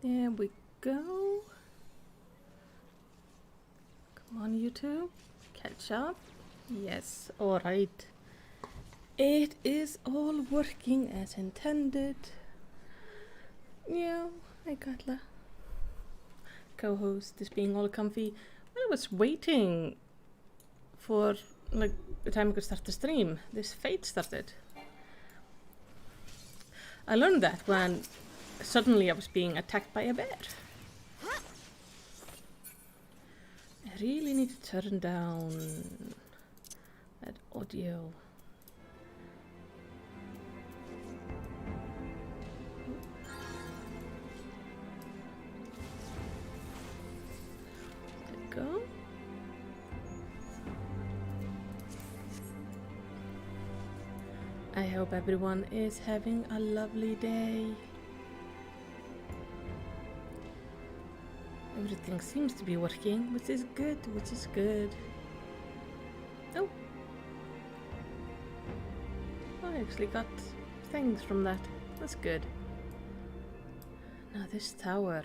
There we go. Come on, you two. Catch up. Yes, alright. It is all working as intended. Yeah, I got la. Co-host is being all comfy. I was waiting for like the time I could start the stream. This fate started. I learned that when suddenly I was being attacked by a bear. I really need to turn down that audio. There we go. I hope everyone is having a lovely day. Everything seems to be working, which is good, Oh! I actually got things from that. That's good. Now this tower.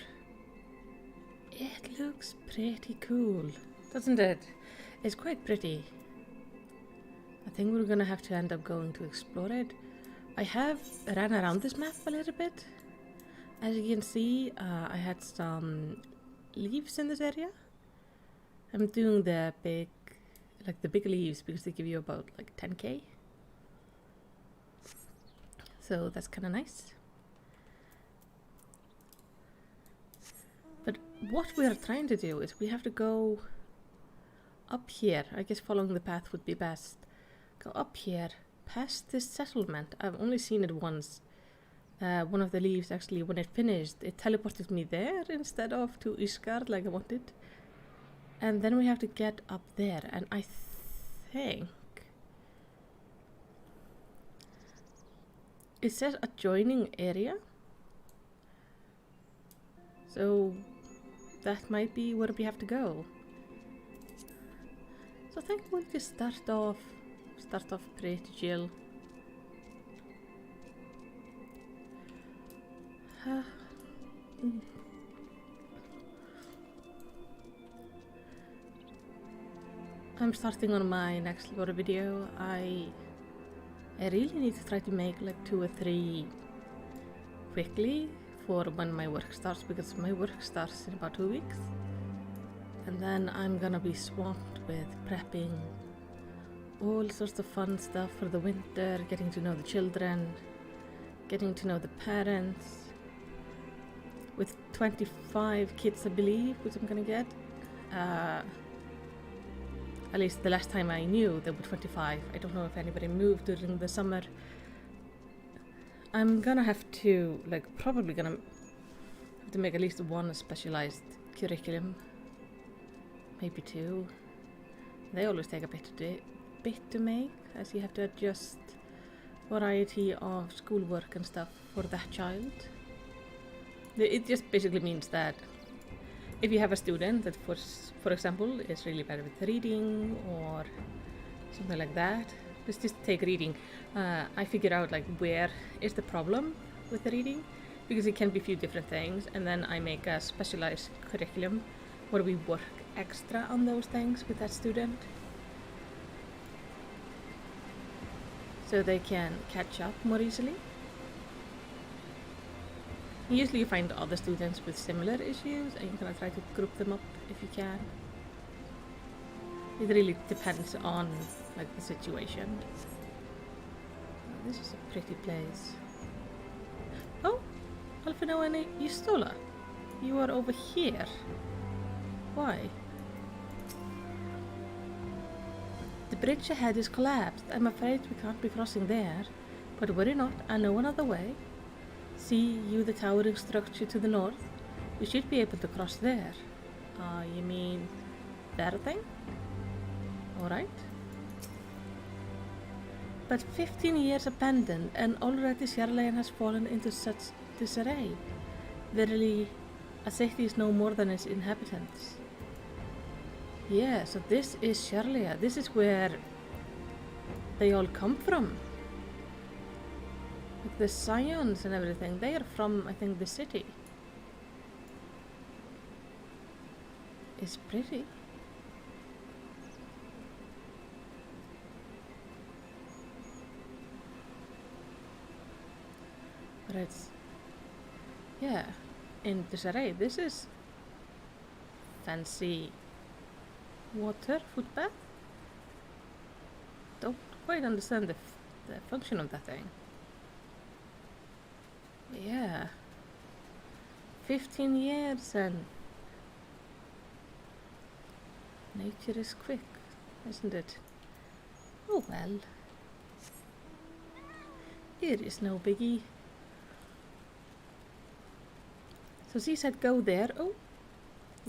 It looks pretty cool, doesn't it? It's quite pretty. I think we're gonna have to end up going to explore it. I have ran around this map a little bit. As you can see, I had some leaves in this area. I'm doing the big leaves because they give you about like 10k. So that's kind of nice. But what we are trying to do is we have to go up here. I guess following the path would be best. Go up here, past this settlement. I've only seen it once. One of the leaves actually, when it finished, it teleported me there instead of to Ishgard like I wanted. And then we have to get up there, and I think it says adjoining area. So that might be where we have to go. So I think we'll just start off pretty chill. I'm starting on my next lore video. I really need to try to make like 2 or 3 quickly for when my work starts, because my work starts in about 2 weeks. And then I'm gonna be swamped with prepping all sorts of fun stuff for the winter, getting to know the children, getting to know the parents. With 25 kids, I believe, which I'm gonna get. At least the last time I knew there were 25. I don't know if anybody moved during the summer. I'm gonna have to, probably gonna have to make at least 1 specialized curriculum. Maybe 2. They always take a bit to make, as you have to adjust variety of schoolwork and stuff for that child. It just basically means that if you have a student that, for example, is really bad with reading or something like that, let's just take reading. I figure out where is the problem with the reading, because it can be a few different things, and then I make a specialized curriculum where we work extra on those things with that student, so they can catch up more easily. Usually you find other students with similar issues and you can try to group them up if you can. It really depends on the situation. Oh, this is a pretty place. Oh, Alfinoane Yustola, you are over here. Why? The bridge ahead is collapsed. I'm afraid we can't be crossing there, but worry not, I know another way. See you the towering structure to the north? We should be able to cross there. You mean that thing? Alright. But 15 years abandoned, and already Sjarlayan has fallen into such disarray. Verily, a city is no more than its inhabitants. Yeah, so this is Sjarlayan. This is where they all come from. The Scions and everything, they are from, I think, the city. is pretty. But it's, yeah, in disarray. This is fancy water footbath. Don't quite understand the function of that thing. Yeah, 15 years and nature is quick, isn't it? Oh well, it is no biggie. So she said go there. Oh,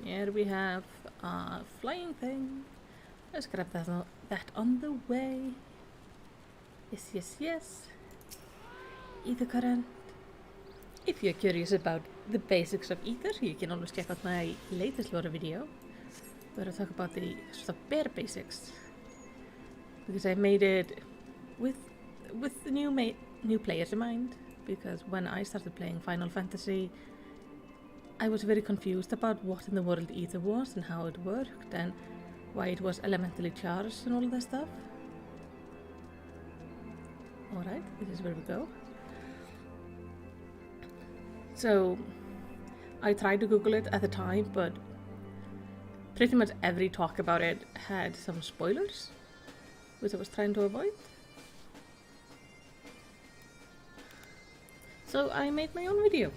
here we have a flying thing. Let's grab that on the way. Yes, yes, yes. Ether current. If you're curious about the basics of ether, you can always check out my latest lore video where I talk about the sort of bare basics. Because I made it with the new players in mind. Because when I started playing Final Fantasy, I was very confused about what in the world ether was and how it worked and why it was elementally charged and all that stuff. Alright, this is where we go. So, I tried to Google it at the time, but pretty much every talk about it had some spoilers, which I was trying to avoid. So I made my own video,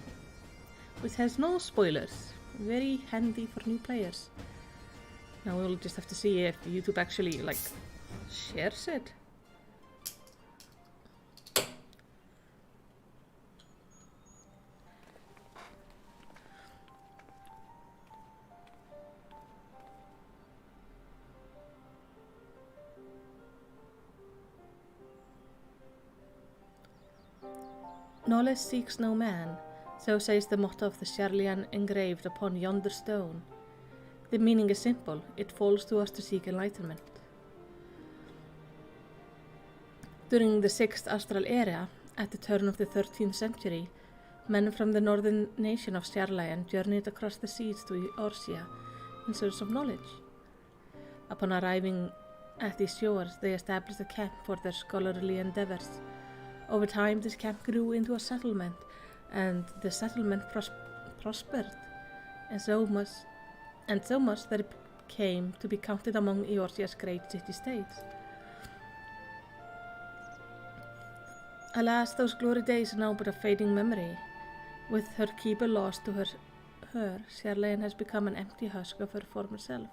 which has no spoilers. Very handy for new players. Now we'll just have to see if YouTube actually, like, shares it. Knowledge seeks no man, so says the motto of the Sharlayan engraved upon yonder stone. The meaning is simple, it falls to us to seek enlightenment. During the 6th Astral Era, at the turn of the 13th century, men from the northern nation of Sharlayan journeyed across the seas to Eorzea in search of knowledge. Upon arriving at these shores, they established a camp for their scholarly endeavors. Over time, this camp grew into a settlement, and the settlement prospered, and so much that it came to be counted among Eorzea's great city-states. Alas, those glory days are now but a fading memory. With her keeper lost to her, Sharlayan has become an empty husk of her former self.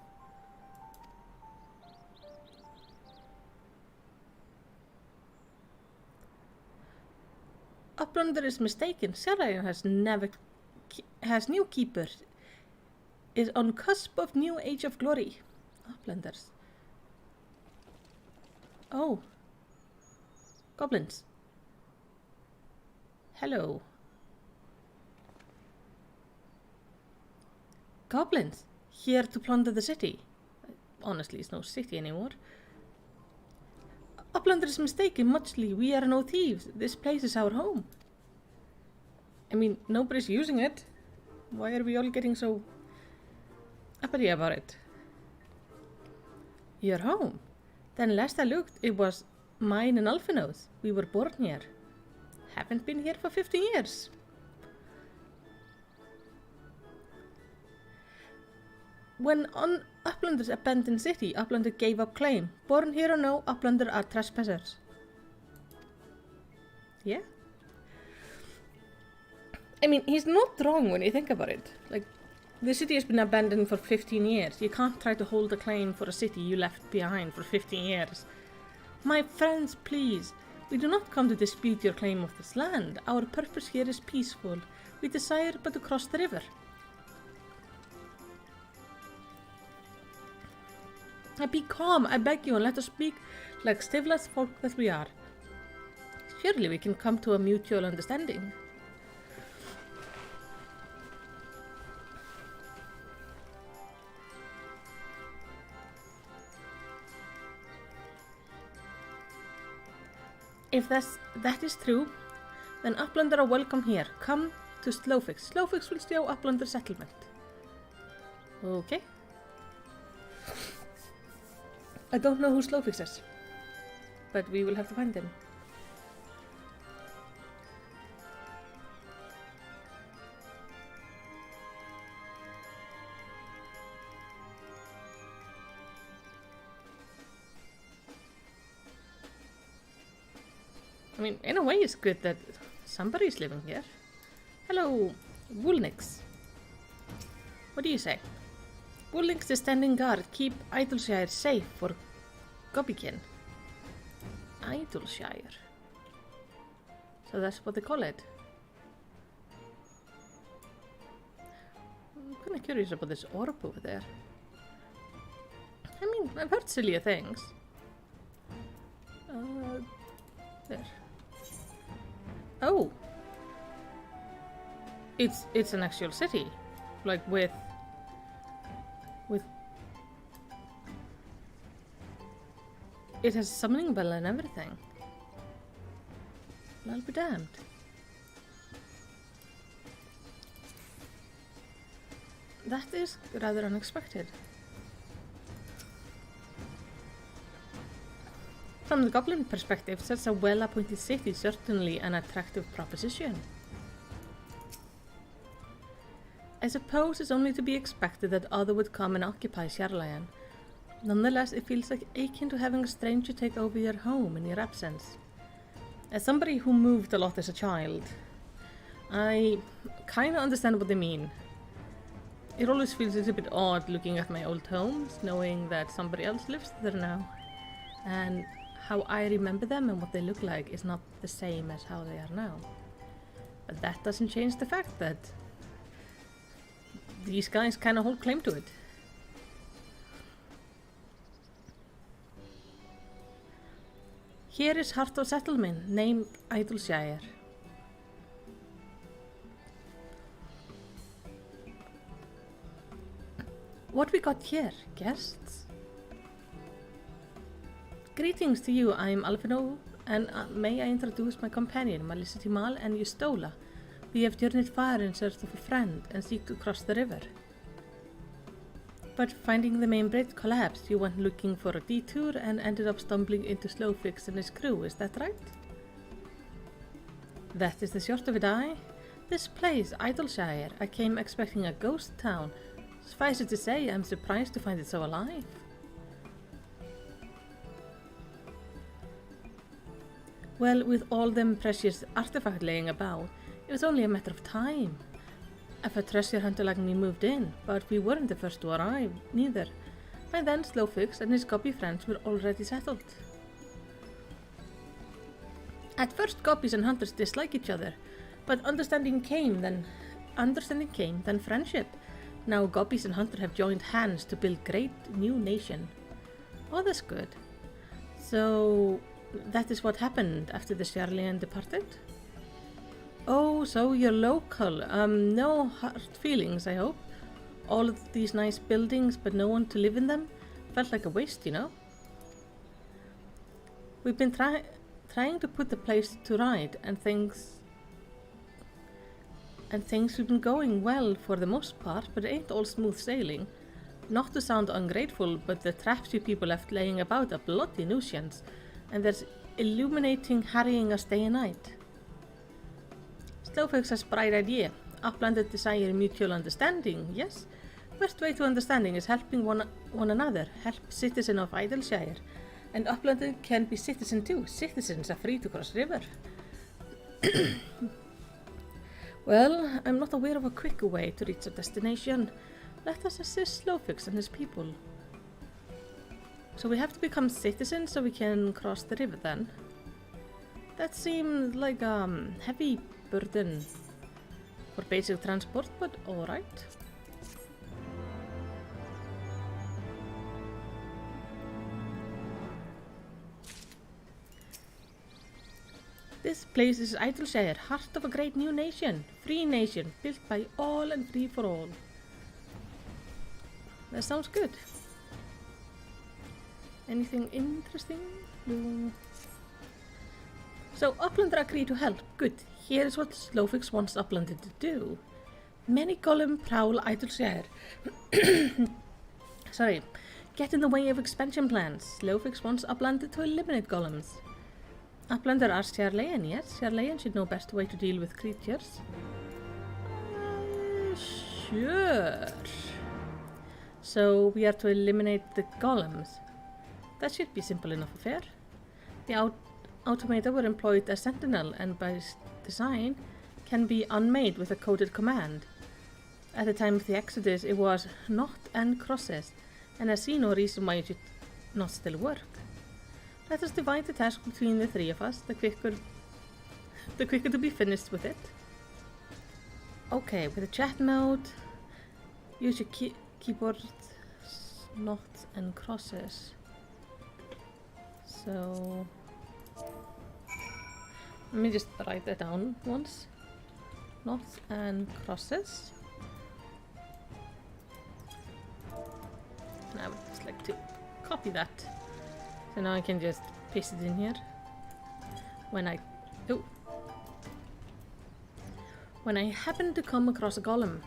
Uplander is mistaken. Sharlayan has new keeper. Is on cusp of new age of glory. Uplanders. Oh. Goblins. Hello. Goblins. Here to plunder the city. Honestly, it's no city anymore. Uplander is mistaken, muchly. We are no thieves. This place is our home. I mean, nobody's using it. Why are we all getting so uppity about it? Your home? Then last I looked, it was mine and Alphino's. We were born here. Haven't been here for 50 years. When on Uplander's abandoned city, Uplander gave up claim. Born here or no, Uplander are trespassers. Yeah? I mean, he's not wrong when you think about it. Like, the city has been abandoned for 15 years. You can't try to hold a claim for a city you left behind for 15 years. My friends, please. We do not come to dispute your claim of this land. Our purpose here is peaceful. We desire but to cross the river. Be calm, I beg you, and let us speak like civilized folk that we are. Surely we can come to a mutual understanding. If that is true, then Uplander are welcome here. Come to Slowfix. Slowfix will show Uplander settlement. Okay. I don't know who Slowfix is, but we will have to find him. I mean, in a way it's good that somebody's living here. Hello, Woolnix. What do you say? Woolnix is standing guard. Keep Idleshire safe for Gobbikin. Idleshire. So that's what they call it. I'm kind of curious about this orb over there. I mean, I've heard sillier things. There. Oh! It's an actual city. Like with... It has a summoning bell and everything. I'll be damned. That is rather unexpected. From the goblin perspective, such a well-appointed city is certainly an attractive proposition. I suppose it's only to be expected that other would come and occupy Sharlayan. Nonetheless, it feels like akin to having a stranger take over your home in your absence. As somebody who moved a lot as a child, I kinda understand what they mean. It always feels a little bit odd looking at my old homes, knowing that somebody else lives there now. And how I remember them and what they look like is not the same as how they are now. But that doesn't change the fact that these guys kinda hold claim to it. Here is Heart of Settlement, named Idleshire. What we got here, guests? Greetings to you, I'm Alfino, and may I introduce my companion, Melissa Timal and Yustola. We have journeyed far in search of a friend and seek to cross the river. But finding the main bridge collapsed, you went looking for a detour and ended up stumbling into Slowfix and his crew, is that right? That is the short of it, aye. This place, Idleshire, I came expecting a ghost town. Suffice it to say, I'm surprised to find it so alive. Well, with all them precious artifacts laying about, it was only a matter of time. If a treasure hunter like me moved in, but we weren't the first to arrive, neither. By then, Slowfix and his gobby friends were already settled. At first, gobbies and hunters dislike each other, but understanding came, then friendship. Now, gobbies and hunters have joined hands to build great new nation. Oh, that's good. So, that is what happened after the Sharlayan departed? Oh, so you're local. No hard feelings, I hope. All of these nice buildings, but no one to live in them. Felt like a waste, you know. We've been trying to put the place to right, and things have been going well for the most part, but it ain't all smooth sailing. Not to sound ungrateful, but the traps you people left laying about are bloody nuisance, and there's illuminating harrying us day and night. Slowfix has a bright idea. Uplanded desire mutual understanding, yes? First way to understanding is helping one another. Help citizen of Idleshire. And Uplanded can be citizen too. Citizens are free to cross river. Well, I'm not aware of a quicker way to reach a destination. Let us assist Slowfix and his people. So we have to become citizens so we can cross the river then? That seemed like a heavy burden for basic transport, but alright. This place is Idleshire, heart of a great new nation. Free nation, built by all and free for all. That sounds good. Anything interesting? No. So Uplander agreed to help. Good. Here is what Slowfix wants Uplander to do. Many golem prowl Idleshire. Sorry. get in the way of expansion plans. Slowfix wants Uplander to eliminate golems. Uplander asks Charlayan, yes? Charlayan should know best way to deal with creatures. Sure. So we are to eliminate the golems. That should be simple enough affair. The automata were employed as sentinel and by design can be unmade with a coded command. At the time of the Exodus it was not and crosses, and I see no reason why it should not still work. Let us divide the task between the three of us, the quicker to be finished with it. Okay, with the chat mode, use your keyboard, not and crosses. So let me just write that down once. Not and crosses. And I would just like to copy that. So now I can just paste it in here. When I happen to come across a golem.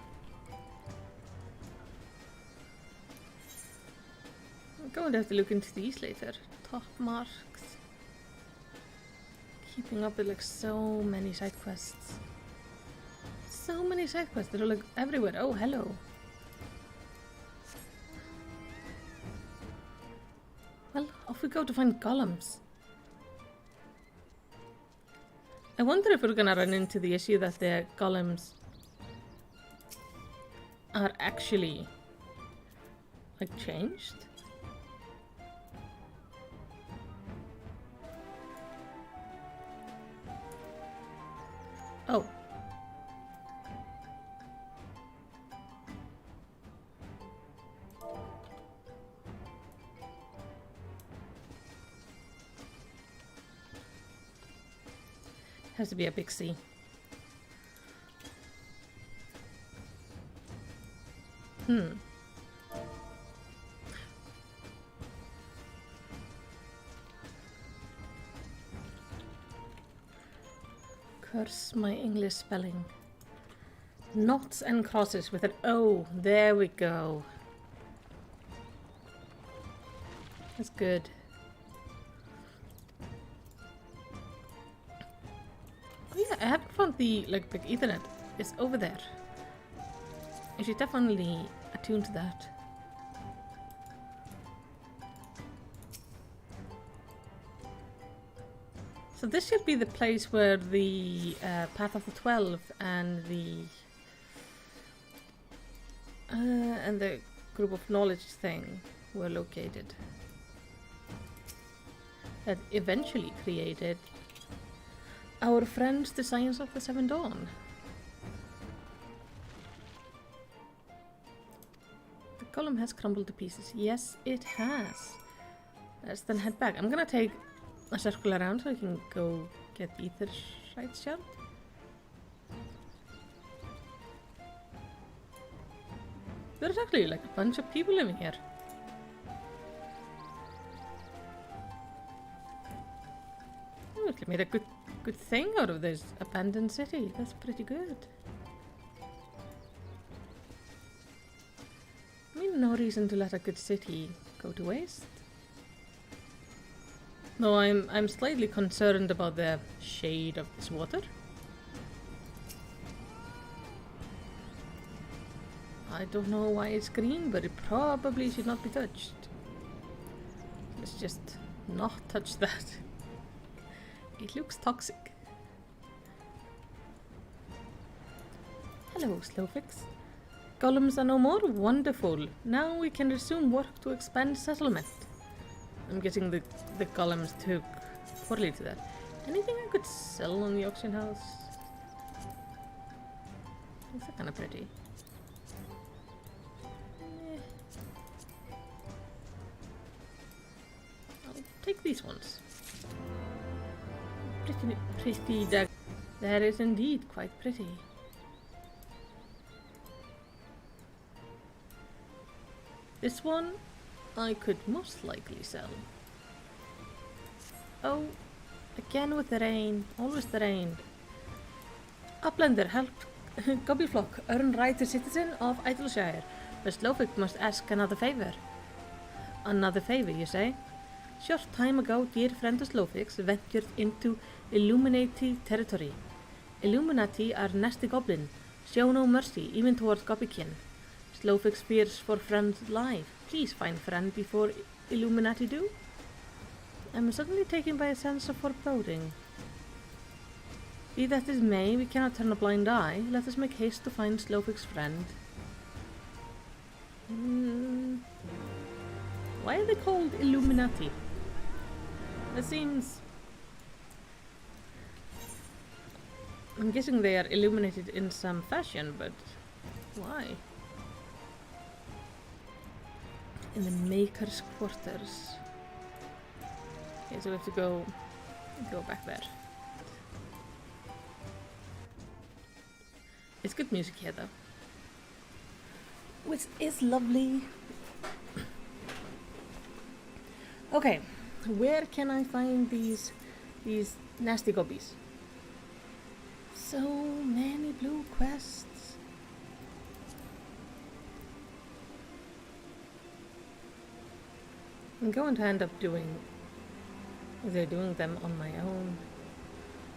I'm going to have to look into these later. Top marks. Keeping up with like so many side quests. So many side quests that are like everywhere. Oh, hello. Well, off we go to find golems. I wonder if we're gonna run into the issue that the golems are actually like changed. Oh. Has to be a big C. Curse my English spelling. Knots and crosses with an O. There we go. That's good. Oh yeah, I haven't found the big Ethernet. It's over there. I should definitely attune to that. So this should be the place where the Path of the 12 and the Group of Knowledge thing were located. That eventually created our friends, the Science of the Seven Dawn. The column has crumbled to pieces. Yes, it has. Let's then head back. I'm gonna take a circle around so I can go get the ether right shell. There's actually like a bunch of people living here. Oh, it made a good thing out of this abandoned city. That's pretty good. I mean, no reason to let a good city go to waste. No, I'm slightly concerned about the shade of this water. I don't know why it's green, but it probably should not be touched. Let's just not touch that. It looks toxic. Hello, Slowfix. Golems are no more. Wonderful. Now we can resume work to expand settlement. I'm guessing the golems took poorly to that. Anything I could sell on the auction house? These are kind of pretty. I'll take these ones. Pretty dag. That is indeed quite pretty. This one I could most likely sell. Oh, again with the rain. Always the rain. Uplander, help Gobbyflock earn right to citizen of Idleshire. But Slowfix must ask another favor. another favor, you say? Short time ago, dear friend of Slowfix ventured into Illuminati territory. Illuminati are nasty goblin. Show no mercy, even towards Gobikin. Slowfix fears for friend's life. Please find friend before Illuminati do. I'm suddenly taken by a sense of foreboding. Be that as may, we cannot turn a blind eye. Let us make haste to find Slowfix's friend. Why are they called Illuminati? That seems... I'm guessing they are illuminated in some fashion, but why? In the Maker's Quarters. Okay, so we have to go back there. It's good music here though. Which is lovely. Okay, where can I find these nasty gobbies? So many blue quests. I'm going to end up doing them on my own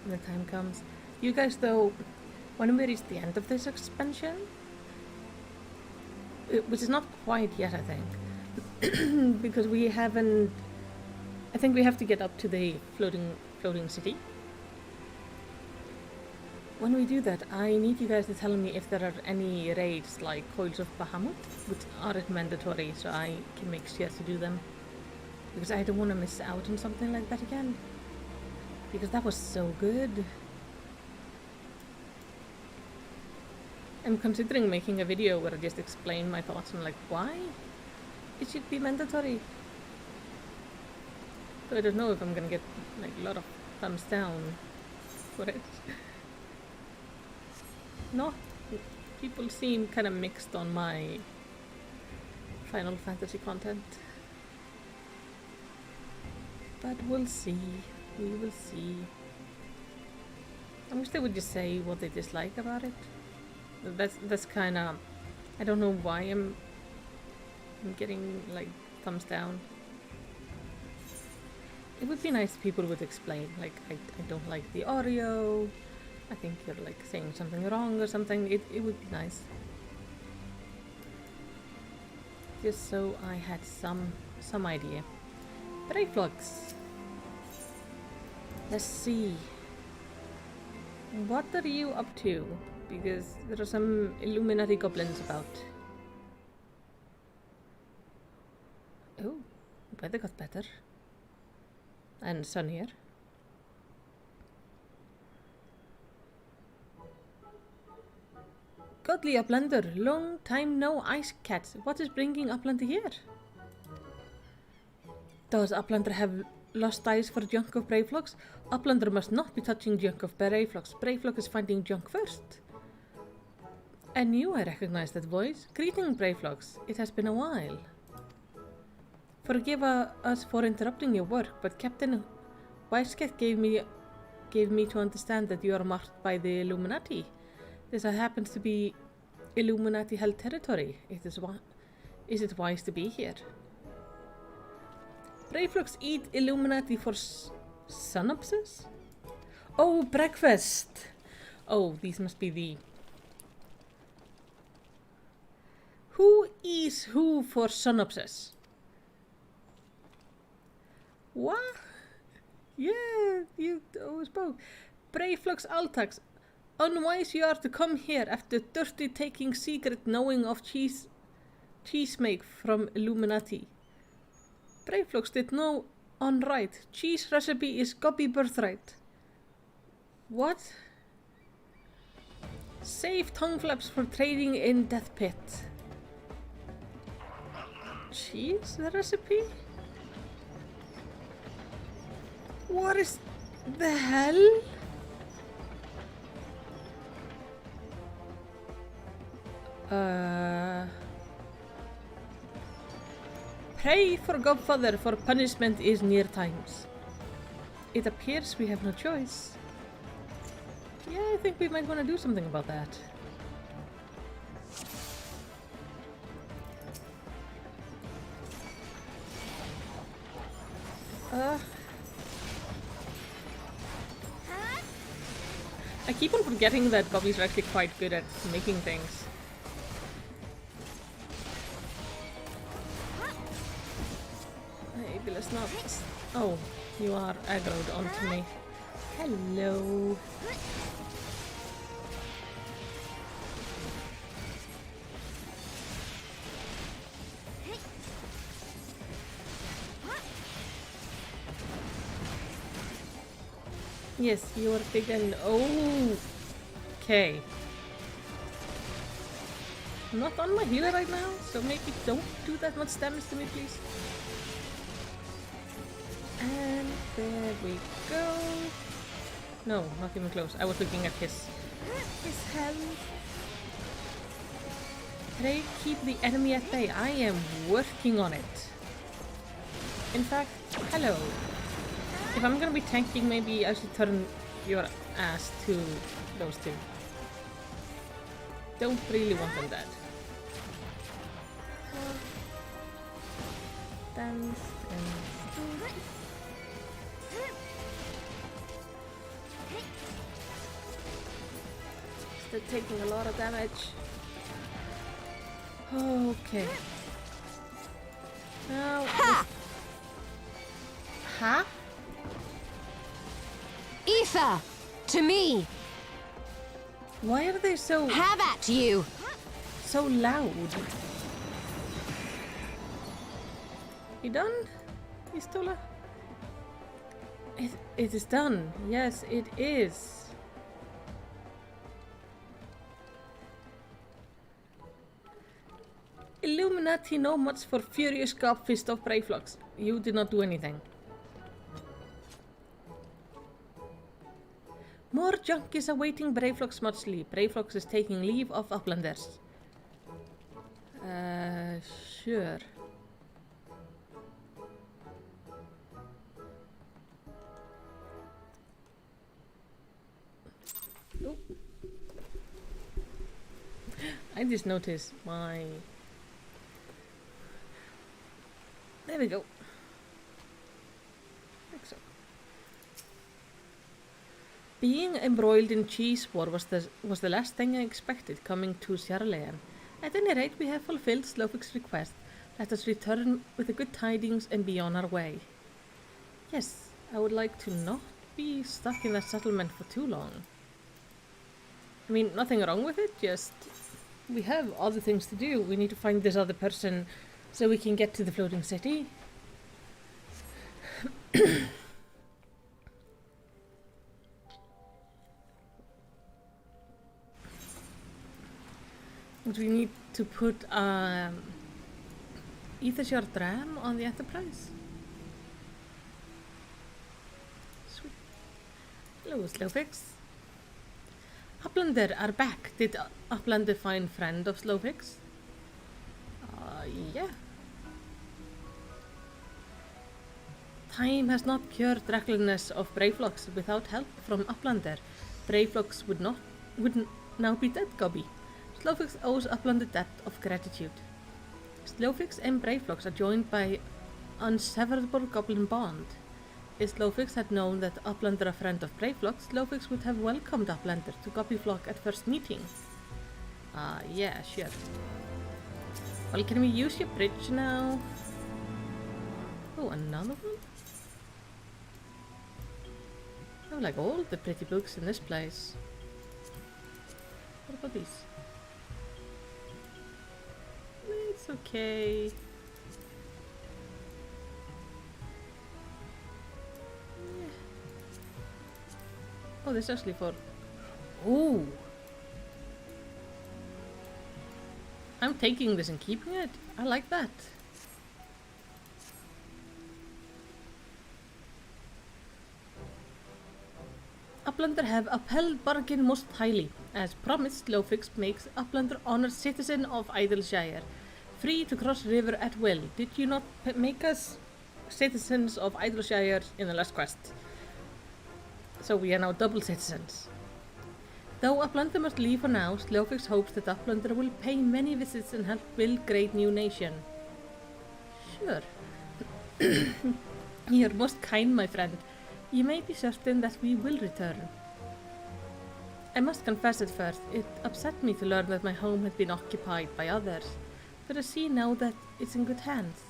when the time comes. You guys though, when we reach the end of this expansion, which is not quite yet I think, because we haven't, I think we have to get up to the floating city. When we do that, I need you guys to tell me if there are any raids like Coils of Bahamut, which aren't mandatory, so I can make sure to do them. Because I don't want to miss out on something like that again. Because that was so good. I'm considering making a video where I just explain my thoughts on like why it should be mandatory. So I don't know if I'm gonna get like a lot of thumbs down for it. No, people seem kind of mixed on my Final Fantasy content. But we'll see. We will see. I wish they would just say what they dislike about it. That's kind of... I don't know why I'm getting like thumbs down. It would be nice if people would explain, like, I don't like the audio, I think you're like saying something wrong or something. It would be nice. Just so I had some idea. Brave Flux. Let's see. What are you up to? Because there are some Illuminati goblins about. Oh, weather got better. And sunnier. Godly Uplander, long time no ice cat. What is bringing Uplander here? Does Uplander have lost eyes for junk of Braveflux? Uplander must not be touching junk of Braveflux. Braveflux is finding junk first. I knew I recognized that voice. Greeting, Braveflux. It has been a while. Forgive us for interrupting your work, but Captain Wisecat gave me to understand that you are marked by the Illuminati. This happens to be Illuminati-held territory. Is it wise to be here? Braveflux eat Illuminati for synopsis? Oh, breakfast! Oh, these must be the... Who is who for synopsis? What? Yeah, you spoke. Braveflux Altax. Unwise you are to come here after dirty taking secret knowing of cheese make from Illuminati. Braveflux did no unright. Cheese recipe is gobby birthright. What? Save tongue flaps for trading in death pit. Cheese recipe? What is the hell? Pray for Godfather, for punishment is near times. It appears we have no choice. Yeah, I think we might want to do something about that. I keep on forgetting that gobbies are actually quite good at making things. Maybe let's not... Oh, you are aggroed onto me. Hello. Yes, you are big and... Oh! Okay. I'm not on my healer right now, so maybe don't do that much damage to me, please. And there we go. No, not even close. I was looking at his health. They keep the enemy at bay. I am working on it. In fact, hello. If I'm gonna be tanking, maybe I should turn your ass to those two. Don't really want them dead. Dance. Still taking a lot of damage. Okay. Now. Huh? Ether! To me! Why are they so... Have at you! So loud? You done? Istola? It is done. Yes, it is. Illuminati no much for Furious God Fist of Brayflux. You did not do anything. More junk is awaiting Brayflux muchly. Brayflux is taking leave of Uplanders. Sure. Oh. I just noticed my... There we go. Like so. Being embroiled in cheese war was the last thing I expected coming to Sjarleyan. At any rate, we have fulfilled Slowfik's request. Let us return with the good tidings and be on our way. Yes, I would like to not be stuck in that settlement for too long. I mean, nothing wrong with it, just... We have other things to do. We need to find this other person so we can get to the floating city. We need to put Ethershard Dram on the Enterprise. Sweet. Hello, Slowfix. Uplander are back. Did Uplander find friend of Slowfix? Yeah. Time has not cured recklessness of Brayflux without help from Uplander. Brayflux would now be dead, Gobby. Slowfix owes Uplander a debt of gratitude. Slowfix and Brayflux are joined by unseverable goblin bond. If Slowfix had known that Uplander a friend of Brayflux, Slowfix would have welcomed Uplander to Gobbiflock at first meeting. Yeah, sure. Well, can we use your bridge now? Oh, another one? I have like all the pretty books in this place. What about these? It's okay. Yeah. Oh, this is actually for... Ooh! I'm taking this and keeping it. I like that. Uplander have upheld bargain most highly. As promised, Slowfix makes Uplander honored citizen of Idleshire, free to cross river at will. Did you not make us citizens of Idleshire in the last quest? So we are now double citizens. Though Uplander must leave for now, Slowfix hopes that Uplander will pay many visits and help build great new nation. Sure. You're most kind, my friend. You may be certain that we will return. I must confess at first, it upset me to learn that my home had been occupied by others, but I see now that it's in good hands.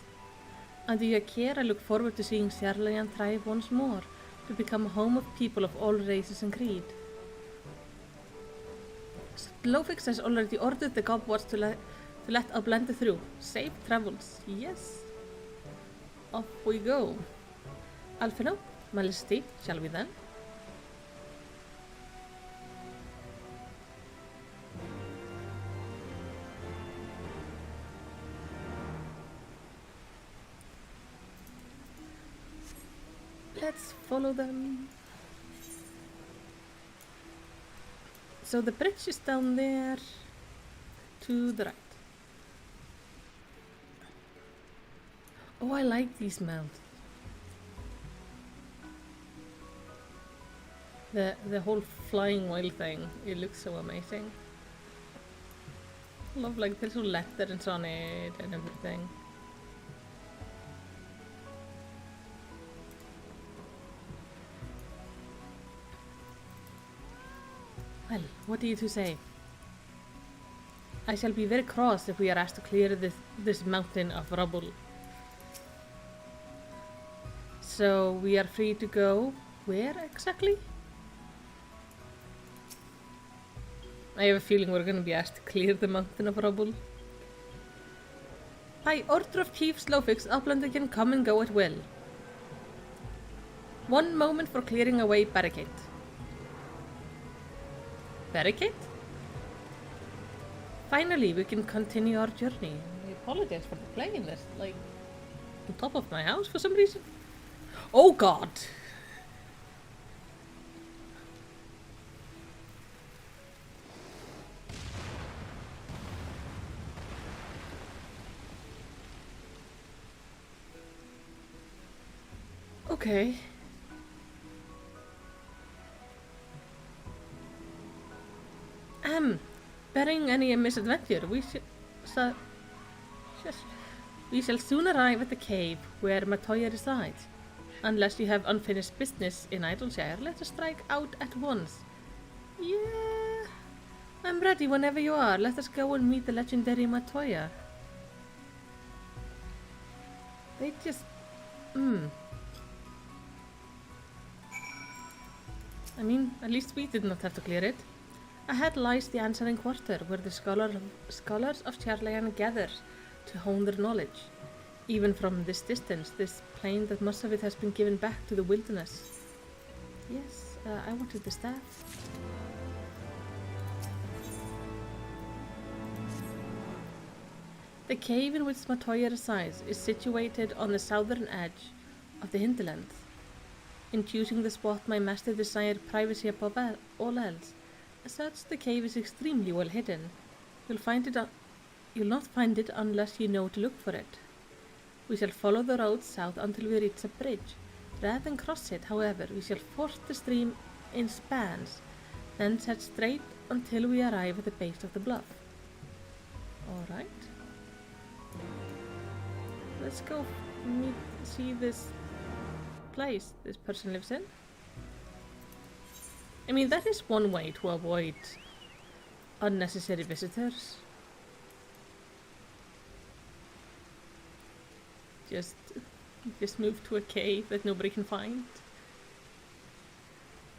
Under your care, I look forward to seeing Sjarlayan thrive once more, to become a home of people of all races and creed. Slowfix has already ordered the Gobwats to let Outlander through. Safe travels, yes. Off we go. Alfino, Majesty, shall we then? Let's follow them. So the bridge is down there to the right. Oh, I like these mounts. The whole flying whale thing, it looks so amazing. I love like the little letters on it and everything. Well, what do you two say? I shall be very cross if we are asked to clear this mountain of rubble. So we are free to go. Where exactly? I have a feeling we're going to be asked to clear the mountain of rubble. By order of Chief Slowfix, Uplander can come and go at will. 1 moment for clearing away barricade. Barricade? Finally, we can continue our journey. I apologize for the play in this, like, on top of my house for some reason. Oh god! Okay. Bearing any misadventure, we shall soon arrive at the cave where Matoya resides. Unless you have unfinished business in Idleshire, let us strike out at once. Yeah, I'm ready whenever you are. Let us go and meet the legendary Matoya. They just... I mean, at least we did not have to clear it. Ahead lies the answering quarter, where the scholars of Sjarlayan gather to hone their knowledge. Even from this distance, this plain that much of it has been given back to the wilderness. Yes, I wanted the staff. The cave in which Matoya resides is situated on the southern edge of the hinterland. In choosing the spot, my master desired privacy above all else. As such, the cave is extremely well hidden. You'll not find it unless you know to look for it. We shall follow the road south until we reach a bridge. Rather than cross it, however, we shall force the stream in spans, then set straight until we arrive at the base of the bluff. Alright. Let's go see this place this person lives in. I mean, that is one way to avoid unnecessary visitors. Just move to a cave that nobody can find.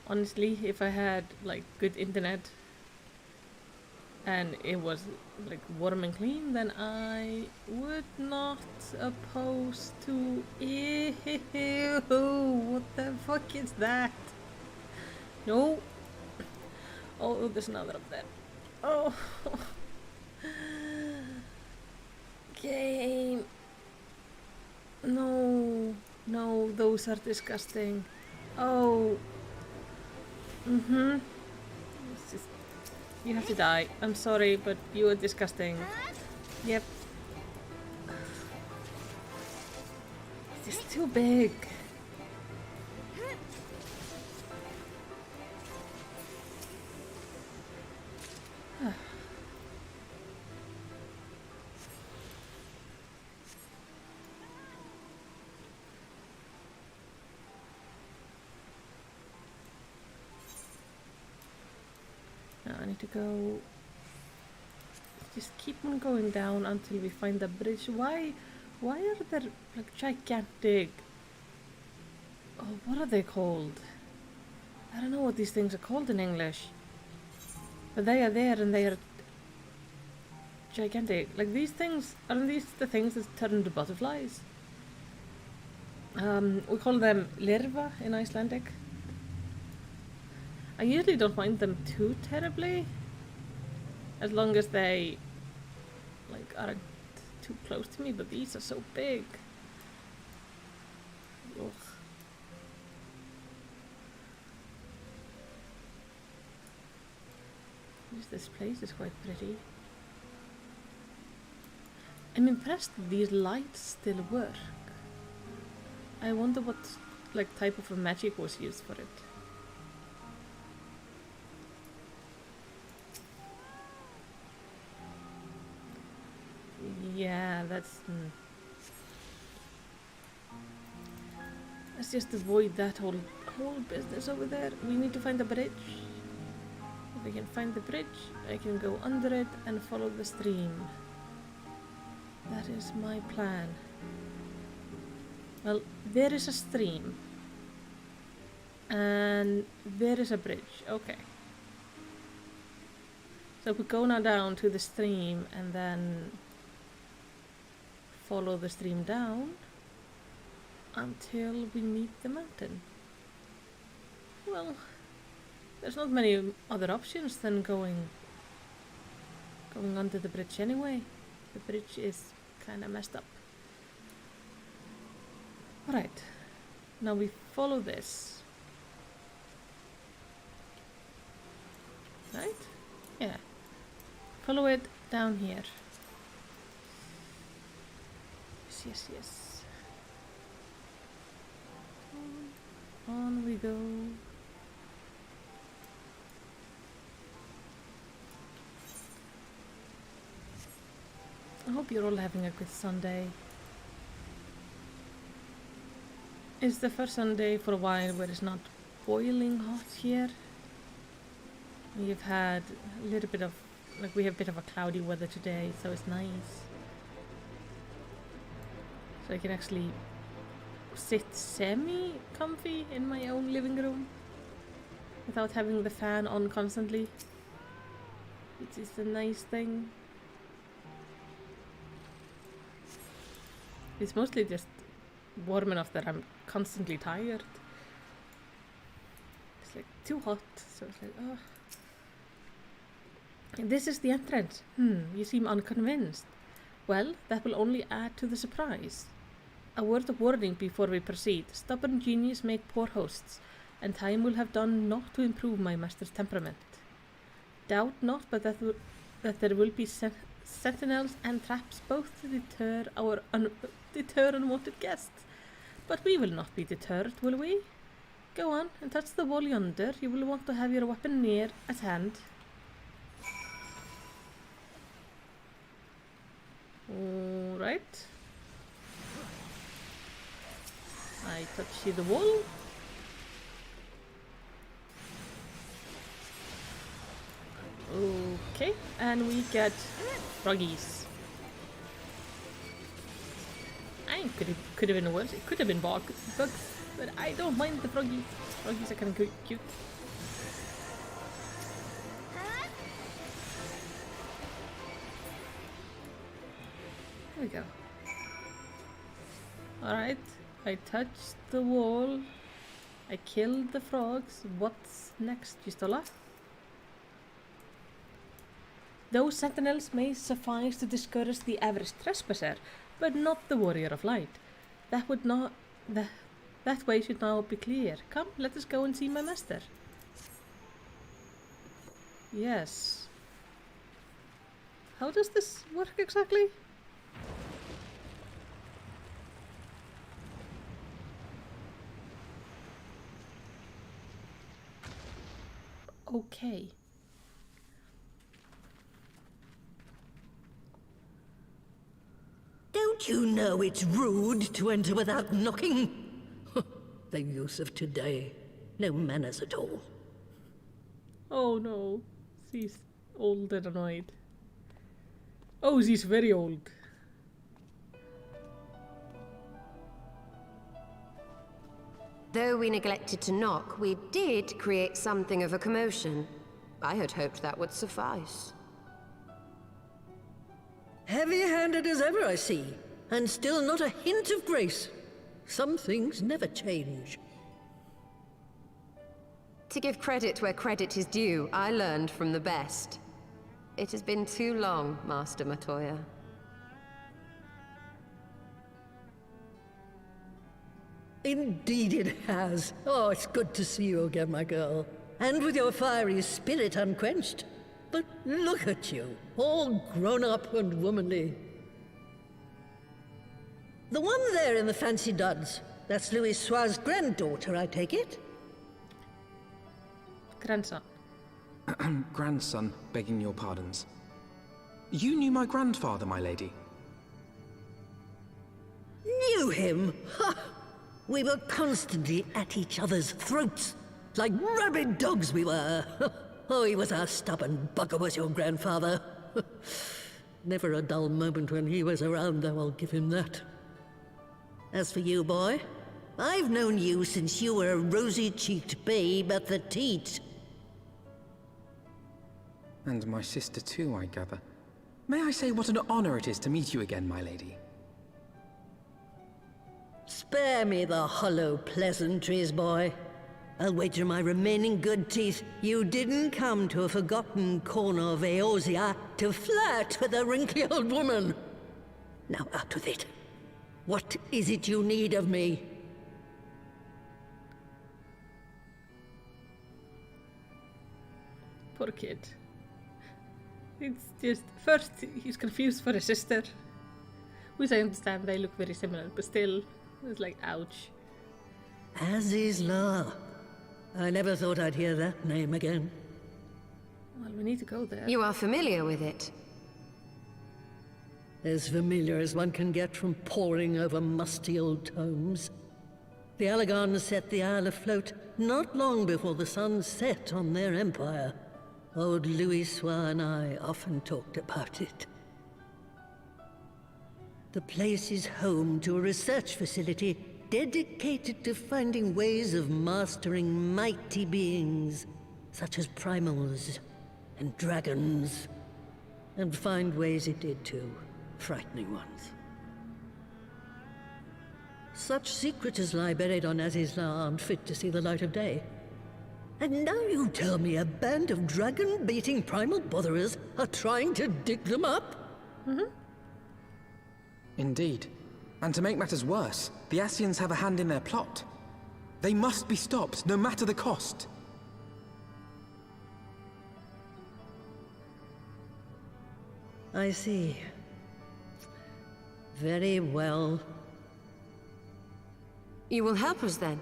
Honestly, if I had like good internet and it was like warm and clean, then I would not oppose to... Ew, what the fuck is that? No. Oh, there's another up there. Oh. Game. No. No, those are disgusting. Oh. It's just... You have to die. I'm sorry, but you are disgusting. Yep. It's just too big. Now I need to go... Just keep on going down until we find the bridge. Why are there like gigantic... Oh, what are they called? I don't know what these things are called in English. But they are there and they are gigantic. Like these things, aren't these the things that turn into butterflies? We call them lerva in Icelandic. I usually don't mind them too terribly, as long as they like aren't too close to me, but these are so big. Ugh. This place is quite pretty. I'm impressed that these lights still work. I wonder what like type of a magic was used for it. Yeah, that's... Let's just avoid that whole business over there. We need to find the bridge. If I can find the bridge, I can go under it and follow the stream. That is my plan. Well, there is a stream. And there is a bridge. Okay. So we go now down to the stream and then follow the stream down until we meet the mountain. Well, there's not many other options than going under the bridge anyway. The bridge is kind of messed up. Alright, now we follow this. Right? Yeah. Follow it down here. Yes. On we go. I hope you're all having a good Sunday. It's the first Sunday for a while where it's not boiling hot here. We've had a little bit of, like we have a bit of a cloudy weather today, so it's nice. So I can actually sit semi-comfy in my own living room without having the fan on constantly, which is a nice thing. It's mostly just warm enough that I'm constantly tired. It's like too hot, so it's like, oh. And this is the entrance. You seem unconvinced. Well, that will only add to the surprise. A word of warning before we proceed. Stubborn genies make poor hosts, and time will have done naught to improve my master's temperament. Doubt not but that there will be sentinels and traps both to deter unwanted guests. But we will not be deterred, will we? Go on and touch the wall yonder. You will want to have your weapon near at hand. Alright. I touch the wall. Okay, and we get froggies. Could have been worse. It could have been bugs, but I don't mind the froggies. Froggies are kind of cute. There we go. Alright, I touched the wall. I killed the frogs. What's next, Gistola? Those sentinels may suffice to discourage the average trespasser, but not the warrior of light. That way should now be clear. Come, let us go and see my master. Yes. How does this work exactly? Okay. Don't you know it's rude to enter without knocking? The youth of today. No manners at all. Oh no. She's old and annoyed. Oh, she's very old. Though we neglected to knock, we did create something of a commotion. I had hoped that would suffice. Heavy-handed as ever, I see. And still not a hint of grace. Some things never change. To give credit where credit is due, I learned from the best. It has been too long, Master Matoya. Indeed it has. Oh, it's good to see you again, my girl. And with your fiery spirit unquenched. But look at you, all grown up and womanly. The one there in the fancy duds, that's Louis Soir's granddaughter, I take it? Grandson. Grandson, begging your pardons. You knew my grandfather, my lady. Knew him? Ha! We were constantly at each other's throats. Like rabid dogs we were. Oh, he was a stubborn bugger, was your grandfather. Never a dull moment when he was around, though, I'll give him that. As for you, boy, I've known you since you were a rosy-cheeked babe at the teat. And my sister too, I gather. May I say what an honor it is to meet you again, my lady? Spare me the hollow pleasantries, boy. I'll wager my remaining good teeth you didn't come to a forgotten corner of Eorzea to flirt with a wrinkly old woman. Now out with it. What is it you need of me? Poor kid. It's just, first he's confused for his sister. Which I understand, they look very similar, but still, it's like, ouch. Azizla. I never thought I'd hear that name again. Well, we need to go there. You are familiar with it. As familiar as one can get from poring over musty old tomes. The Allagans set the Isle afloat not long before the sun set on their empire. Old Louis Soir and I often talked about it. The place is home to a research facility dedicated to finding ways of mastering mighty beings, such as primals and dragons. And find ways it did too, frightening ones. Such secrets as lie buried on Azizla aren't fit to see the light of day. And now you tell me a band of dragon-baiting primal botherers are trying to dig them up? Indeed. And to make matters worse, the Ascians have a hand in their plot. They must be stopped, no matter the cost. I see. Very well. You will help us then?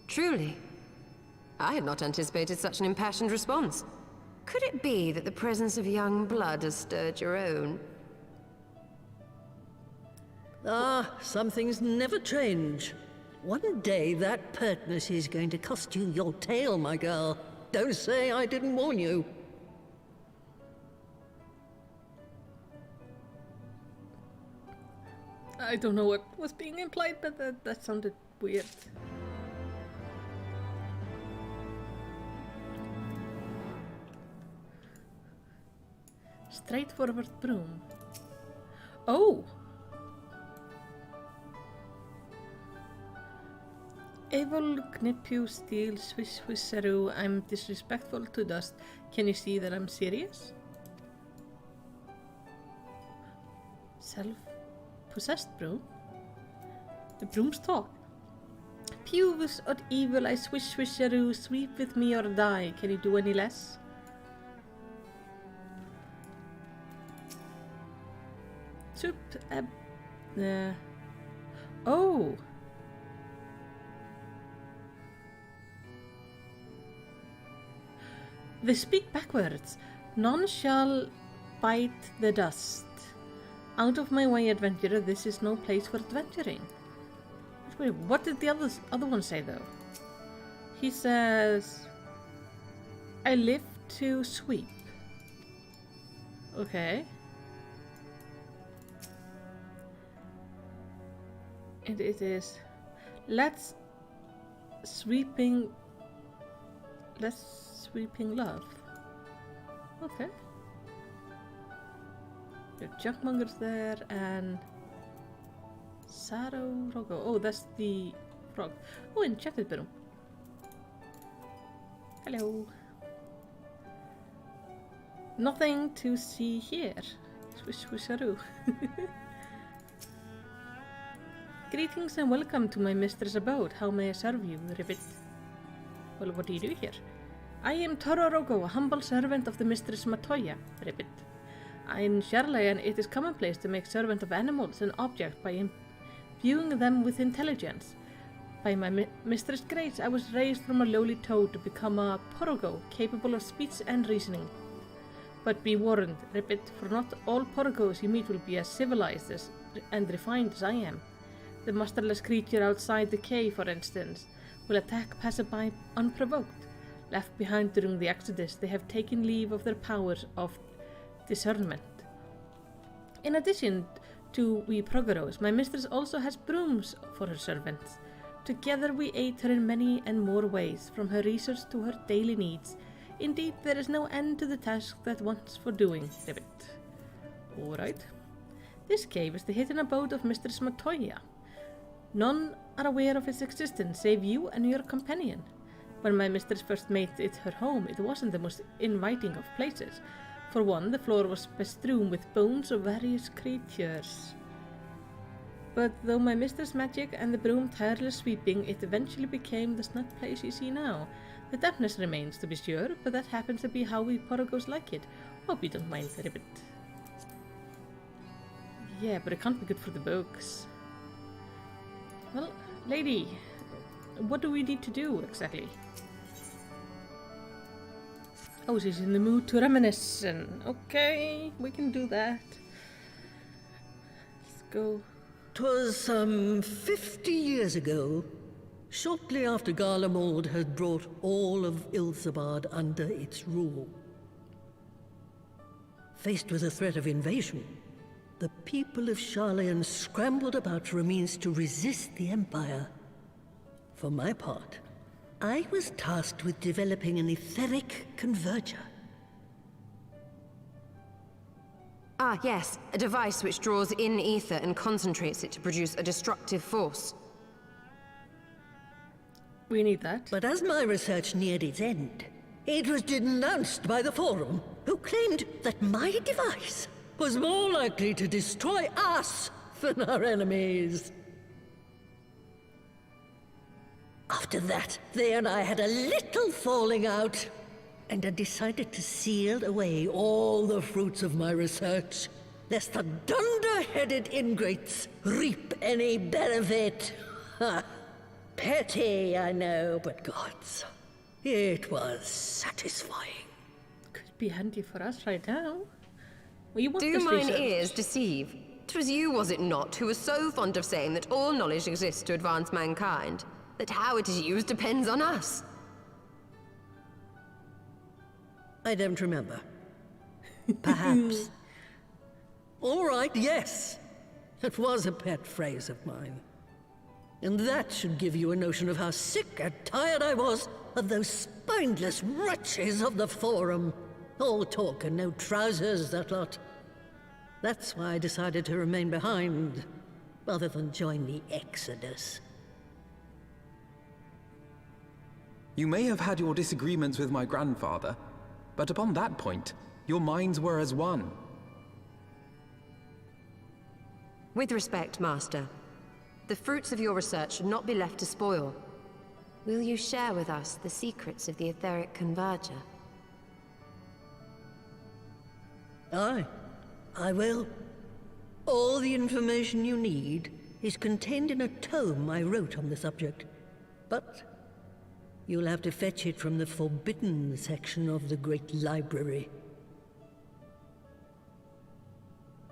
Truly? I had not anticipated such an impassioned response. Could it be that the presence of young blood has stirred your own? Ah, some things never change. One day that pertness is going to cost you your tail, my girl. Don't say I didn't warn you. I don't know what was being implied, but that sounded weird. Straightforward broom. Oh! Evil, Knipu, Steel, Swish, Swisharoo, I'm disrespectful to dust. Can you see that I'm serious? Self-possessed broom? The brooms talk. Puvus or evil, I swish, Swisharoo, sweep with me or die. Can you do any less? Soup, oh! They speak backwards. None shall bite the dust. Out of my way, adventurer, this is no place for adventuring. Wait, what did the other one say, though? He says, I live to sweep. Okay. And it is... Let's sweeping love. Okay. Your junkmonger's there and Saro Rogo. Oh, that's the frog. Oh, enchanted bedroom. Hello. Nothing to see here. Swish swisharoo. Greetings and welcome to my mistress' abode. How may I serve you, Ribbit? Well, what do you do here? I am Tororogo, a humble servant of the mistress Matoya, Ribbit. In Sharlayan, it is commonplace to make servant of animals an object by imbuing them with intelligence. By my mistress' grace, I was raised from a lowly toad to become a Porogo, capable of speech and reasoning. But be warned, Ribbit, for not all Porogos you meet will be as civilized and refined as I am. The masterless creature outside the cave, for instance, will attack passerby unprovoked. Left behind during the Exodus, they have taken leave of their powers of discernment. In addition to we Progoros, my mistress also has brooms for her servants. Together we aid her in many and more ways, from her research to her daily needs. Indeed, there is no end to the task that wants for doing, Ribbit. Alright. This cave is the hidden abode of Mistress Matoya. None are aware of its existence save you and your companion. When my mistress first made it her home, it wasn't the most inviting of places. For one, the floor was bestrewn with bones of various creatures. But though my mistress' magic and the broom tireless sweeping, it eventually became the snug place you see now. The dampness remains, to be sure, but that happens to be how we Porogos like it. Hope you don't mind, Ribbit. Yeah, but it can't be good for the books. Well, lady, what do we need to do, exactly? Oh, she's in the mood to reminisce. Okay, we can do that. Let's go. 'Twas some 50 years ago, shortly after Garlemald had brought all of Ilsabard under its rule. Faced with a threat of invasion, the people of Sharlayan scrambled about for a means to resist the Empire. For my part, I was tasked with developing an etheric converger. Ah, yes. A device which draws in ether and concentrates it to produce a destructive force. We need that. But as my research neared its end, it was denounced by the Forum, who claimed that my device was more likely to destroy us than our enemies. After that, they and I had a little falling out, and I decided to seal away all the fruits of my research, lest the dunder-headed ingrates reap any benefit. Ha! Petty, I know, but gods, it was satisfying. Could be handy for us right now. We want Do this mine research. ears deceive? 'Twas you, was it not, who was so fond of saying that all knowledge exists to advance mankind, that how it is used depends on us? I don't remember. Perhaps. All right, yes. That was a pet phrase of mine. And that should give you a notion of how sick and tired I was of those spineless wretches of the Forum. All talk and no trousers, that lot. That's why I decided to remain behind, rather than join the Exodus. You may have had your disagreements with my grandfather, but upon that point, your minds were as one. With respect, Master, the fruits of your research should not be left to spoil. Will you share with us the secrets of the etheric converger? Aye, I will. All the information you need is contained in a tome I wrote on the subject. But you'll have to fetch it from the forbidden section of the Great Library.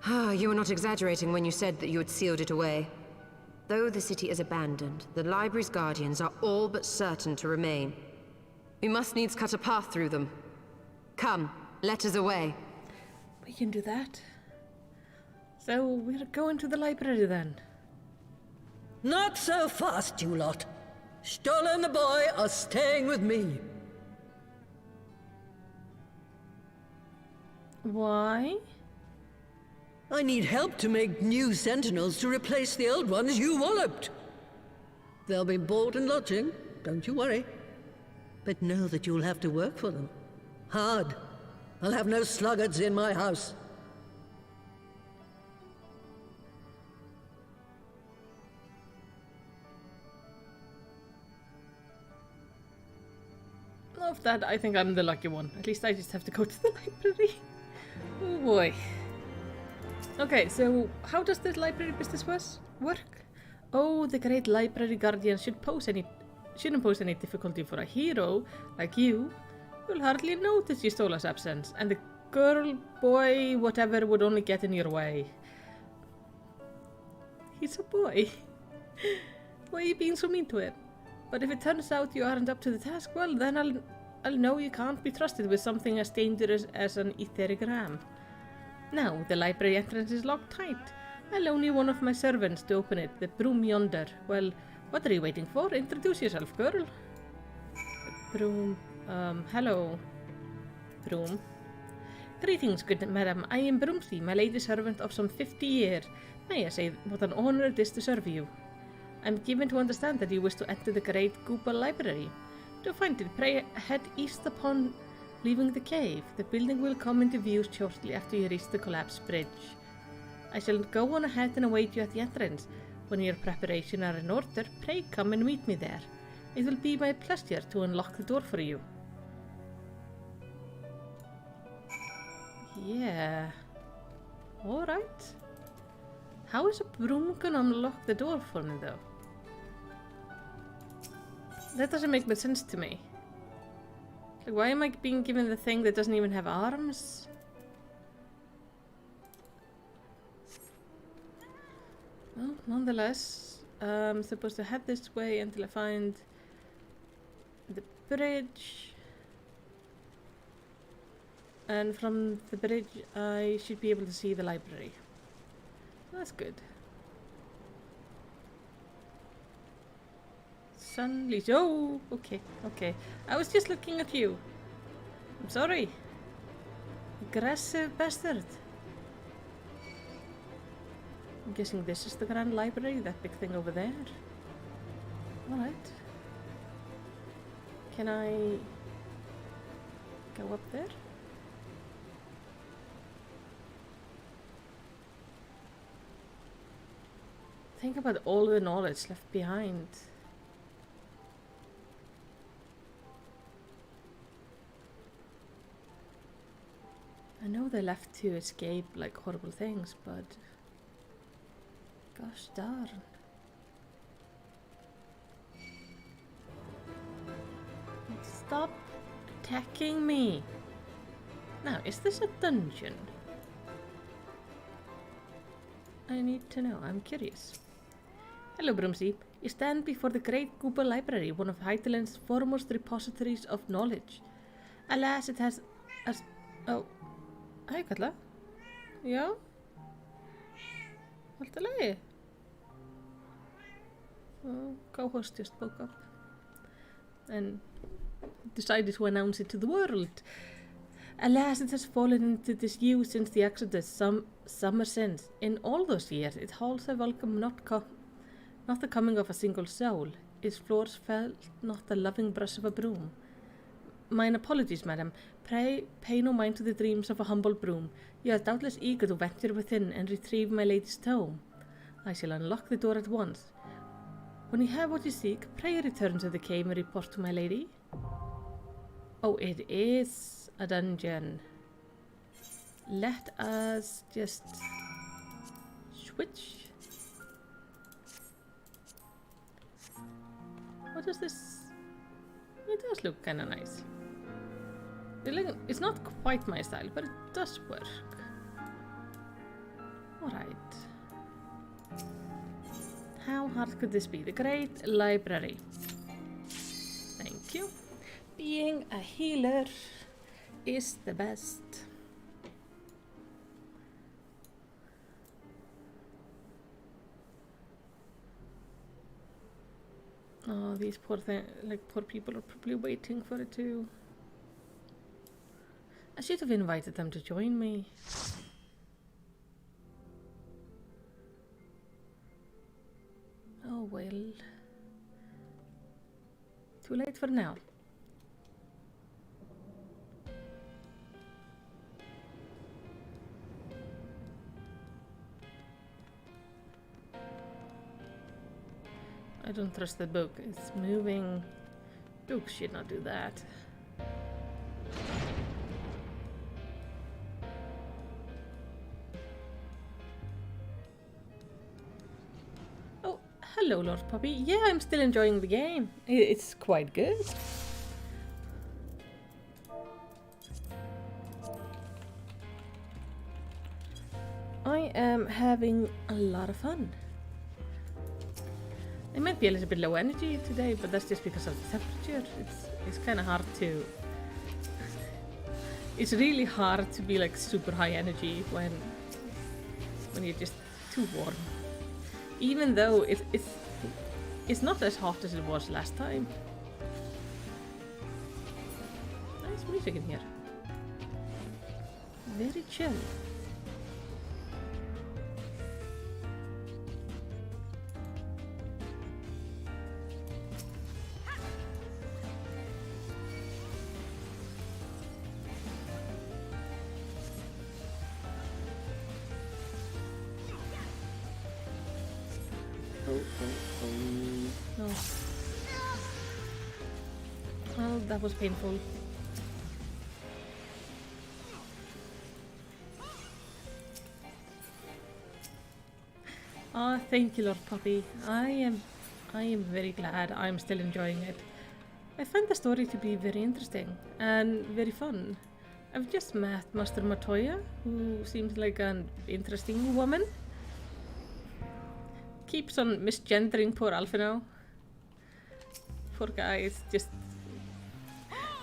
Ah, you were not exaggerating when you said that you had sealed it away. Though the city is abandoned, the library's guardians are all but certain to remain. We must needs cut a path through them. Come, let us away. We can do that. So we're going to the library then. Not so fast, you lot. Stola and the boy are staying with me. Why? I need help to make new sentinels to replace the old ones you walloped. They'll be board and lodging, don't you worry. But know that you'll have to work for them. Hard. I'll have no sluggards in my house. Of that, I think I'm the lucky one. At least I just have to go to the library. Oh boy. Okay, so how does this library business work? Oh, the great library guardian shouldn't pose any difficulty for a hero like you. You'll hardly notice Stola's absence, and the girl, boy, whatever would only get in your way. He's a boy. Why are you being so mean to him? But if it turns out you aren't up to the task, well, then I'll know you can't be trusted with something as dangerous as an etheric ram. Now, the library entrance is locked tight. I'll only one of my servants to open it, the broom yonder. Well, what are you waiting for? Introduce yourself, girl. Broom. Hello. Broom. Greetings, good madam. I am Broomsy, my lady servant of some 50 years. May I say what an honor it is to serve you. I'm given to understand that you wish to enter the great Goopa library. To find it, pray head east upon leaving the cave. The building will come into view shortly after you reach the collapsed bridge. I shall go on ahead and await you at the entrance. When your preparations are in order, pray come and meet me there. It will be my pleasure to unlock the door for you. Yeah. Alright. How is a broom gonna unlock the door for me though? That doesn't make much sense to me. Like, why am I being given the thing that doesn't even have arms? Well, nonetheless, I'm supposed to head this way until I find the bridge. And from the bridge, I should be able to see the library. That's good. Sunleash. Oh, okay, okay. I was just looking at you. I'm sorry. Aggressive bastard. I'm guessing this is the Grand Library, that big thing over there. Alright. Can I go up there? Think about all the knowledge left behind. I know they left to escape like horrible things, but gosh darn. Stop attacking me. Now, is this a dungeon? I need to know, I'm curious. Hello, Broomsy. You stand before the great Goopa Library, one of Hydaelyn's foremost repositories of knowledge. Alas, it has... Oh. Hi, Kalla. Já? Allt í lagi? Oh, co-host just spoke up and decided to announce it to the world. Alas, it has fallen into disuse since the Exodus, summer since. In all those years, it holds a welcome not the coming of a single soul. Its floors felt not the loving brush of a broom. Mine apologies, madam. Pray pay no mind to the dreams of a humble broom. You are doubtless eager to venture within and retrieve my lady's tome. I shall unlock the door at once. When you have what you seek, pray return to the cave and report to my lady. Oh, it is a dungeon. Let us just switch. What is this? It does look kind of nice. It's not quite my style, but it does work. Alright. How hard could this be? The Great Library. Thank you. Being a healer is the best. Oh, these poor poor people are probably waiting for it too. I should have invited them to join me. Oh well. Too late for now. I don't trust the book. It's moving. Books should not do that. Oh, hello, Lord Puppy. Yeah, I'm still enjoying the game. It's quite good. I am having a lot of fun. I might be a little bit low energy today, but that's just because of the temperature. It's kind of hard to... It's really hard to be like super high energy when you're just too warm. Even though it's not as hot as it was last time. Nice music in here. Very chill. No. Well, that was painful. Ah, thank you, Lord Puppy. I am very glad. I'm still enjoying it. I find the story to be very interesting and very fun. I've just met Master Matoya, who seems like an interesting woman. Keeps on misgendering poor Alphino. Poor guy is just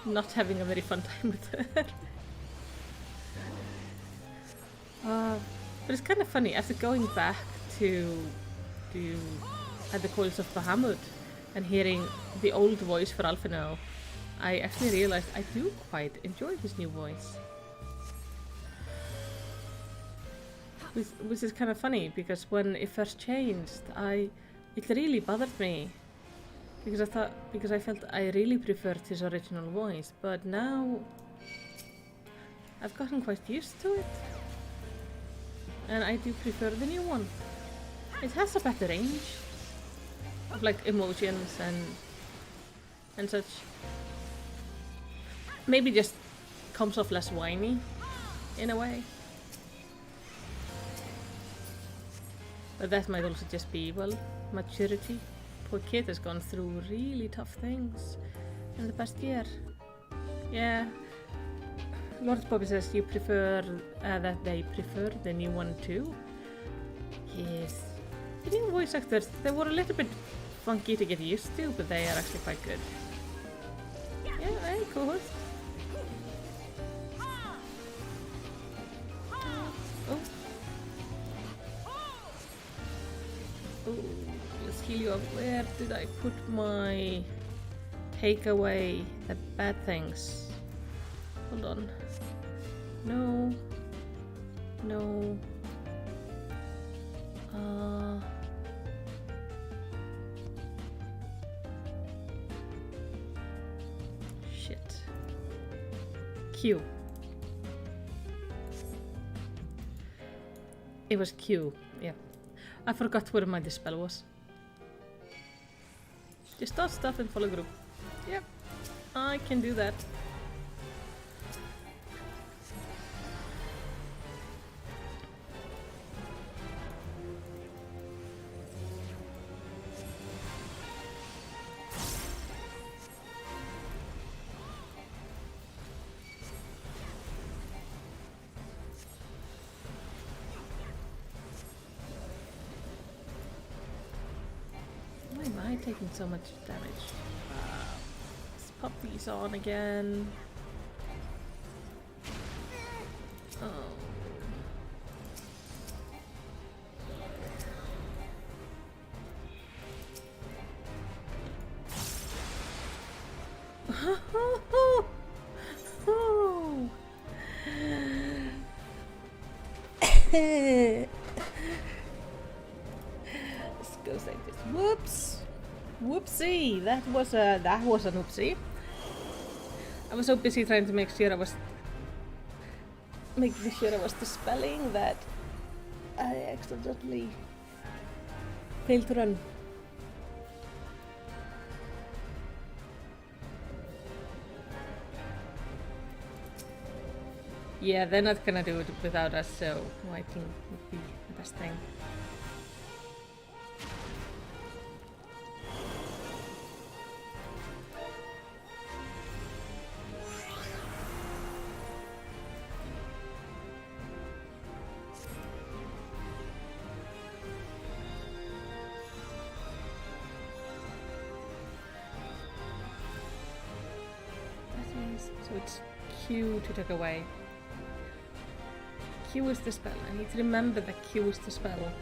not having a very fun time with her. But it's kind of funny, after going back to At the Coils of Bahamut and hearing the old voice for Alphino, I actually realized I do quite enjoy his new voice. Which is kind of funny, because when it first changed, it really bothered me, because I felt I really preferred his original voice, but now I've gotten quite used to it, and I do prefer the new one. It has a better range of like emotions and such. Maybe just comes off less whiny in a way. But that might also just be, well, maturity. Poor kid has gone through really tough things in the past year. Yeah. Lord Bobby says you prefer, that they prefer the new one too. Yes. The new voice actors, they were a little bit funky to get used to, but they are actually quite good. Yeah, hey, co-host. Oh. Oh, let's heal you up. Where did I put my take away the bad things? Hold on. No. No. Shit. Q. It was Q, yeah. I forgot where my dispel was. Just start stuff and follow group. Yep, I can do that. Why am I taking so much damage? Let's pop these on again. Oh. This goes like this. Whoops! Whoopsie! That was an oopsie. I was so busy trying to make sure I was dispelling that I accidentally failed to run. Yeah, they're not gonna do it without us, so wiping would be the best thing. So it's Q to take away. Q is the spell. I need to remember that Q is the spell.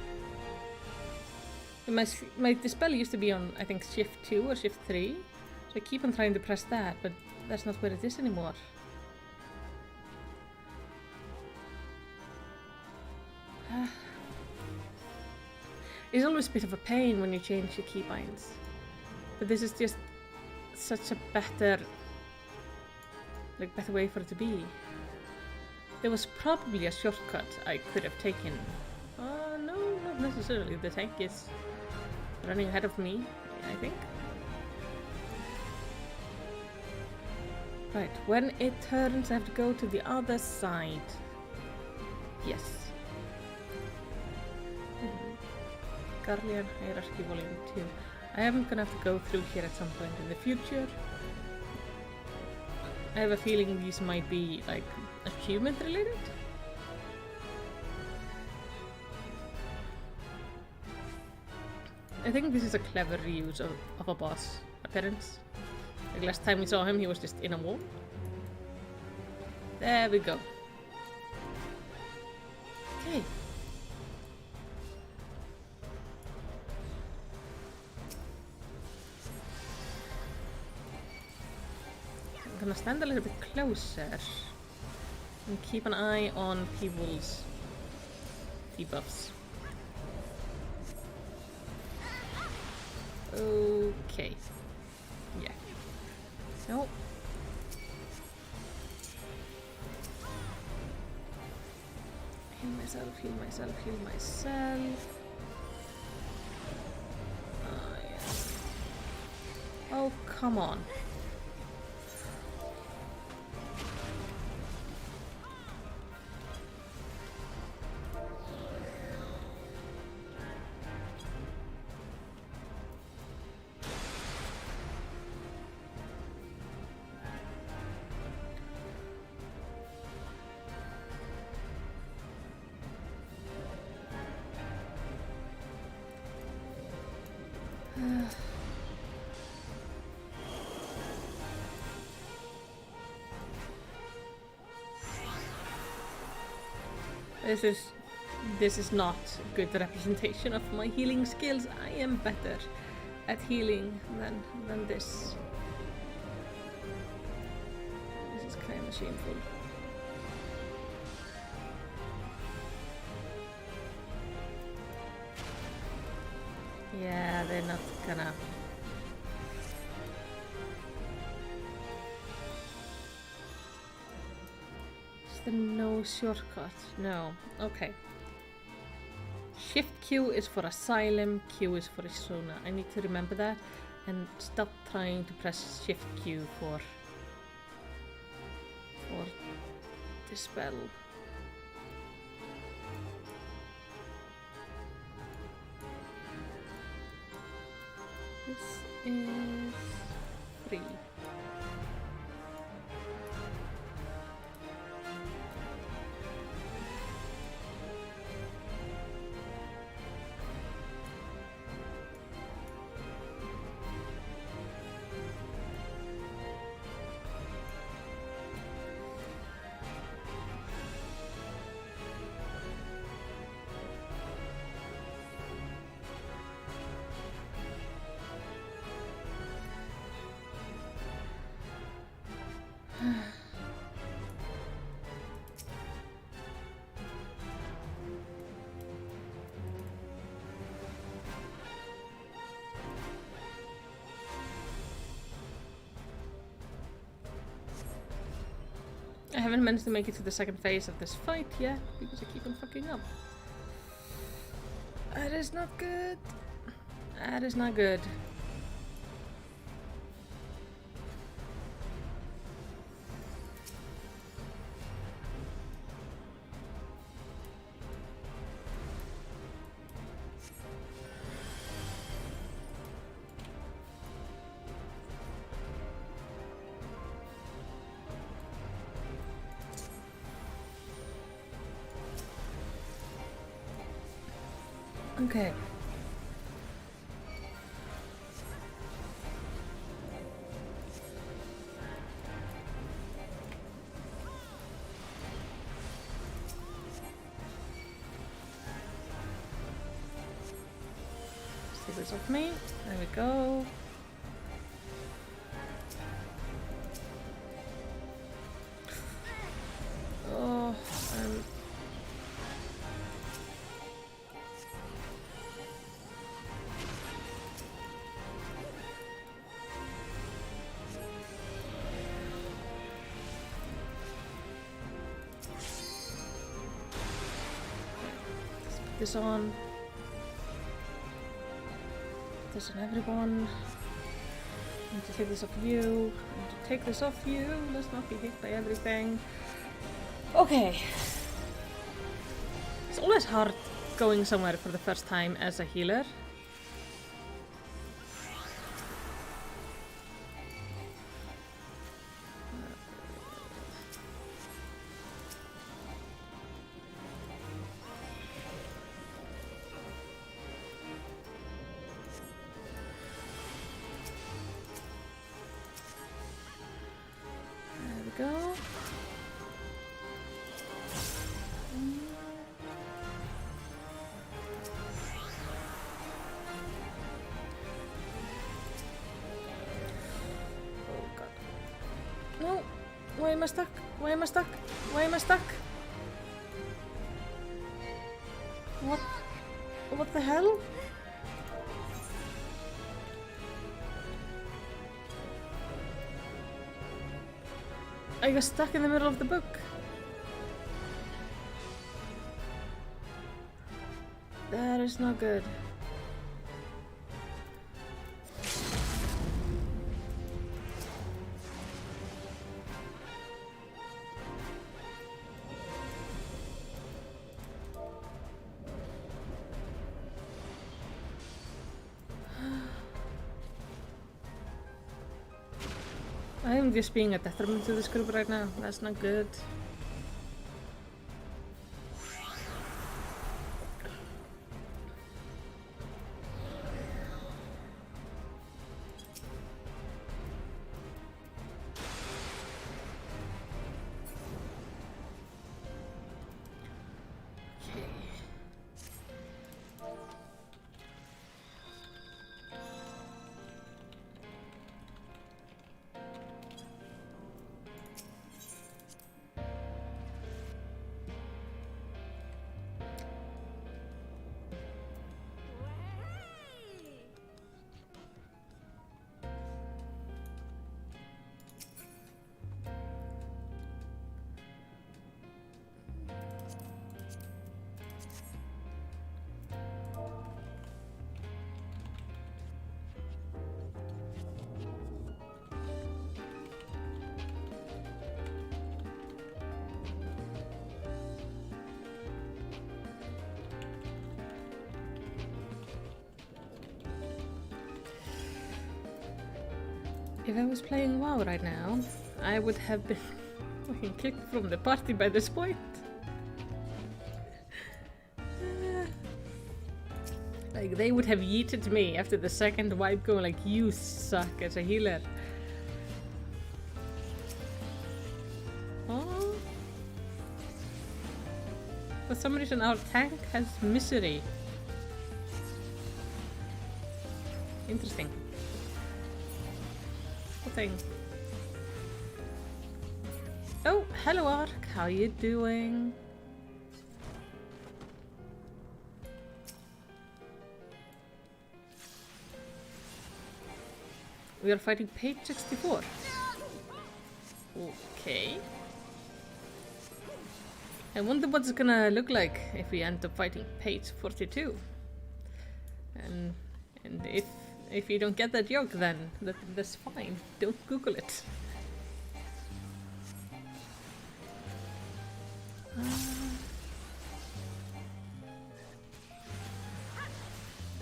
My dispel used to be on, I think, shift 2 or shift 3. So I keep on trying to press that, but that's not where it is anymore. It's always a bit of a pain when you change your keybinds. But this is just such a better way for it to be. There was probably a shortcut I could have taken. No, not necessarily. The tank is running ahead of me, I think. Right, when it turns I have to go to the other side. Yes. Guardian Hierarchy Volume 2. I am gonna have to go through here at some point in the future. I have a feeling these might be, like, achievement related? I think this is a clever reuse of a boss appearance. Like last time we saw him, he was just in a wall. There we go. Okay. I'm gonna stand a little bit closer and keep an eye on people's debuffs. Okay. Yeah. So. Heal myself, heal myself, heal myself. Oh, yeah. Oh, come on. This is not a good representation of my healing skills. I am better at healing than this. This is kind of shameful. Yeah, they're not gonna. No shortcut. No. Okay. Shift Q is for Asylum, Q is for Isona. I need to remember that and stop trying to press Shift Q for Dispel. This is 3. I haven't managed to make it to the second phase of this fight yet because I keep on fucking up. That is not good. That is not good. Okay. Let's take this off me. There we go. Oh, this on. This on everyone. I need to take this off you. I need to take this off you. Let's not be hit by everything. Okay. It's always hard going somewhere for the first time as a healer. Go. Oh god. No! Why am I stuck? Why am I stuck? Why am I stuck? What? What the hell? I got stuck in the middle of the book. That is not good. I am just being a detriment to this group right now. That's not good. If I was playing WoW right now, I would have been fucking kicked from the party by this point. Like, they would have yeeted me after the second wipe going like, you suck as a healer. Oh. For some reason our tank has misery. Interesting. Thing. hello Ark, how you doing? We are fighting page 64. Okay. I wonder what it's gonna look like if we end up fighting page 42. And if you don't get that joke, then that's fine. Don't Google it.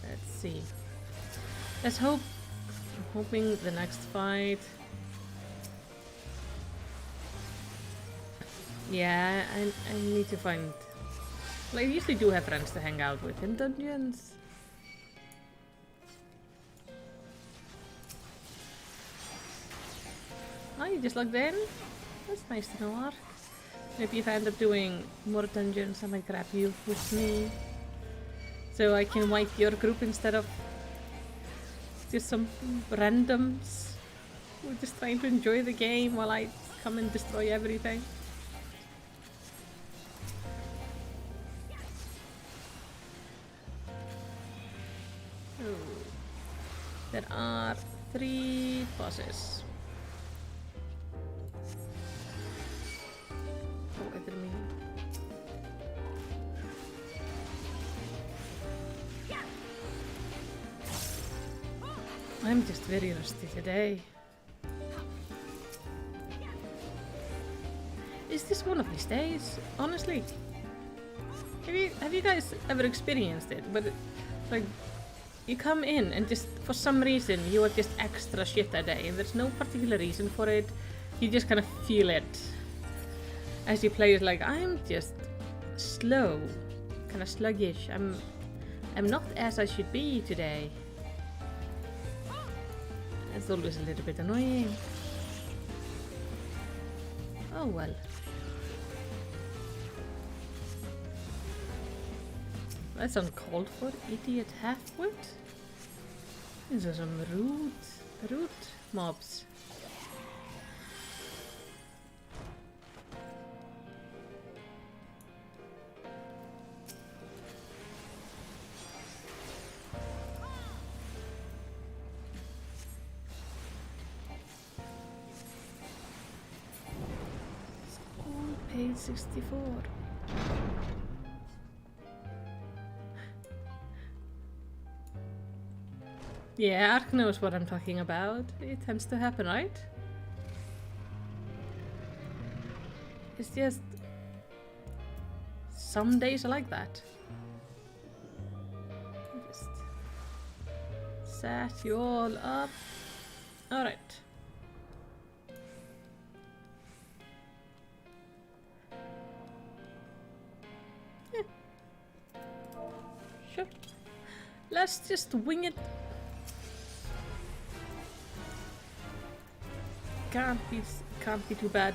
Let's see. Let's hope. I'm hoping the next fight. Yeah, I need to find. Well, I usually do have friends to hang out with in dungeons. Oh, you just logged in? That's nice to know, Ark. Maybe if I end up doing more dungeons, I might grab you with me. So I can wipe your group instead of just some randoms who are just trying to enjoy the game while I come and destroy everything. Oh. There are 3 bosses. I'm just very rusty today. Is this one of these days? Honestly, have you guys ever experienced it? But like, you come in and just for some reason you are just extra shit that day, and there's no particular reason for it. You just kind of feel it as you play. It's like, I'm just slow, kind of sluggish. I'm not as I should be today. It's always a little bit annoying. Oh well. That's uncalled for, idiot halfwit. These are some rude mobs. Page 64. Yeah, Ark knows what I'm talking about. It tends to happen, right? It's just some days are like that. Just set you all up. Alright. Sure. Let's just wing it. Can't be too bad.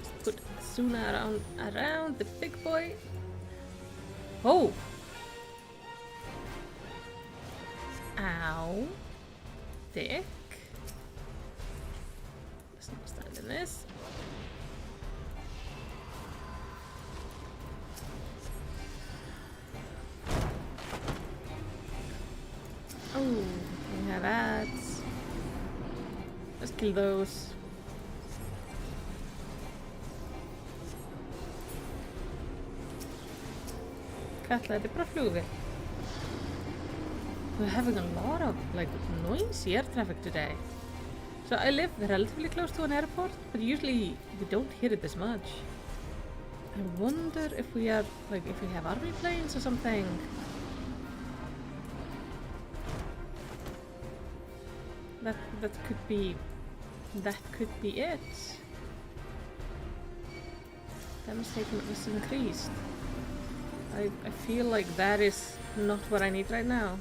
Just put Suna around the big boy. Oh! Ow. Dick. Let's not stand in this. Oh, we have ads. Let's kill those. Katla, det är bra flugor. We're having a lot of like noisy air traffic today. So I live relatively close to an airport, but usually we don't hear it as much. I wonder if we are like if we have army planes or something. That could be it. Damage taken was increased. I feel like that is not what I need right now.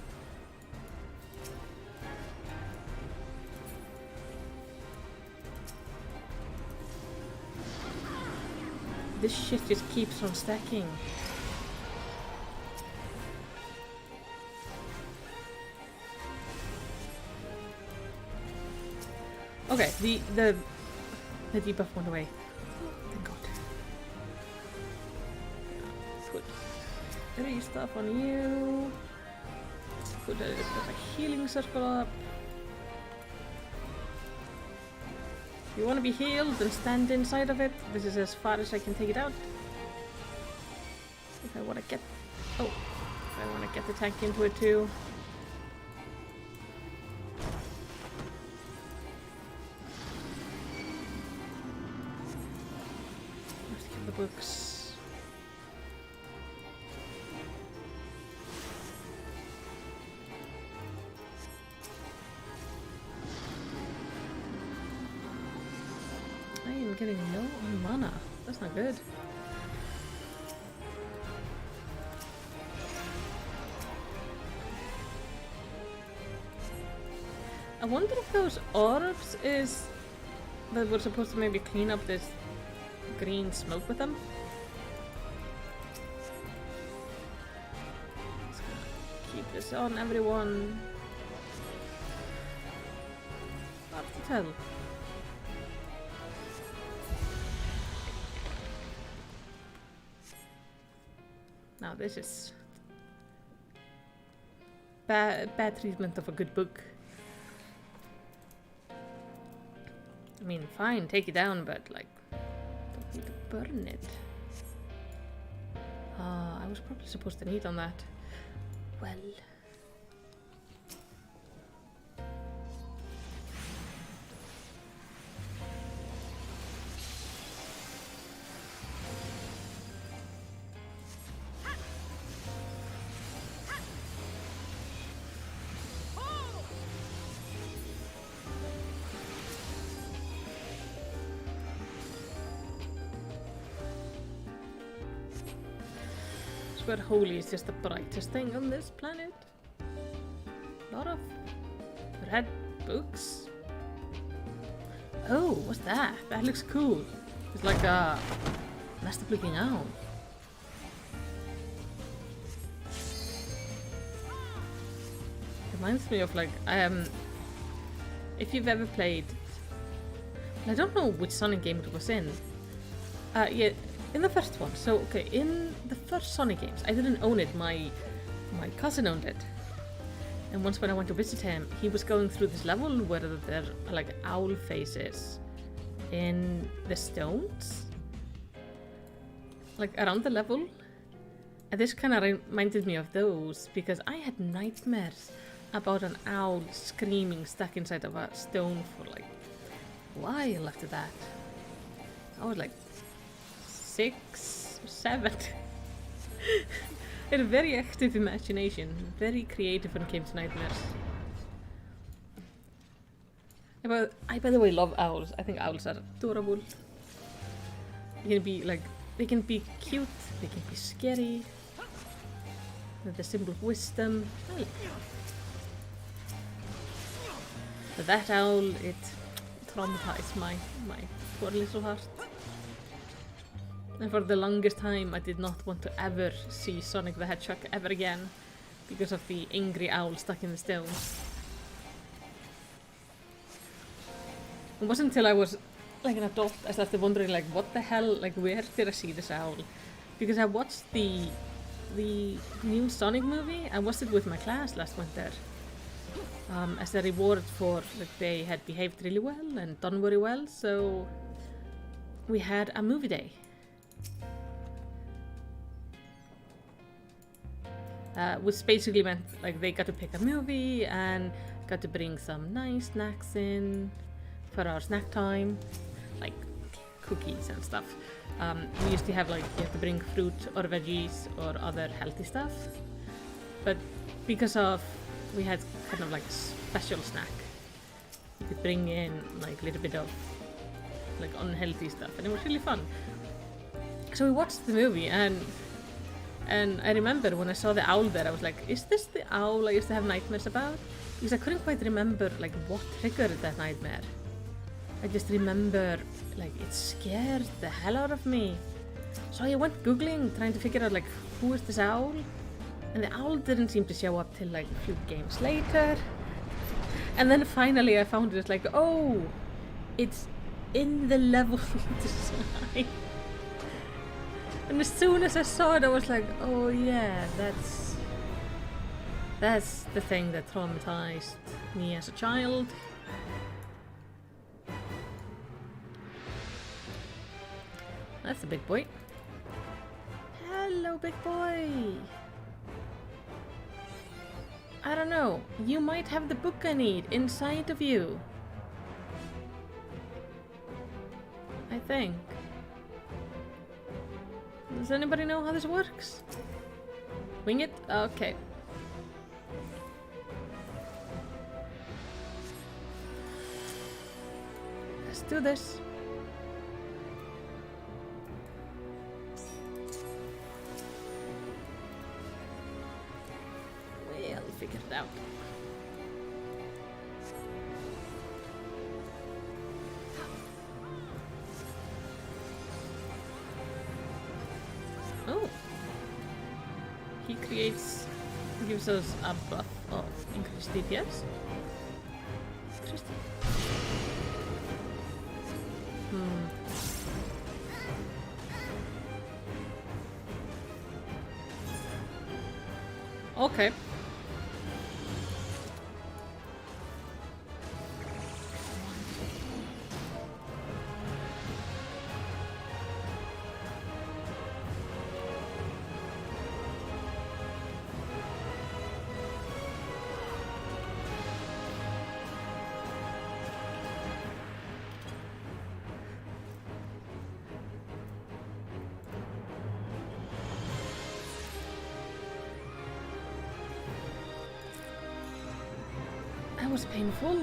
This shit just keeps on stacking. Okay, the debuff went away. Thank God. Put 3 stuff on you. Let's put a bit of a healing circle up. If you want to be healed, then stand inside of it. This is as far as I can take it out. If I want to get... Oh. If I want to get the tank into it too. Let's get the books. I am getting low on mana. That's not good. I wonder if those orbs is that we're supposed to maybe clean up this green smoke with them. Just gonna keep this on everyone. Hard to tell. Now this is bad treatment of a good book. I mean, fine, take it down, but like, don't need to burn it. I was probably supposed to need on that. Well. Square Holy is just the brightest thing on this planet. A lot of red books. Oh, what's that? That looks cool. It's like a messed up looking owl. Reminds me of like if you've ever played, I don't know which Sonic game it was in. Yeah, in the first one. So okay, in the first Sonic games, I didn't own it. My cousin owned it. And once when I went to visit him, he was going through this level where there are like owl faces in the stones, like around the level. And this kind of reminded me of those because I had nightmares about an owl screaming stuck inside of a stone for like a while after that. I was like 6 or 7. I had a very active imagination, very creative when it came to nightmares. I by the way love owls. I think owls are adorable. They can be like, they can be cute, they can be scary. They're the symbol of wisdom. I like them. But that owl, it traumatized my poor little heart. And for the longest time, I did not want to ever see Sonic the Hedgehog ever again because of the angry owl stuck in the stone. It wasn't until I was like an adult I started wondering like what the hell, like where did I see this owl? Because I watched the new Sonic movie. I watched it with my class last winter as a reward for like they had behaved really well and done very well, so we had a movie day. Which basically meant like they got to pick a movie and got to bring some nice snacks in for our snack time, like cookies and stuff. We used to have like you have to bring fruit or veggies or other healthy stuff, but because of we had kind of like a special snack, you could bring in like a little bit of like unhealthy stuff, and it was really fun. So we watched the movie, and I remember when I saw the owl there, I was like, is this the owl I used to have nightmares about? Because I couldn't quite remember like what triggered that nightmare. I just remember like it scared the hell out of me. So I went googling, trying to figure out like who is this owl? And the owl didn't seem to show up till like a few games later. And then finally I found it like, oh, It's in the level design. And as soon as I saw it, I was like, oh yeah, that's the thing that traumatized me as a child. That's a big boy. Hello, big boy. I don't know. You might have the book I need inside of you. I think. Does anybody know how this works? Wing it? Okay. Let's do this. We'll figure it out. Oh. He gives us a buff of increased DPS. Interesting. Okay. That was painful.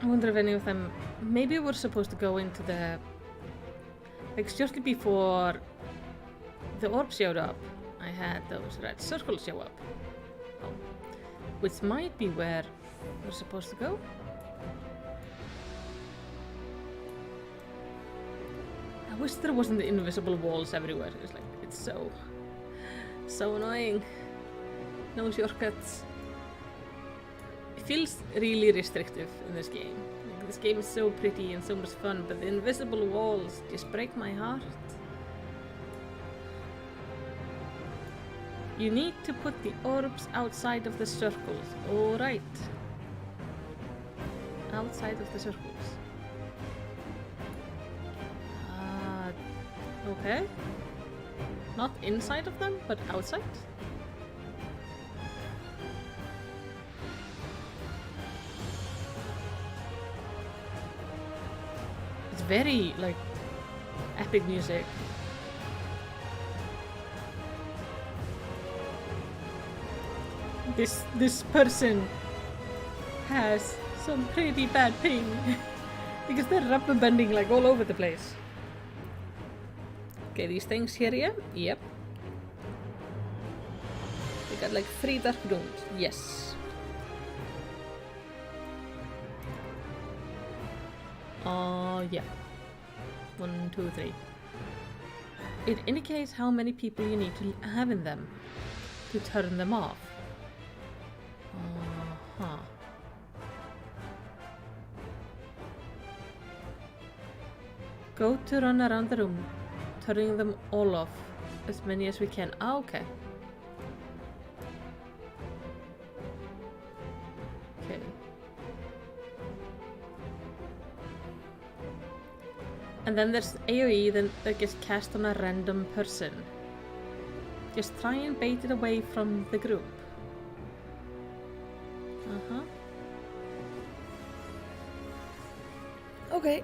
I wonder if any of them... Maybe we're supposed to go into the... Like, shortly before the orb showed up, I had those red circles show up. Oh. Which might be where we're supposed to go. I wish there wasn't the invisible walls everywhere. It's like, it's so annoying. No shortcuts. It feels really restrictive in this game. Like, this game is so pretty and so much fun, but the invisible walls just break my heart. You need to put the orbs outside of the circles. Alright. Outside of the circles. Okay. Not inside of them, but outside? It's very, like, epic music. This person has some pretty bad ping because they're rubber banding like all over the place. Okay, these things here, yeah? Yep. We got like 3 dark rooms. Yes. Yeah. 1, 2, 3. It indicates how many people you need to have in them to turn them off. Uh-huh. Go to run around the room, turning them all off, as many as we can. Ah, okay. Okay. And then there's AoE that gets cast on a random person. Just try and bait it away from the group. Uh-huh. Okay.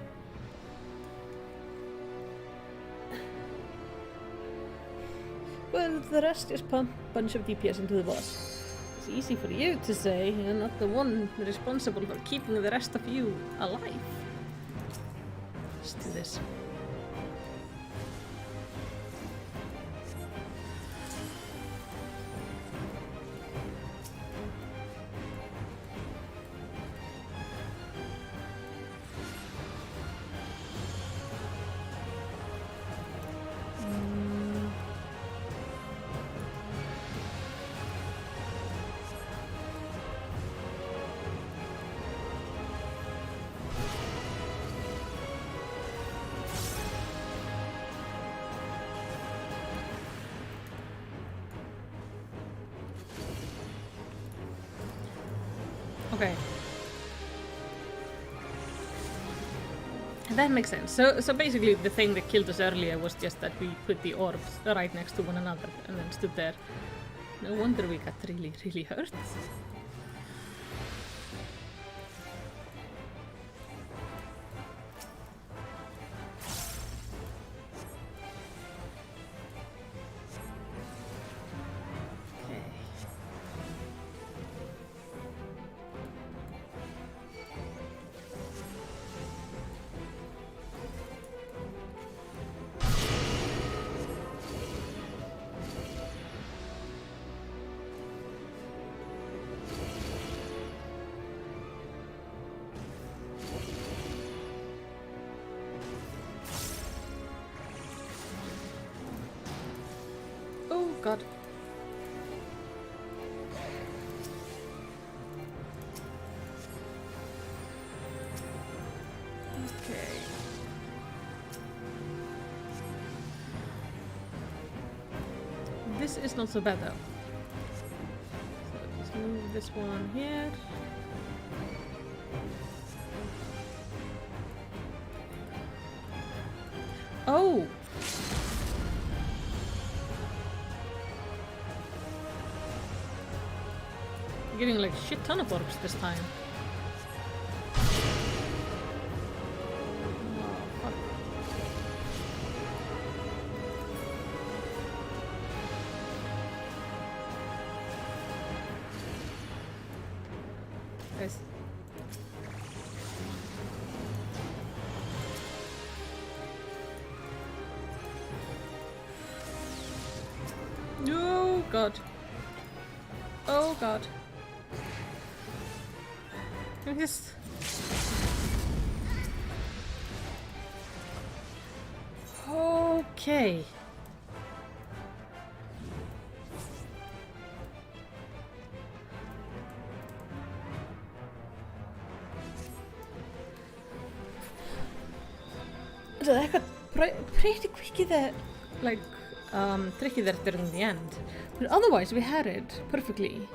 Well, the rest just pump a bunch of DPS into the boss. It's easy for you to say, you're not the one responsible for keeping the rest of you alive. Let's do this. Okay. That makes sense. So basically the thing that killed us earlier was just that we put the orbs right next to one another and then stood there. No wonder we got really, really hurt. Oh god. Okay. This is not so bad though. So just move this one here. Oh! Getting like a shit ton of orbs this time. Oh, fuck. Guys. Oh god. Oh god. I'm just... Okay. So that got pretty quickly there, like, tricky there during the end. But otherwise we had it perfectly.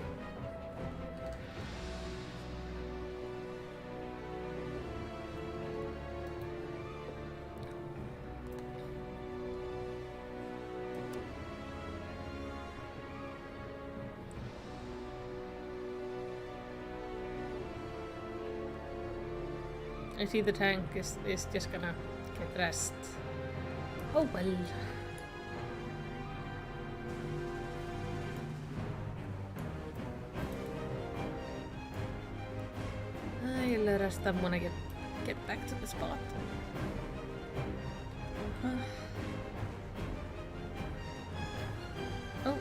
I see the tank is just gonna get rest. Oh well. I'll rest them when I get back to the spot. Oh.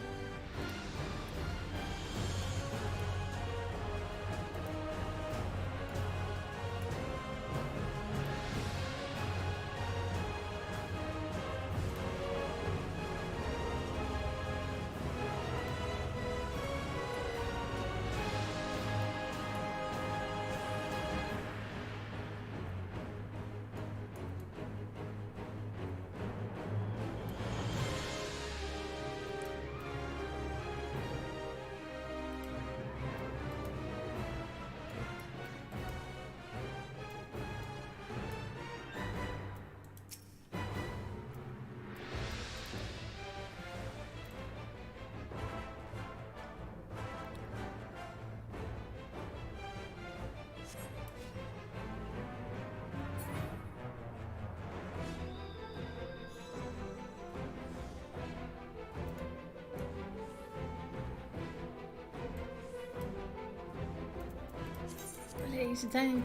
Lazy tank.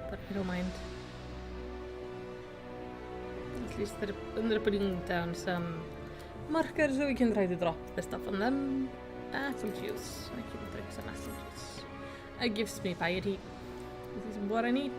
But I don't mind. At least they're putting down some markers so we can try to drop the stuff on them. Apple juice. I can drink some apple juice. It gives me piety. This is what I need.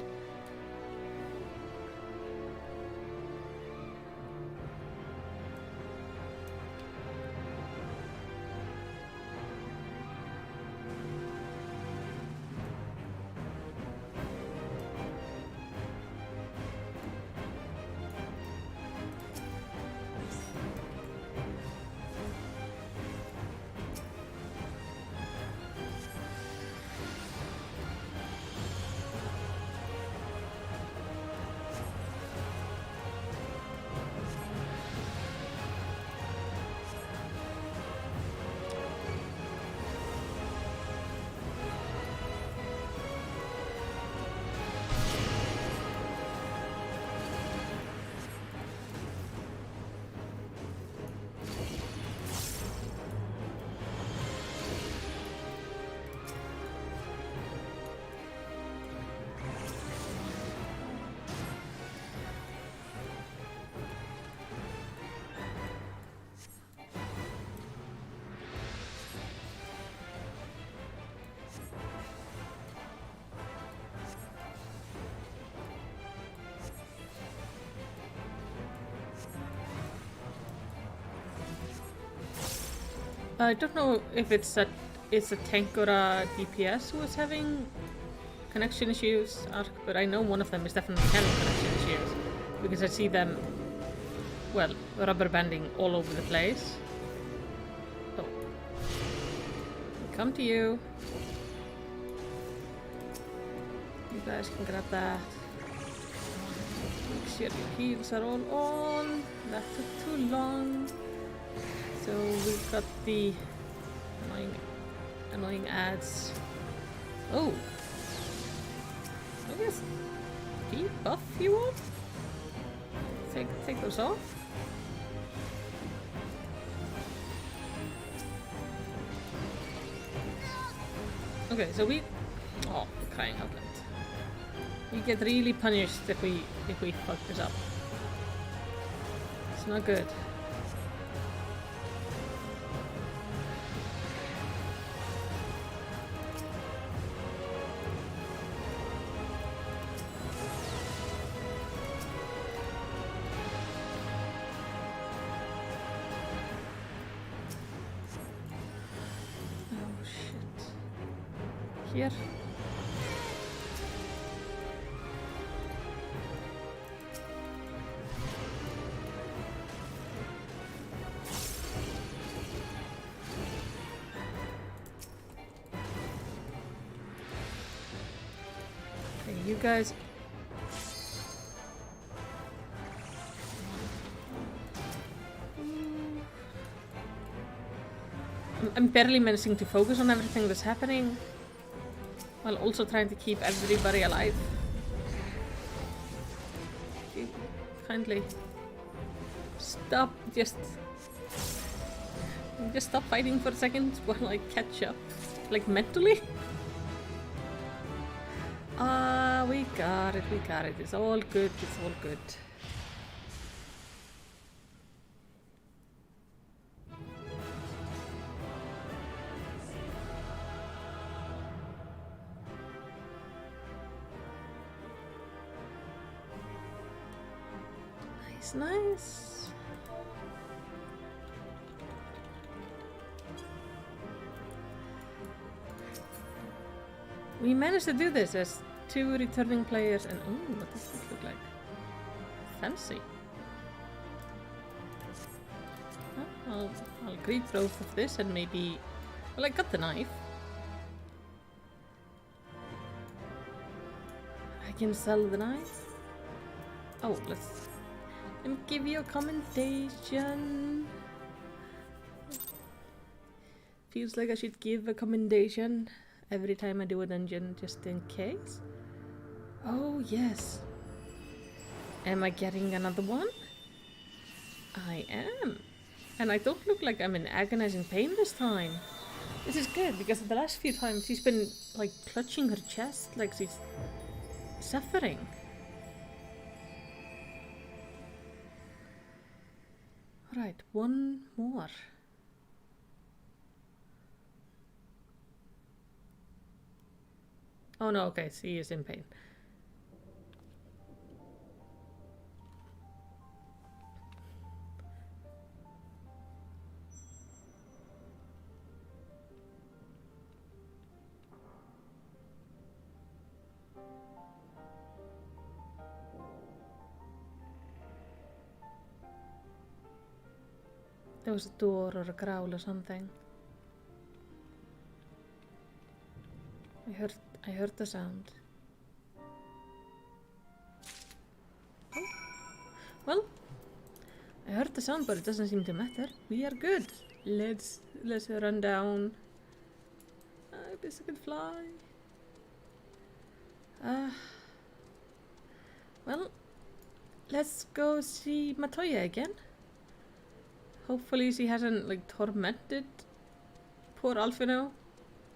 I don't know if it's a tank or a DPS who is having connection issues, but I know one of them is definitely having connection issues because I see them, well, rubber banding all over the place. Oh, come to you. You guys can grab that. Make sure your heals are all on. That took too long. So we've got the annoying ads. Oh, I guess debuff you all. Take those off. Okay, so we crying out loud. We get really punished if we fuck this up. It's not good. Here. Okay, you guys. I'm barely managing to focus on everything that's happening, while also trying to keep everybody alive. Okay, kindly stop, just stop fighting for a second while I catch up, like mentally. We got it, it's all good, it's all good. Nice. We managed to do this as 2 returning players and oh, what does this look like? Fancy. Well, I'll greet both of this and maybe... Well, I got the knife. I can sell the knife. Oh, let me give you a commendation. Feels like I should give a commendation every time I do a dungeon, just in case. Oh, yes. Am I getting another one? I am. And I don't look like I'm in agonizing pain this time. This is good, because the last few times she's been, like, clutching her chest like she's suffering. Alright, one more. Oh no, okay, she is in pain. There was a door or a growl or something. I heard the sound. Oh. Well, I heard the sound, but it doesn't seem to matter. We are good. Let's run down. I guess I can fly. Well, let's go see Matoya again. Hopefully she hasn't, like, tormented poor Alfino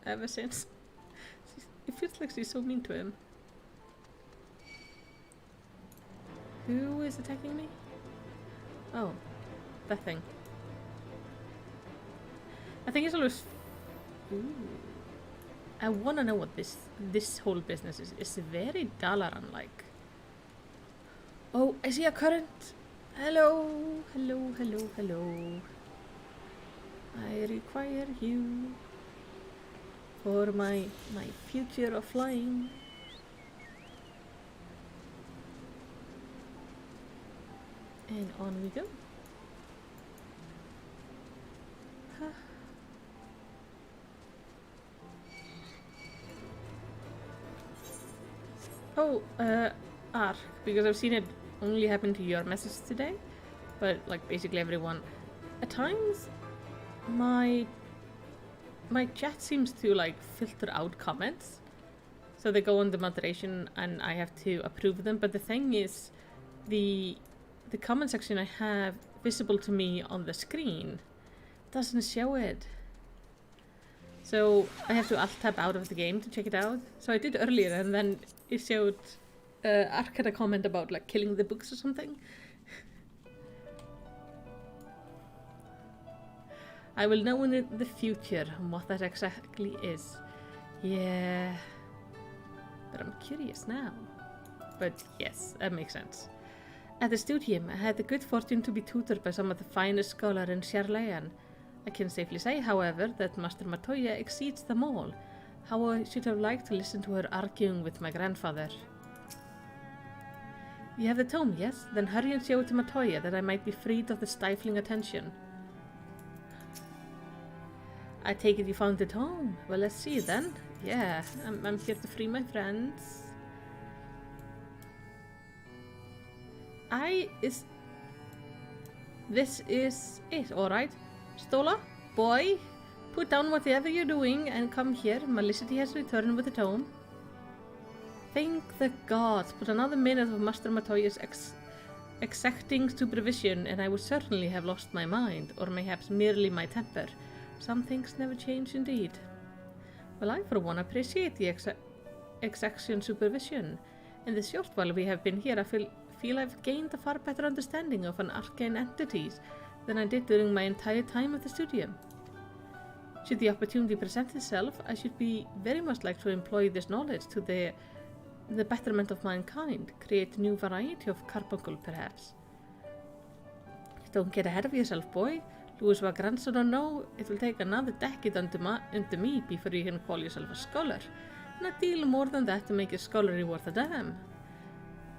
ever since. It feels like she's so mean to him. Who is attacking me? Oh, that thing. I think it's always... Ooh. I wanna know what this whole business is. It's very Dalaran-like. Oh, I see a current. Hello, hello, hello, hello. I require you for my future of flying. And on we go. Huh. Oh, Ark, because I've seen it only happen to your message today, but like basically everyone. At times, my chat seems to like filter out comments, so they go on the moderation and I have to approve them. But the thing is, the comment section I have visible to me on the screen doesn't show it. So I have to alt tab out of the game to check it out. So I did earlier, and then it showed Ark had a comment about like killing the books or something. I will know in the future what that exactly is. Yeah, but I'm curious now. But yes, that makes sense. At the studium, I had the good fortune to be tutored by some of the finest scholars in Sharlayan. I can safely say, however, that Master Matoya exceeds them all. How I should have liked to listen to her arguing with my grandfather. You have the tome, yes? Then hurry and show it to Matoya, that I might be freed of the stifling attention. I take it you found the tome. Well, let's see then. Yeah, I'm here to free my friends. This is it, alright? Stola, boy, put down whatever you're doing and come here. Malicity has returned with the tome. Thank the gods, but another minute of Master Matoya's exacting supervision and I would certainly have lost my mind, or perhaps merely my temper. Some things never change indeed. Well, I for one appreciate the exaction supervision. In the short while we have been here, I feel I've gained a far better understanding of an arcane entities than I did during my entire time at the studium. Should the opportunity present itself, I should be very much like to employ this knowledge to the betterment of mankind, create a new variety of carbuncle, perhaps. Don't get ahead of yourself, boy. Louis was grandson or no, it will take another decade unto me before you can call yourself a scholar, and a deal more than that to make your scholarly worth a damn.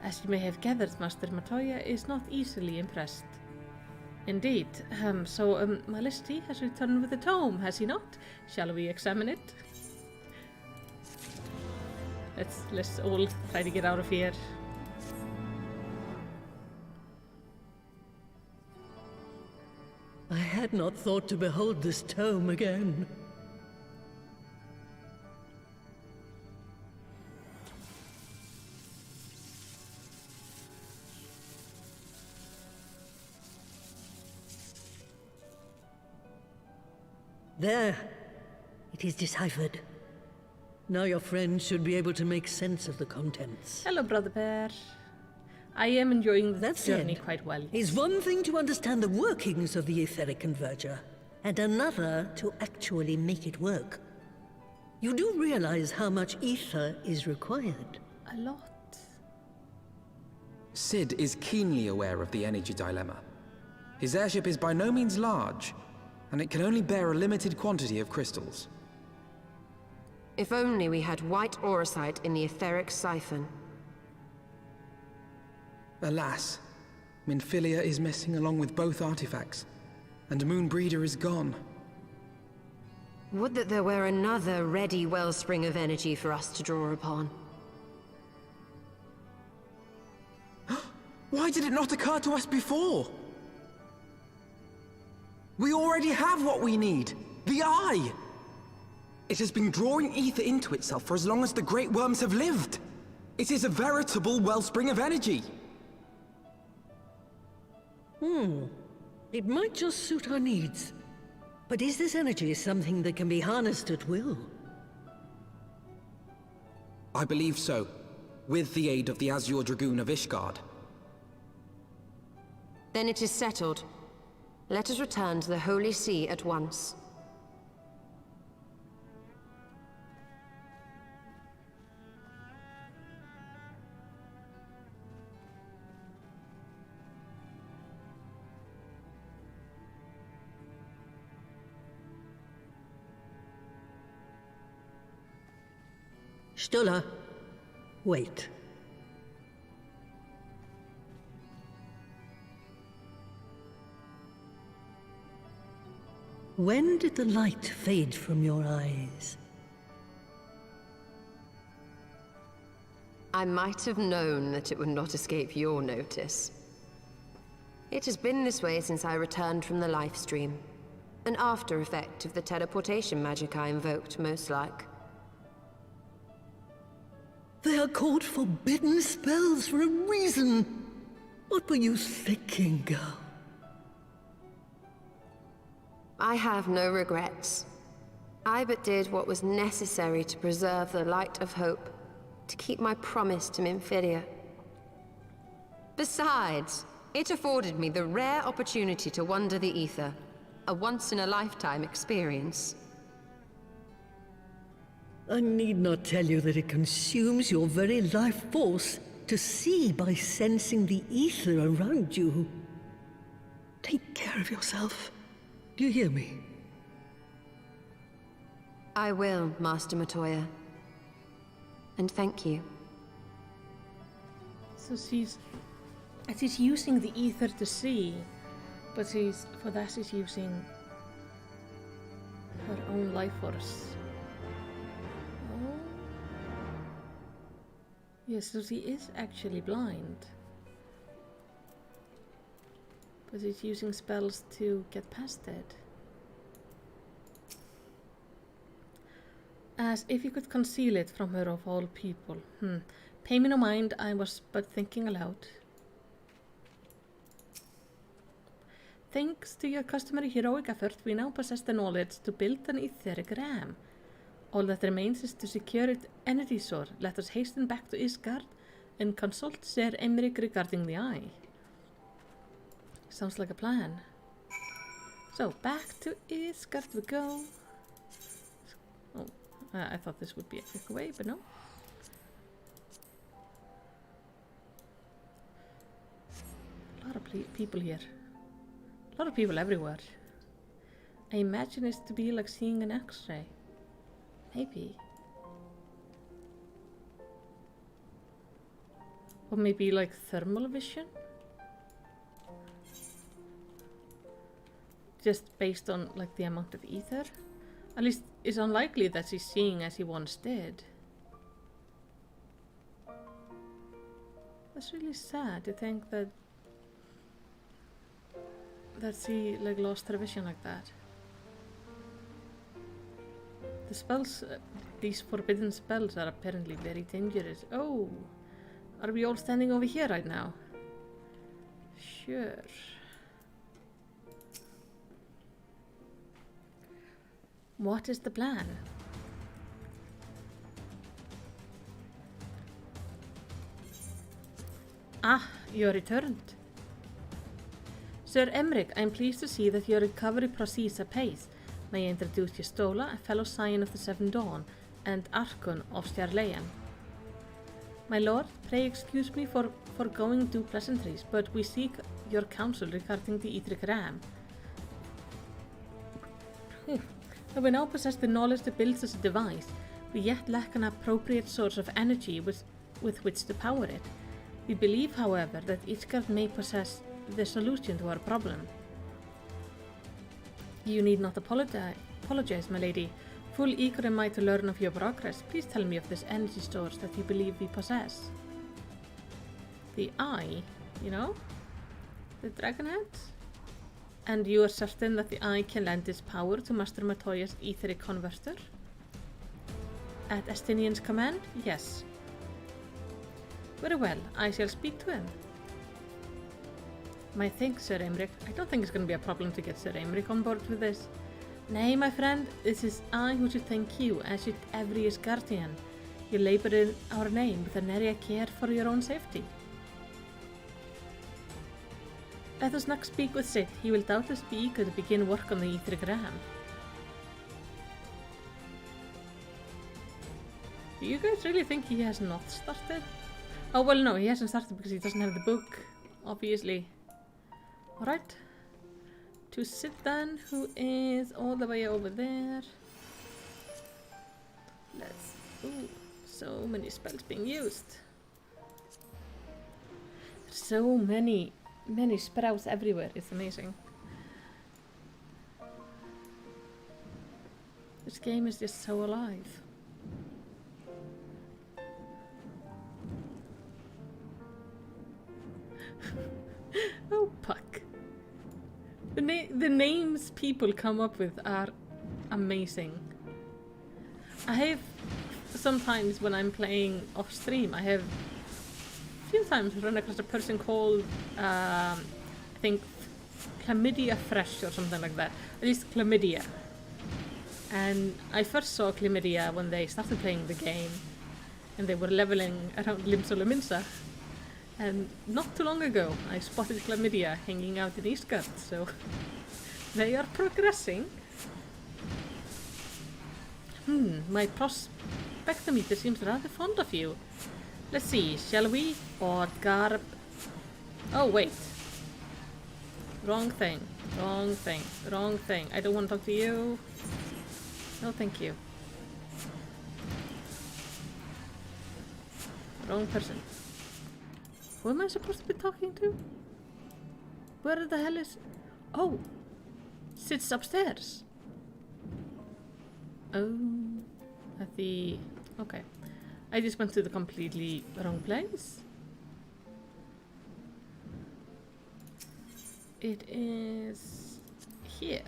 As you may have gathered, Master Matoya is not easily impressed. Indeed, so Malicity has returned with the tome, has he not? Shall we examine it? Let's all try to get out of here. I had not thought to behold this tome again. There. It is deciphered. Now your friend should be able to make sense of the contents. Hello, Brother Bear. I am enjoying That this journey said, quite well. It's one thing to understand the workings of the etheric converger, and another to actually make it work. You do realize how much ether is required? A lot. Sid is keenly aware of the energy dilemma. His airship is by no means large, and it can only bear a limited quantity of crystals. If only we had white auracite in the etheric siphon. Alas, Minfilia is missing along with both artifacts, and Moonbreeder is gone. Would that there were another ready wellspring of energy for us to draw upon. Why did it not occur to us before? We already have what we need! The Eye! It has been drawing ether into itself for as long as the Great Worms have lived. It is a veritable wellspring of energy. It might just suit our needs. But is this energy something that can be harnessed at will? I believe so, with the aid of the Azure Dragoon of Ishgard. Then it is settled. Let us return to the Holy See at once. Stola, wait. When did the light fade from your eyes? I might have known that it would not escape your notice. It has been this way since I returned from the life stream. An after effect of the teleportation magic I invoked, most like. They are called forbidden spells for a reason. What were you thinking, girl? I have no regrets. I but did what was necessary to preserve the light of hope, to keep my promise to Minfilia. Besides, it afforded me the rare opportunity to wander the ether, a once-in-a-lifetime experience. I need not tell you that it consumes your very life force to see by sensing the ether around you. Take care of yourself. Do you hear me? I will, Master Matoya. And thank you. So she's using the ether to see, but for that she's using her own life force. Oh. Yes, so she is actually blind. But she's using spells to get past it. As if you could conceal it from her of all people. Pay me no mind, I was but thinking aloud. Thanks to your customary heroic effort, we now possess the knowledge to build an etheric ram. All that remains is to secure its energy source. Let us hasten back to Isgard and consult Sir Emmerich regarding the eye. Sounds like a plan. So, back to Isgard we go. Oh, I thought this would be a quick way, but no. A lot of people here. A lot of people everywhere. I imagine it's to be like seeing an X-ray. Maybe. Or maybe like thermal vision? Just based on like the amount of ether? At least it's unlikely that she's seeing as he once did. That's really sad to think that she like lost her vision like that. The spells, these forbidden spells are apparently very dangerous. Oh, are we all standing over here right now? Sure. What is the plan? Ah, you are returned. Sir Emmerich, I am pleased to see that your recovery proceeds apace. May I introduce you Stola, a fellow scion of the Seven Dawn, and Arkun of Stjarleyan. My lord, pray excuse me for foregoing due pleasantries, but we seek your counsel regarding the etheric ram. Though we now possess the knowledge to build such a device, we yet lack an appropriate source of energy with which to power it. We believe, however, that Isgard may possess the solution to our problem. You need not apologize, my lady. Full eager am I to learn of your progress. Please tell me of this energy source that you believe we possess. The eye, you know? The dragon head? And you are certain that the eye can lend its power to Master Matoya's etheric converter? At Estinian's command? Yes. Very well, I shall speak to him. My thanks, Sir Emmerich. I don't think it's going to be a problem to get Sir Emmerich on board with this. Nay, my friend, this is I who should thank you, as should every Asgardian. You labor in our name with an area care for your own safety. Let us next speak with Sid. He will doubtless be eager to begin work on the etheric ram. Do you guys really think he has not started? Oh, well, no, he hasn't started because he doesn't have the book, obviously. Alright. To Sid then, who is all the way over there. Let's So many spells being used. So many sprouts everywhere. It's amazing. This game is just so alive. Oh, Puck. The names people come up with are amazing. I have sometimes when I'm playing off stream, I have a few times run across a person called I think Chlamydia Fresh or something like that. At least Chlamydia. And I first saw Chlamydia when they started playing the game and they were leveling around Limsa. And not too long ago I spotted Chlamydia hanging out in Eastgard, so they are progressing. My prospectometer seems rather fond of you. Let's see, shall we? Or Garb? Oh wait. Wrong thing. I don't want to talk to you. No, thank you. Wrong person. Who am I supposed to be talking to? Where the hell is... Oh! Sits upstairs. Oh. At the... Okay. I just went to the completely wrong place. It is... here.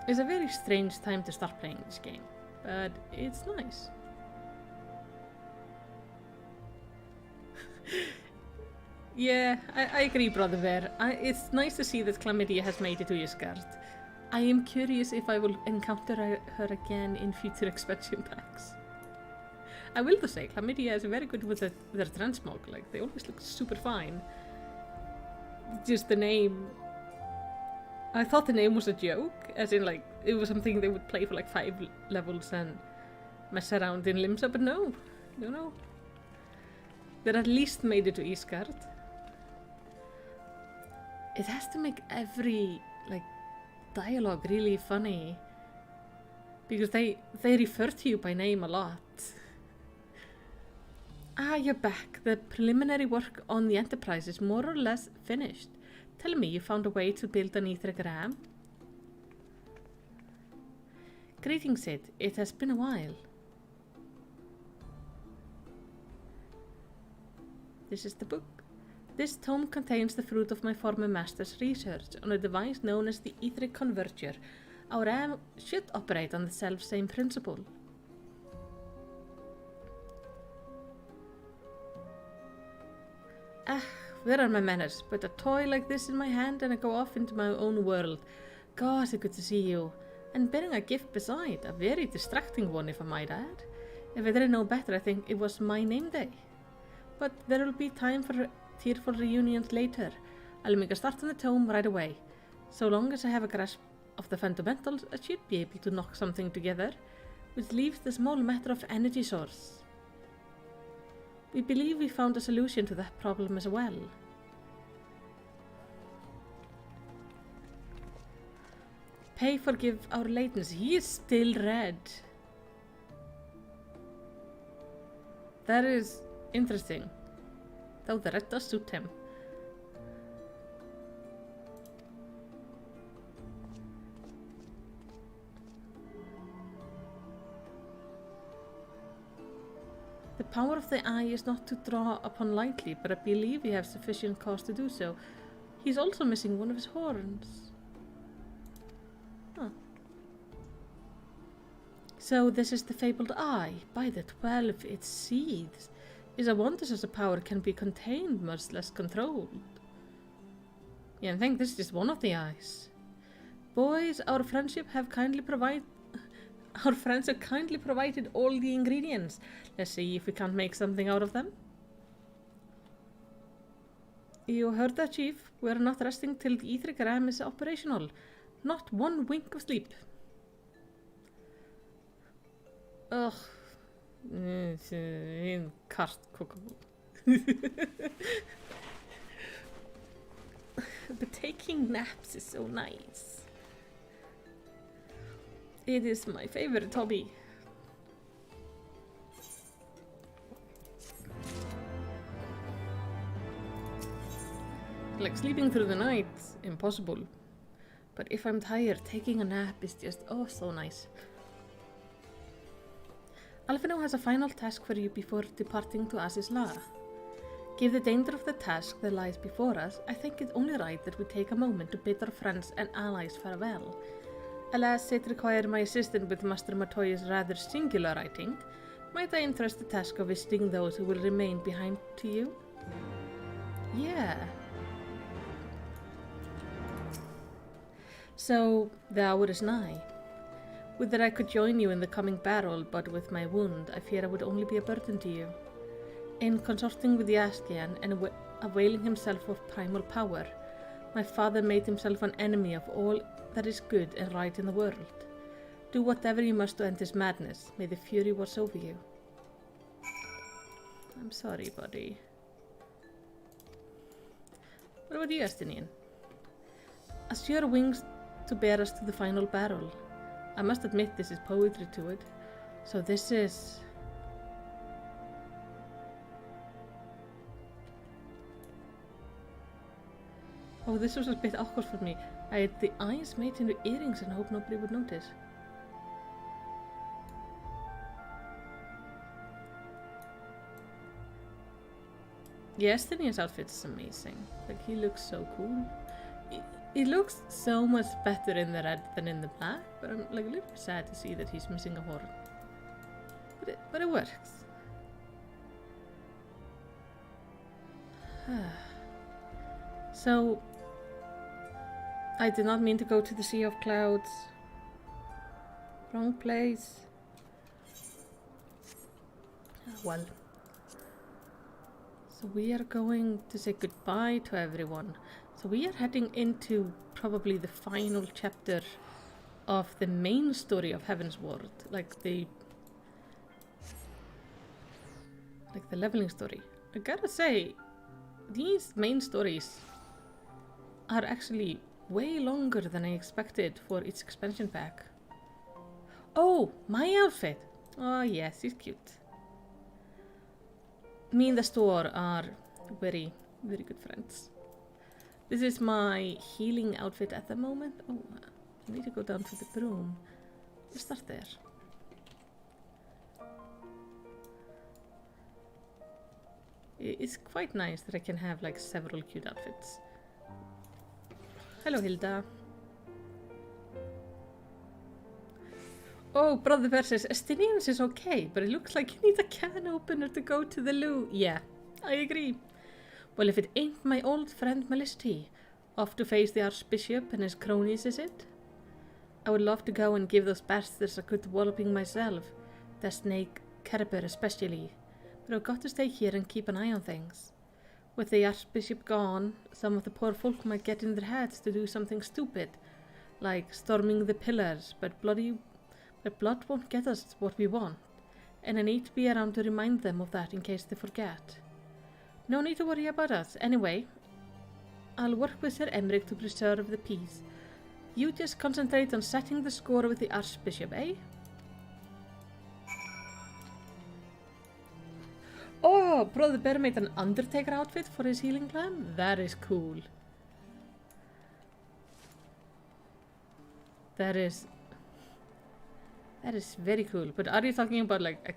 It's a very strange time to start playing this game, but it's nice. Yeah, I agree, Brother Bear. It's nice to see that Chlamydia has made it to Ysgard. I am curious if I will encounter her again in future expansion packs. I will to say, Chlamydia is very good with their transmog. Like, they always look super fine. Just the name... I thought the name was a joke, as in like, it was something they would play for like 5 levels and mess around in Limsa, but no. They're at least made it to Ysgard. It has to make every, like, dialogue really funny. Because they refer to you by name a lot. Ah, you're back. The preliminary work on the Enterprise is more or less finished. Tell me you found a way to build an ethergram. Greetings, Sid. It has been a while. This is the book. This tome contains the fruit of my former master's research on a device known as the etheric converter. Our RAM should operate on the self-same principle. Ah, where are my manners? Put a toy like this in my hand and I go off into my own world. God, it's good to see you. And bearing a gift beside, a very distracting one if I might add. If I didn't know better, I think it was my name day. But there will be time for tearful reunions later. I'll make a start on the tome right away. So long as I have a grasp of the fundamentals, I should be able to knock something together, which leaves the small matter of energy source. We believe we found a solution to that problem as well. Pay forgive our latency. He is still red. That is interesting. Though the red does suit him. The power of the eye is not to draw upon lightly, but I believe we have sufficient cause to do so. He's also missing one of his horns. Huh. So this is the fabled eye. By the 12 it seethes. Is a wonder such a power can be contained, much less controlled. Yeah, I think this is just one of the eyes. Boys, our friends have kindly provided all the ingredients. Let's see if we can't make something out of them. You heard that, Chief. We're not resting till the ethergram is operational. Not one wink of sleep. Ugh. Kart Coca-Cola. But taking naps is so nice. It is my favorite hobby. Like sleeping through the night, impossible. But if I'm tired, taking a nap is just, oh, so nice. Alphino has a final task for you before departing to Az's Law. Given the danger of the task that lies before us, I think it only right that we take a moment to bid our friends and allies farewell. Alas, it required my assistance with Master Matoya's rather singular writing. Might I entrust the task of visiting those who will remain behind to you? Yeah. So, the hour is nigh. Would that I could join you in the coming battle, but with my wound, I fear I would only be a burden to you. In consorting with the Askian and availing himself of primal power, my father made himself an enemy of all that is good and right in the world. Do whatever you must to end his madness. May the fury watch over you. I'm sorry, buddy. What about you, Estinian? As your wings to bear us to the final battle. I must admit this is poetry to it. So this is... Oh, this was a bit awkward for me. I had the eyes made into earrings and I hope nobody would notice. Yeah, Estinian's outfit is amazing. Like, he looks so cool. He looks so much better in the red than in the black, but I'm like a little bit sad to see that he's missing a horn. But it works. So, I did not mean to go to the Sea of Clouds. Wrong place. Well. So we are going to say goodbye to everyone. So we are heading into probably the final chapter of the main story of Heaven's Ward, like the leveling story. I gotta say, these main stories are actually way longer than I expected for its expansion pack. Oh, my outfit! Oh yes, he's cute. Me and the store are very, very good friends. This is my healing outfit at the moment. Oh, I need to go down to the broom. We'll start there. It's quite nice that I can have like several cute outfits. Hello, Hilda. Oh, Brother Versus, Estinian's is okay, but it looks like you need a can opener to go to the loo. Yeah, I agree. Well, if it ain't my old friend Melisty, off to face the Archbishop and his cronies, is it? I would love to go and give those bastards a good walloping myself, the snake Kerber especially, but I've got to stay here and keep an eye on things. With the Archbishop gone, some of the poor folk might get in their heads to do something stupid, like storming the pillars, but blood won't get us what we want, and I need to be around to remind them of that in case they forget. No need to worry about us. Anyway, I'll work with Sir Emmerich to preserve the peace. You just concentrate on setting the score with the Archbishop, eh? Oh, Brother Bear made an Undertaker outfit for his healing plan? That is cool. That is very cool. But are you talking about like a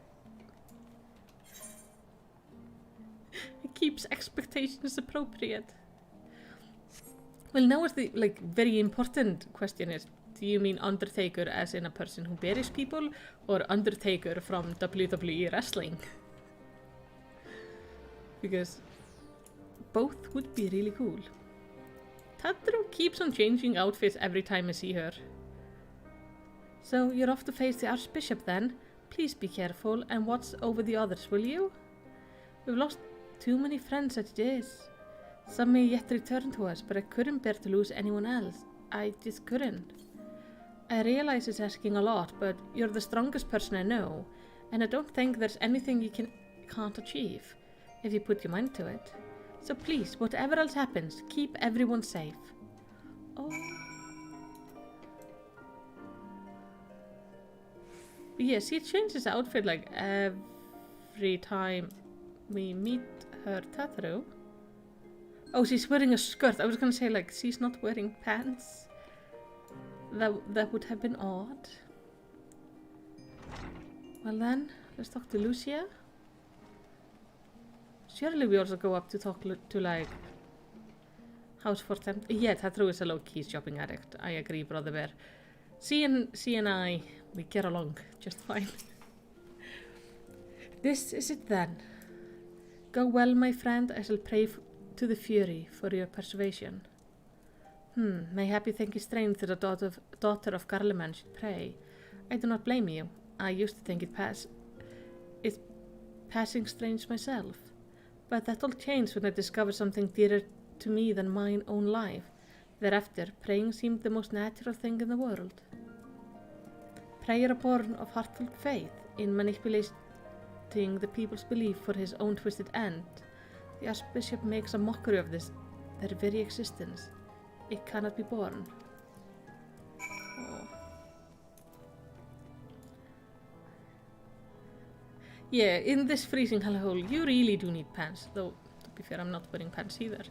keeps expectations appropriate? Well, now is the very important question is, do you mean Undertaker as in a person who buries people, or Undertaker from WWE wrestling? Because both would be really cool. Tadro keeps on changing outfits every time I see her. So you're off to face the Archbishop then? Please be careful and watch over the others, will you? We've lost too many friends as it is. Some may yet return to us, but I couldn't bear to lose anyone else. I just couldn't. I realize it's asking a lot, but you're the strongest person I know, and I don't think there's anything you can't achieve if you put your mind to it. So please, whatever else happens, keep everyone safe. Oh. But yeah, she changes outfit like every time we meet her Tataru. Oh, she's wearing a skirt. I was gonna say, like, she's not wearing pants. That would have been odd. Well then, let's talk to Lucia. Surely we also go up to talk to like House for Temp. Yeah, Tataru is a low-key shopping addict. I agree, Brother Bear. She and I, we get along just fine. This is it then. Go well, my friend. I shall pray to the Fury for your persuasion. Mayhap you think it strange that a daughter of Garleman should pray. I do not blame you. I used to think it's passing strange myself. But that all changed when I discovered something dearer to me than mine own life. Thereafter, praying seemed the most natural thing in the world. Prayer born of heartfelt faith in manipulating the people's belief for his own twisted end. The Archbishop makes a mockery of this, their very existence. It cannot be borne. Oh. Yeah, in this freezing hellhole, you really do need pants. Though, to be fair, I'm not wearing pants either.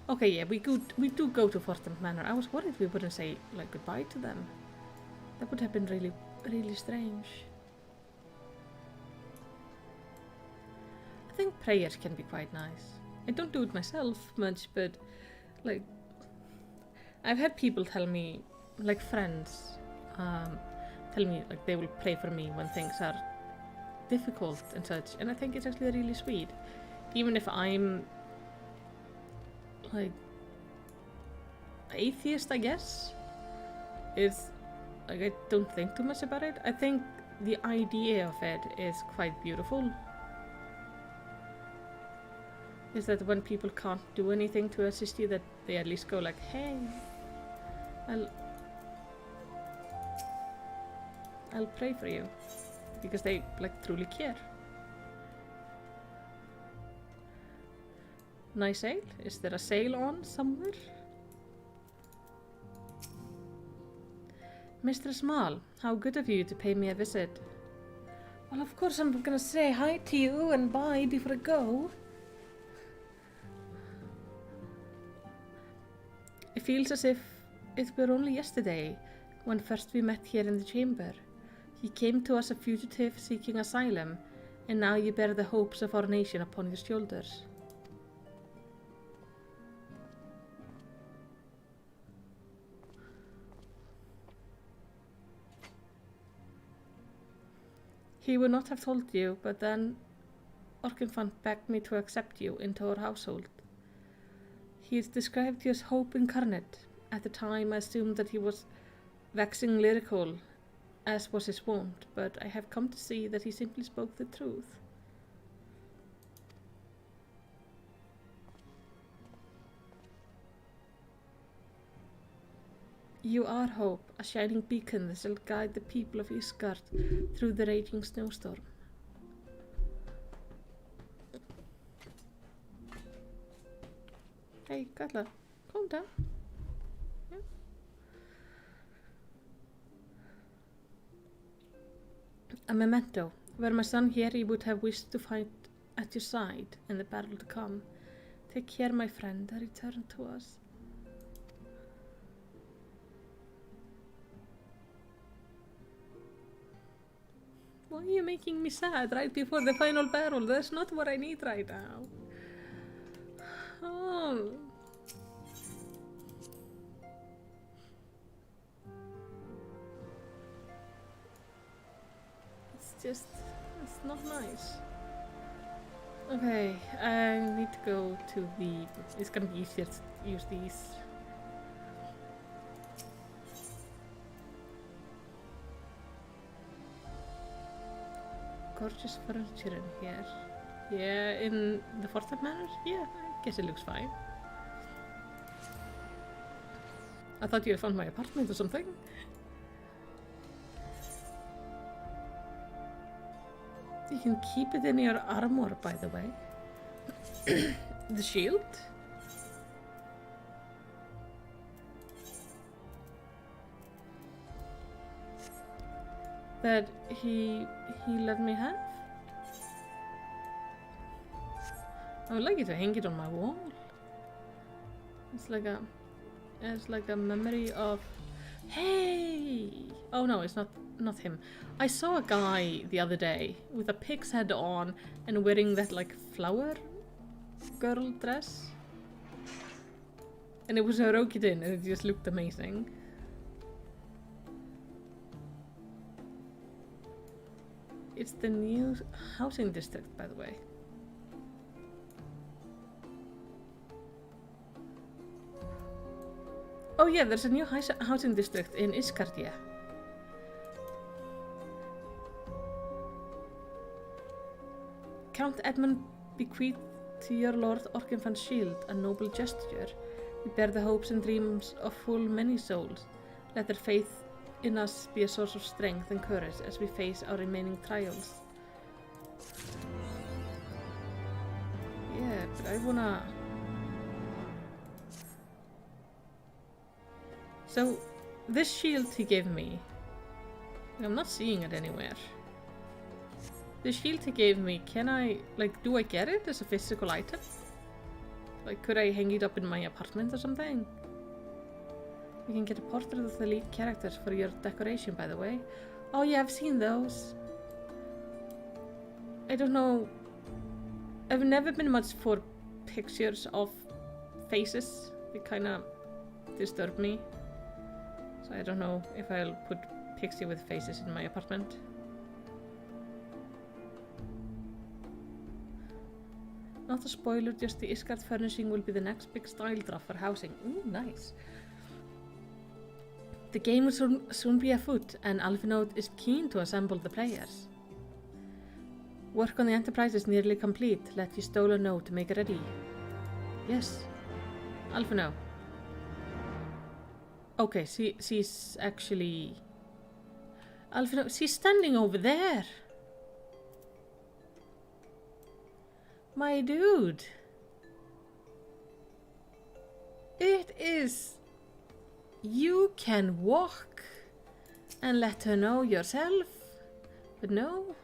Okay, yeah, we do go to Fortemps Manor. I was worried we wouldn't say, like, goodbye to them. That would have been really, really strange. I think prayers can be quite nice. I don't do it myself much, but, like, I've had people tell me, like friends, tell me, like, they will pray for me when things are difficult and such, and I think it's actually really sweet. Even if I'm, like, atheist, I guess. It's, like, I don't think too much about it. I think the idea of it is quite beautiful. Is that when people can't do anything to assist you, that they at least go like, hey, I'll pray for you. Because they, like, truly care. Nice ale? Is there a sale on somewhere? Mistress Mal, how good of you to pay me a visit. Well, of course I'm gonna say hi to you and bye before I go. It feels as if it were only yesterday, when first we met here in the chamber. You came to us a fugitive seeking asylum, and now you bear the hopes of our nation upon your shoulders. He would not have told you, but then Orkenfant begged me to accept you into our household. He is described you as hope incarnate. At the time I assumed that he was waxing lyrical, as was his wont, but I have come to see that he simply spoke the truth. You are hope, a shining beacon that shall guide the people of Isgard through the raging snowstorm. Hey, Katla, calm down. Yeah. A memento. Were my son here, he would have wished to fight at your side in the battle to come. Take care, my friend, and return to us. Why are you making me sad right before the final battle? That's not what I need right now. Oh. It's not nice. Okay, I need to go to the... It's gonna be easier to use these. Gorgeous furniture in here. Yeah, in the Fortemps Manor? Yeah, I guess it looks fine. I thought you had found my apartment or something. You can keep it in your armor, by the way. The shield. That he let me have. I would like you to hang it on my wall. It's like a memory of. Hey! Oh no, it's not him. I saw a guy the other day with a pig's head on and wearing that like flower girl dress. And it was a Rokiden and it just looked amazing. It's the new housing district, by the way. Oh yeah, there's a new housing district in Iskardia. Count Edmund bequeathed to your Lord Orkenfan's shield a noble gesture. We bear the hopes and dreams of full many souls. Let their faith in us be a source of strength and courage as we face our remaining trials. Yeah, but I wanna... So, this shield he gave me, I'm not seeing it anywhere. The shield he gave me, can I, like, do I get it as a physical item? Like, could I hang it up in my apartment or something? You can get a portrait of the lead characters for your decoration, by the way. Oh yeah, I've seen those. I don't know. I've never been much for pictures of faces. They kinda disturb me. So I don't know if I'll put pixie with faces in my apartment. Not a spoiler, just the Isgard furnishing will be the next big style drop for housing. Ooh, nice. The game will soon be afoot, and Alphinaud is keen to assemble the players. Work on the Enterprise is nearly complete. Let Yustola know to make ready. Yes. Alphinaud. Okay, she's actually... Alphinaud, she's standing over there! My dude! It is... You can walk and let her know yourself. But no,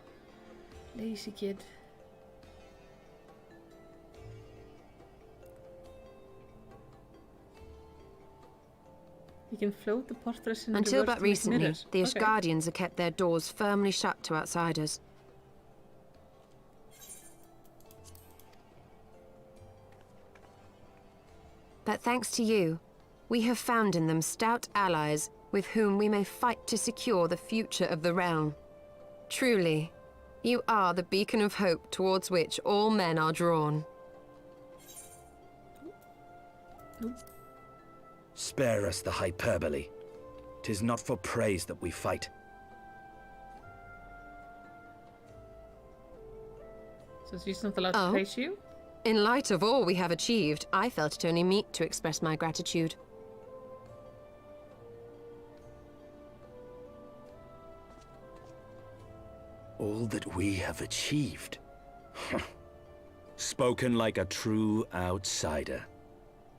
lazy kid. You can float the portraits in Until reverse but to make recently, mirrors. the Okay. Ashgardians have kept their doors firmly shut to outsiders. But thanks to you, we have found in them stout allies with whom we may fight to secure the future of the realm. Truly, you are the beacon of hope towards which all men are drawn. Spare us the hyperbole. 'Tis not for praise that we fight. So she's not allowed to Oh. praise you? In light of all we have achieved, I felt it only meet to express my gratitude. All that we have achieved. Spoken like a true outsider.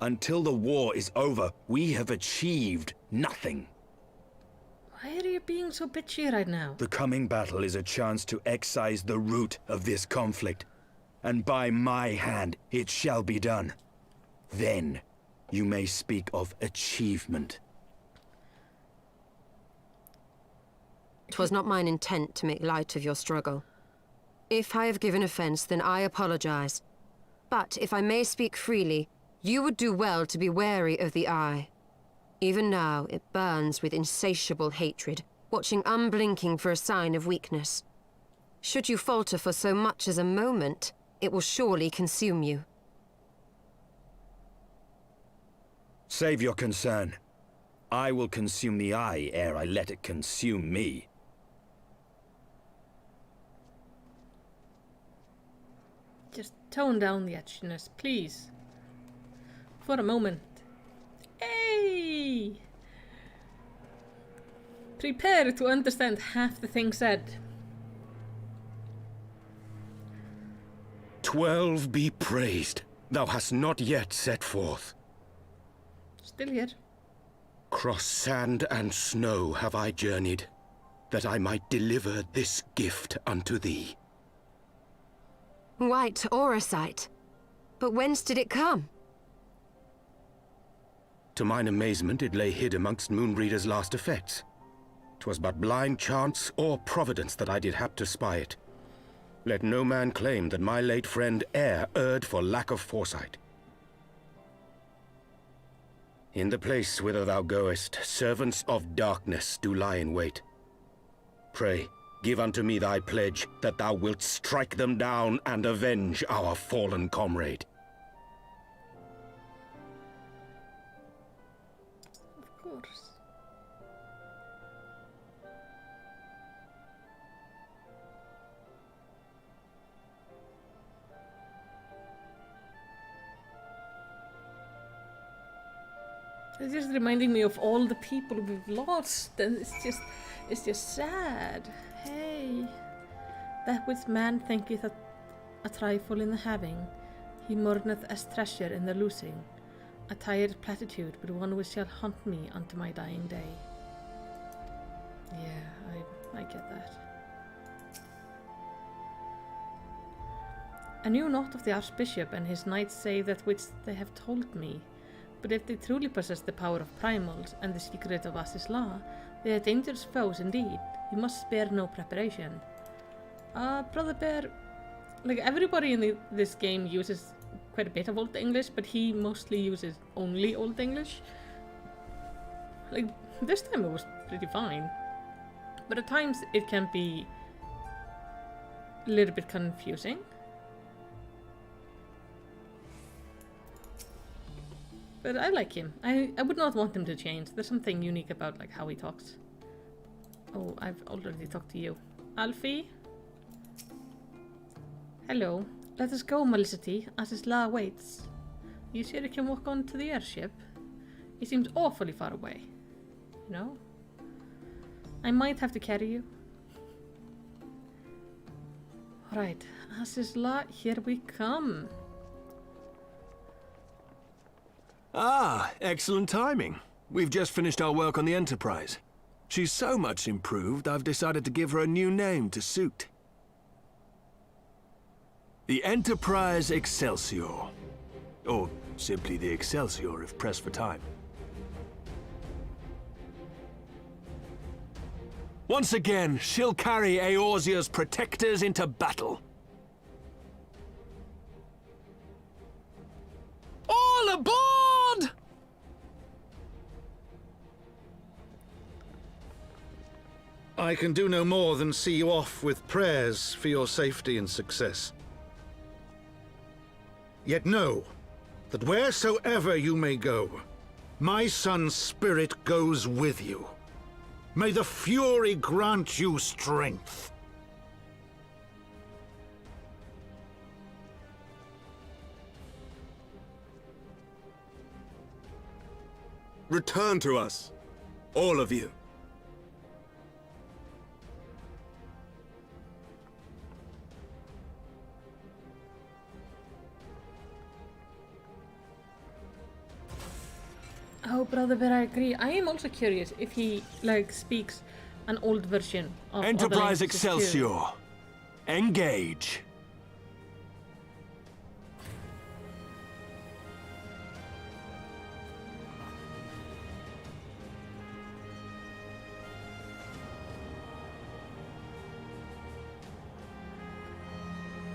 Until the war is over, we have achieved nothing. Why are you being so bitchy right now? The coming battle is a chance to excise the root of this conflict. And by my hand, it shall be done. Then, you may speak of achievement. 'Twas not mine intent to make light of your struggle. If I have given offense, then I apologize. But if I may speak freely, you would do well to be wary of the eye. Even now, it burns with insatiable hatred, watching unblinking for a sign of weakness. Should you falter for so much as a moment, it will surely consume you. Save your concern. I will consume the eye ere I let it consume me. Just tone down the edginess, please. For a moment. Hey! Prepare to understand half the things said. 12 be praised. Thou hast not yet set forth. Still here. Cross sand and snow have I journeyed, that I might deliver this gift unto thee. White Auracite. But whence did it come? To mine amazement, it lay hid amongst Moonbreeder's last effects. 'Twas but blind chance or providence that I did hap to spy it. Let no man claim that my late friend erred for lack of foresight. In the place whither thou goest, servants of darkness do lie in wait. Pray, give unto me thy pledge that thou wilt strike them down and avenge our fallen comrade. Of course. It's just reminding me of all the people we've lost, and it's just sad. Hey, that which man thinketh a trifle in the having, he mourneth as treasure in the losing. A tired platitude, but one which shall haunt me unto my dying day. Yeah, I get that. I knew not of the Archbishop and his knights save that which they have told me. But if they truly possess the power of primals and the secret of As's law, they are dangerous foes indeed. You must spare no preparation. Brother Bear, like everybody in this game uses quite a bit of Old English, but he mostly uses only Old English. Like, this time it was pretty fine. But at times it can be a little bit confusing. But I like him. I would not want him to change. There's something unique about like how he talks. Oh, I've already talked to you. Alfie? Hello. Let us go, Melicity, as his law waits. You sure you can walk on to the airship? He seems awfully far away. You know? I might have to carry you. Right, as his law, here we come. Ah, excellent timing. We've just finished our work on the Enterprise. She's so much improved, I've decided to give her a new name to suit. The Enterprise Excelsior. Or simply the Excelsior if pressed for time. Once again, she'll carry Eorzea's protectors into battle. All aboard! I can do no more than see you off with prayers for your safety and success. Yet know that wheresoever you may go, my son's spirit goes with you. May the Fury grant you strength. Return to us, all of you. Oh, Brother Bear, I agree. I am also curious if he, like, speaks an old version of Enterprise other languages Excelsior. too. Engage.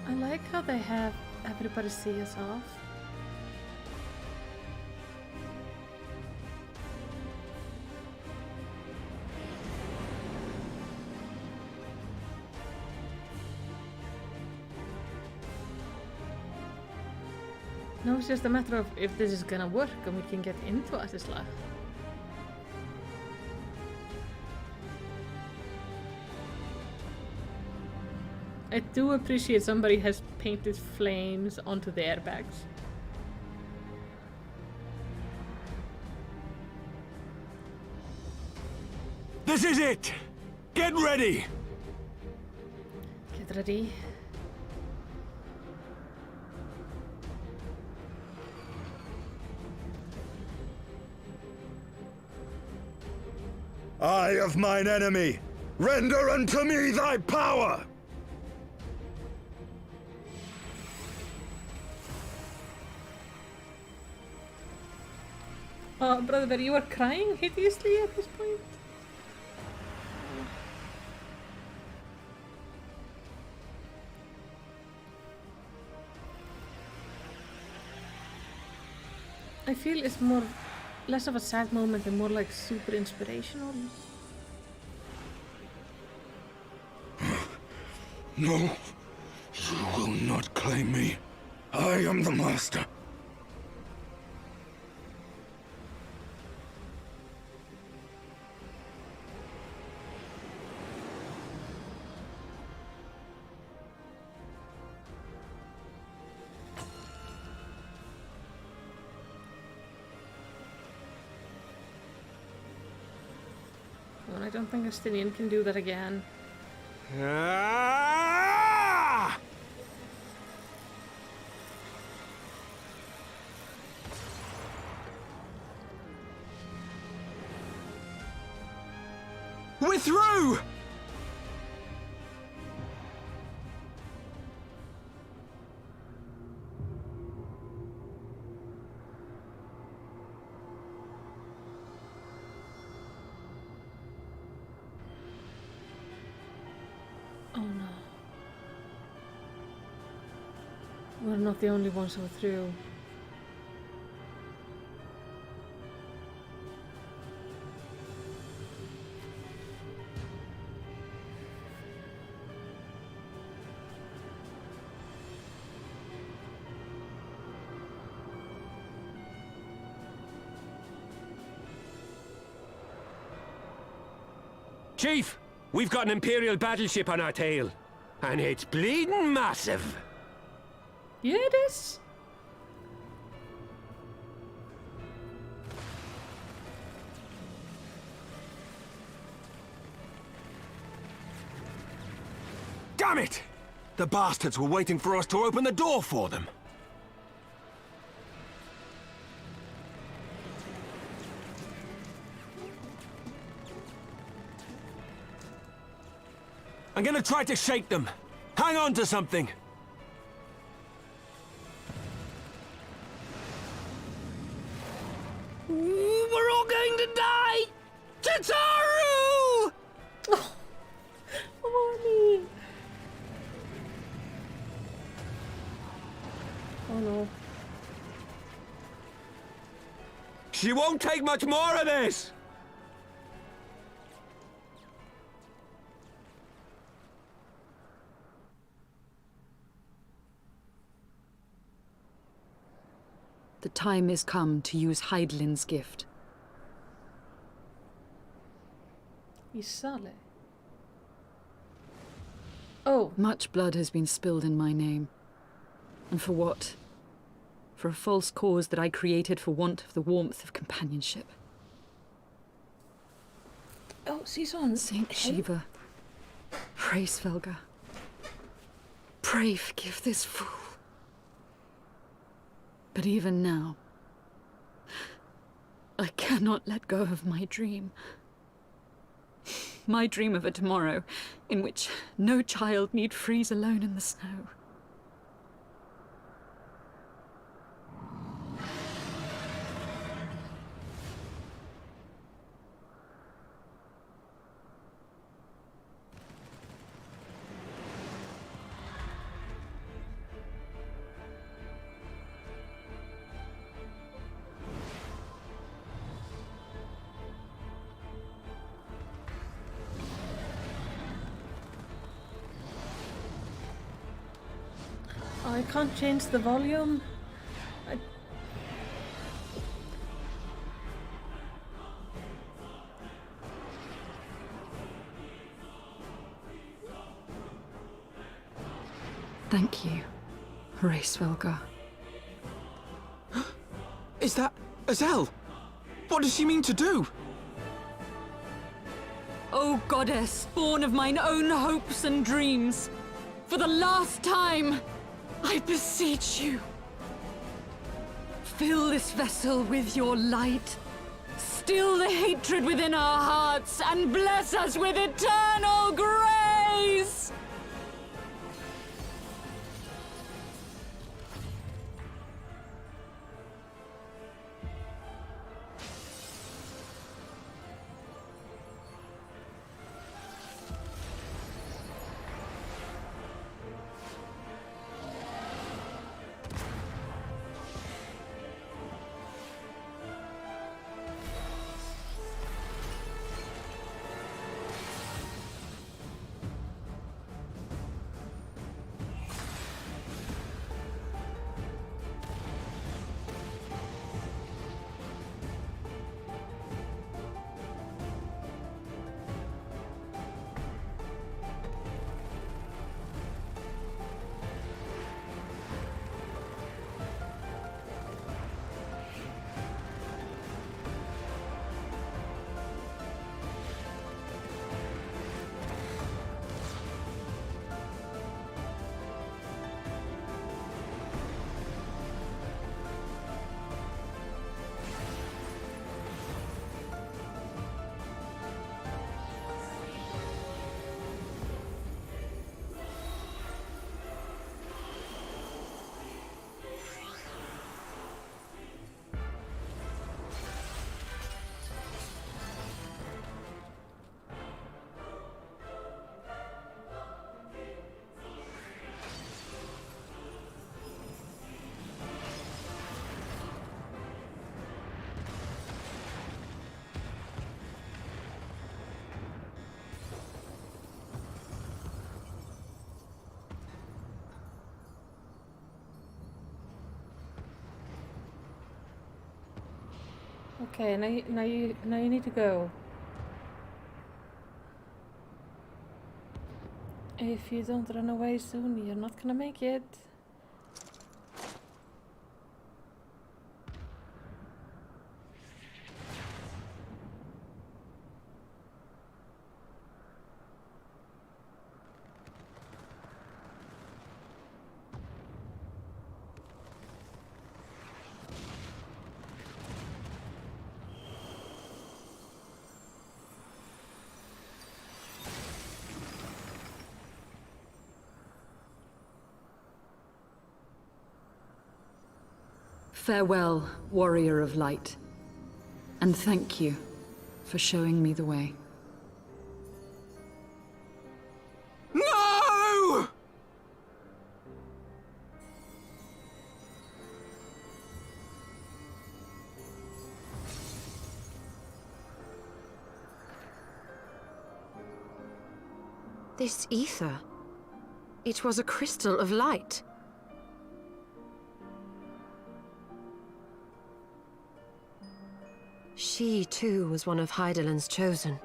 I like how they have everybody see us off. No, it's just a matter of if this is gonna work and we can get into Asisla. I do appreciate somebody has painted flames onto the airbags. This is it! Get ready! Get ready. Eye of mine enemy, render unto me thy power! Oh, brother, you are crying hideously at this point. I feel it's less of a sad moment and more like super inspirational. No, you will not claim me. I am the master. And I don't think Justinian can do that again. Ah! We're through! Oh no. We're not the only ones who are through. Chief, we've got an Imperial battleship on our tail. And it's bleeding massive. Yeah, it is. Damn it! The bastards were waiting for us to open the door for them. I'm gonna try to shake them. Hang on to something. We're all going to die! Tataru! Mommy. Oh no. She won't take much more of this! The time is come to use Hydaelyn's gift. Isale. Oh. Much blood has been spilled in my name. And for what? For a false cause that I created for want of the warmth of companionship. Oh, she's on. Saint Shiva, pray, Svelga. Pray forgive this fool. But even now, I cannot let go of my dream. My dream of a tomorrow in which no child need freeze alone in the snow. I can't change the volume. Thank you, Svelga. Is that Azel? What does she mean to do? O goddess, born of mine own hopes and dreams, for the last time, I beseech you. Fill this vessel with your light. Still the hatred within our hearts, and bless us with eternal grace! Okay, now you need to go. If you don't run away soon, you're not gonna make it. Farewell, warrior of light. And thank you for showing me the way. No! This ether. It was a crystal of light. She, too, was one of Hydaelyn's chosen.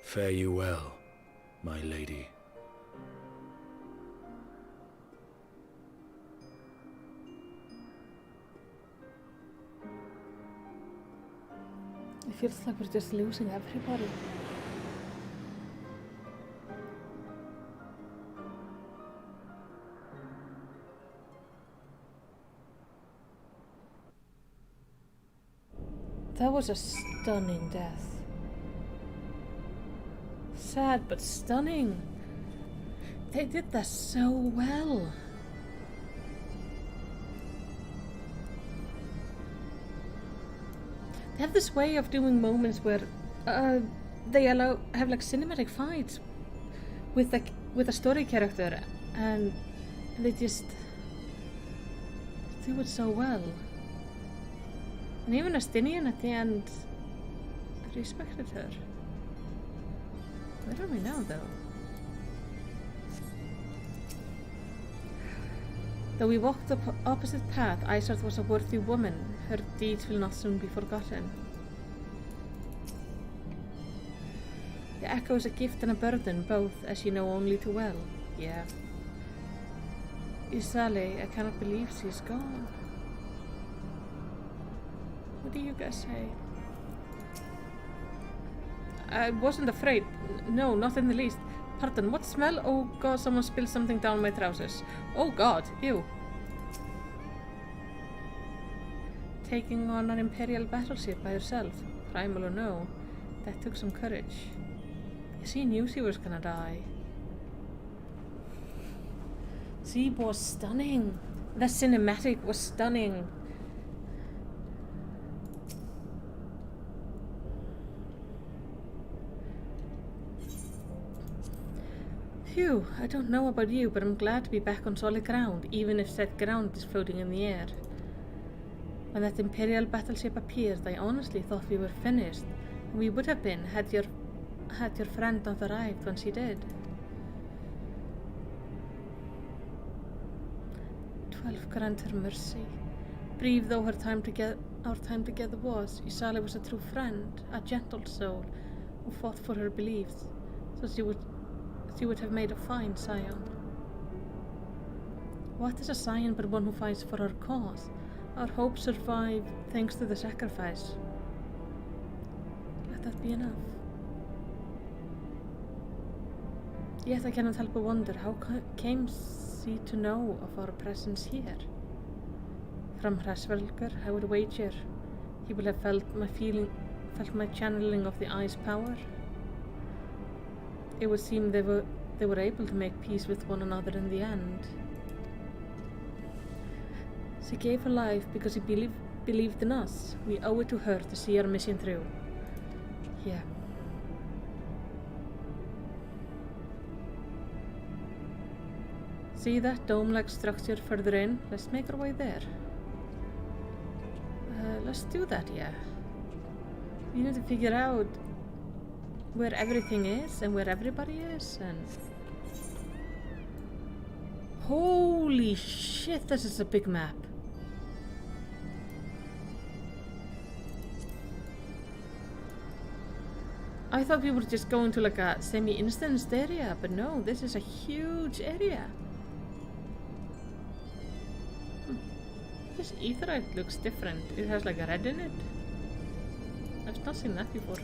Fare you well, my lady. It feels like we're just losing everybody. That was a stunning death. Sad but stunning. They did that so well. They have this way of doing moments where they have like cinematic fights with a story character, and they just do it so well. And even Astinian at the end respected her. Where are we now, though? Though we walked the opposite path, Aesart was a worthy woman. Her deeds will not soon be forgotten. The echo is a gift and a burden, both, as you know only too well. Yeah. Isale, I cannot believe she's gone. What do you guys say? I wasn't afraid. No, not in the least. Pardon, what smell? Oh god, someone spilled something down my trousers. Oh god, ew. Taking on an Imperial battleship by yourself, primal or no, that took some courage. She knew she was gonna die. She was stunning. The cinematic was stunning. Phew, I don't know about you, but I'm glad to be back on solid ground, even if said ground is floating in the air. When that Imperial battleship appeared, I honestly thought we were finished. We would have been had your friend not arrived when she did. 12 grant her mercy. Brief though our time together was, Isale was a true friend, a gentle soul, who fought for her beliefs, so she would have made a fine scion. What is a scion but one who fights for our cause? Our hopes survive thanks to the sacrifice. Let that be enough. Yet I cannot help but wonder, how came she to know of our presence here? From Hrassvelgur, I would wager he will have felt my channeling of the eye's power. It would seem they were able to make peace with one another in the end. She gave her life because she believed in us. We owe it to her to see our mission through. Yeah. See that dome-like structure further in? Let's make our way there. Let's do that, yeah. We need to figure out where everything is and where everybody is, and... Holy shit, this is a big map. I thought we were just going to like a semi-instanced area, but no, this is a huge area. This aetheryte looks different. It has like a red in it. I've not seen that before.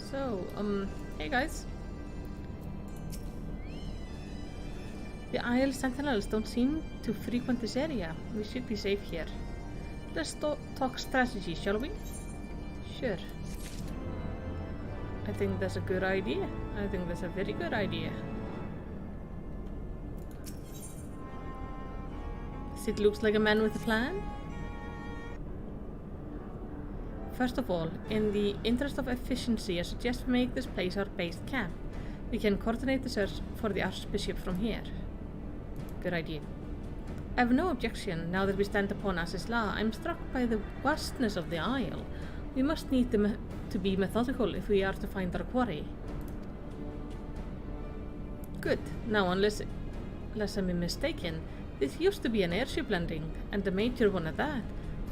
So, hey guys. The Isle Sentinels don't seem to frequent this area. We should be safe here. Let's talk strategy, shall we? Sure. I think that's a good idea. I think that's a very good idea. It looks like a man with a plan. First of all, in the interest of efficiency, I suggest we make this place our base camp. We can coordinate the search for the Archbishop from here. Good idea. I have no objection now that we stand upon As's law. I'm struck by the vastness of the Isle. We must need to be methodical if we are to find our quarry. Good. Now, unless I'm mistaken, this used to be an airship landing, and a major one at that.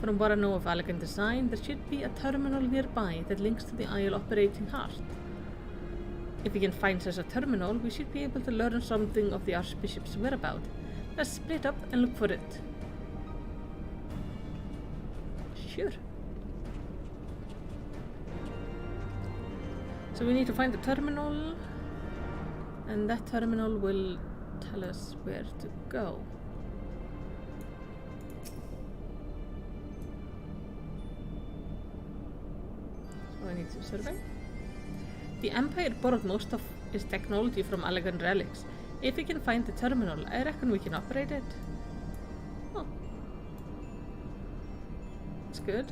From what I know of elegant design, there should be a terminal nearby that links to the Isle operating heart. If we can find such a terminal, we should be able to learn something of the Archbishop's whereabouts. Let's split up and look for it. Sure. So we need to find the terminal, and that terminal will tell us where to go. So I need to survey. The Empire borrowed most of its technology from elegant relics. If we can find the terminal, I reckon we can operate it. Oh. That's good.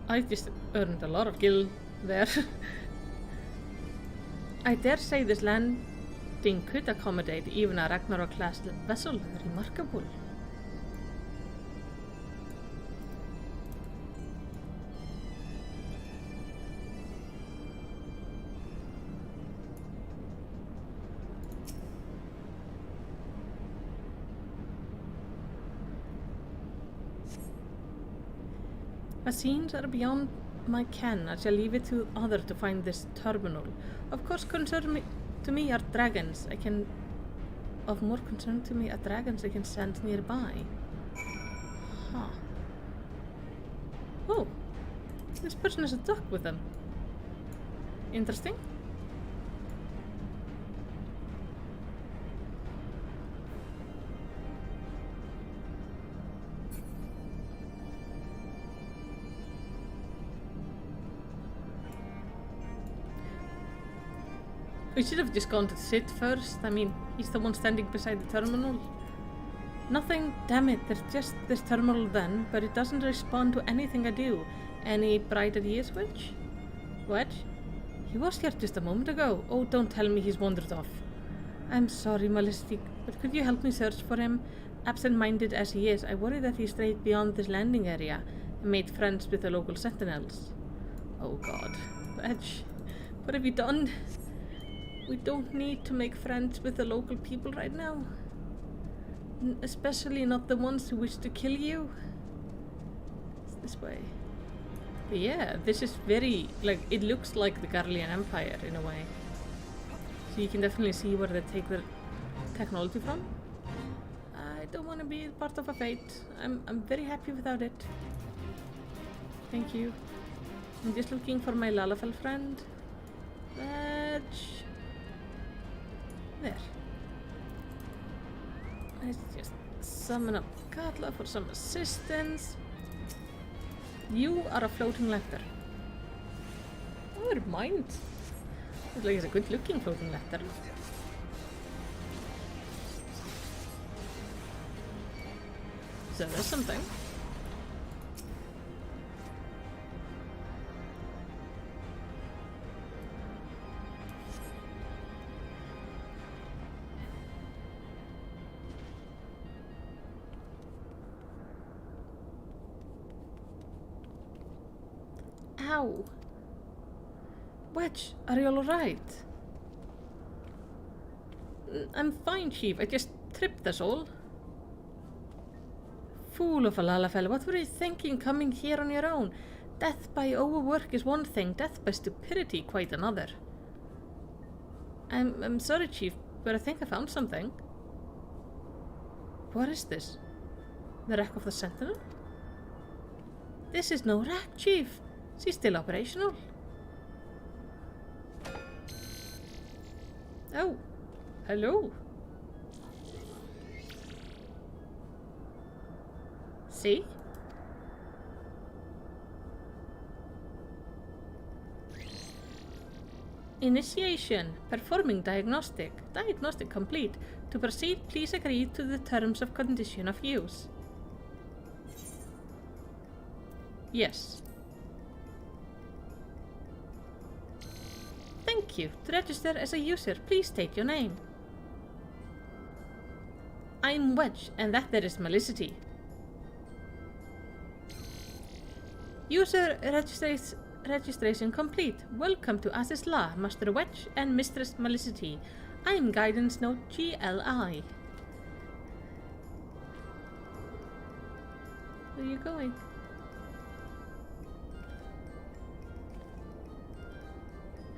I just earned a lot of gil there. I dare say this landing thing could accommodate even a Ragnarok-class vessel. Remarkable. The scenes are beyond my ken. I shall leave it to others to find this terminal. Of course, to me are dragons. Of more concern to me are dragons I can send nearby. Huh. Oh, this person has a duck with them. Interesting. We should have just gone to Sid first. I mean, he's the one standing beside the terminal. Nothing, damn it, there's just this terminal then, but it doesn't respond to anything I do. Any bright ideas, Wedge? Wedge? He was here just a moment ago. Oh, don't tell me he's wandered off. I'm sorry, Malicity, but could you help me search for him? Absent-minded as he is, I worry that he strayed beyond this landing area and made friends with the local sentinels. Oh god. Wedge, what have you done? We don't need to make friends with the local people right now. Especially not the ones who wish to kill you. It's this way. But yeah, this is very, like, it looks like the Garlean Empire in a way. So you can definitely see where they take their technology from. I don't want to be part of a fate. I'm very happy without it. Thank you. I'm just looking for my Lalafell friend. There. Let's just summon up Katla for some assistance. You are a floating letter. Oh, never mind. Looks like it's a good looking floating letter. So there's something. Ow! Wedge, are you alright? I'm fine, Chief. I just tripped, that's all. Fool of a Lalafell, what were you thinking coming here on your own? Death by overwork is one thing, death by stupidity quite another. I'm sorry, Chief, but I think I found something. What is this? The wreck of the Sentinel? This is no wreck, Chief. She's still operational. Oh, hello. See? Initiation. Performing diagnostic. Diagnostic complete. To proceed, please agree to the terms of condition of use. Yes. Thank you. To register as a user, please state your name. I'm Wedge, and that there is Malicity. User registration complete. Welcome to Asis La, Master Wedge and Mistress Malicity. I'm Guidance Note GLI. Where are you going?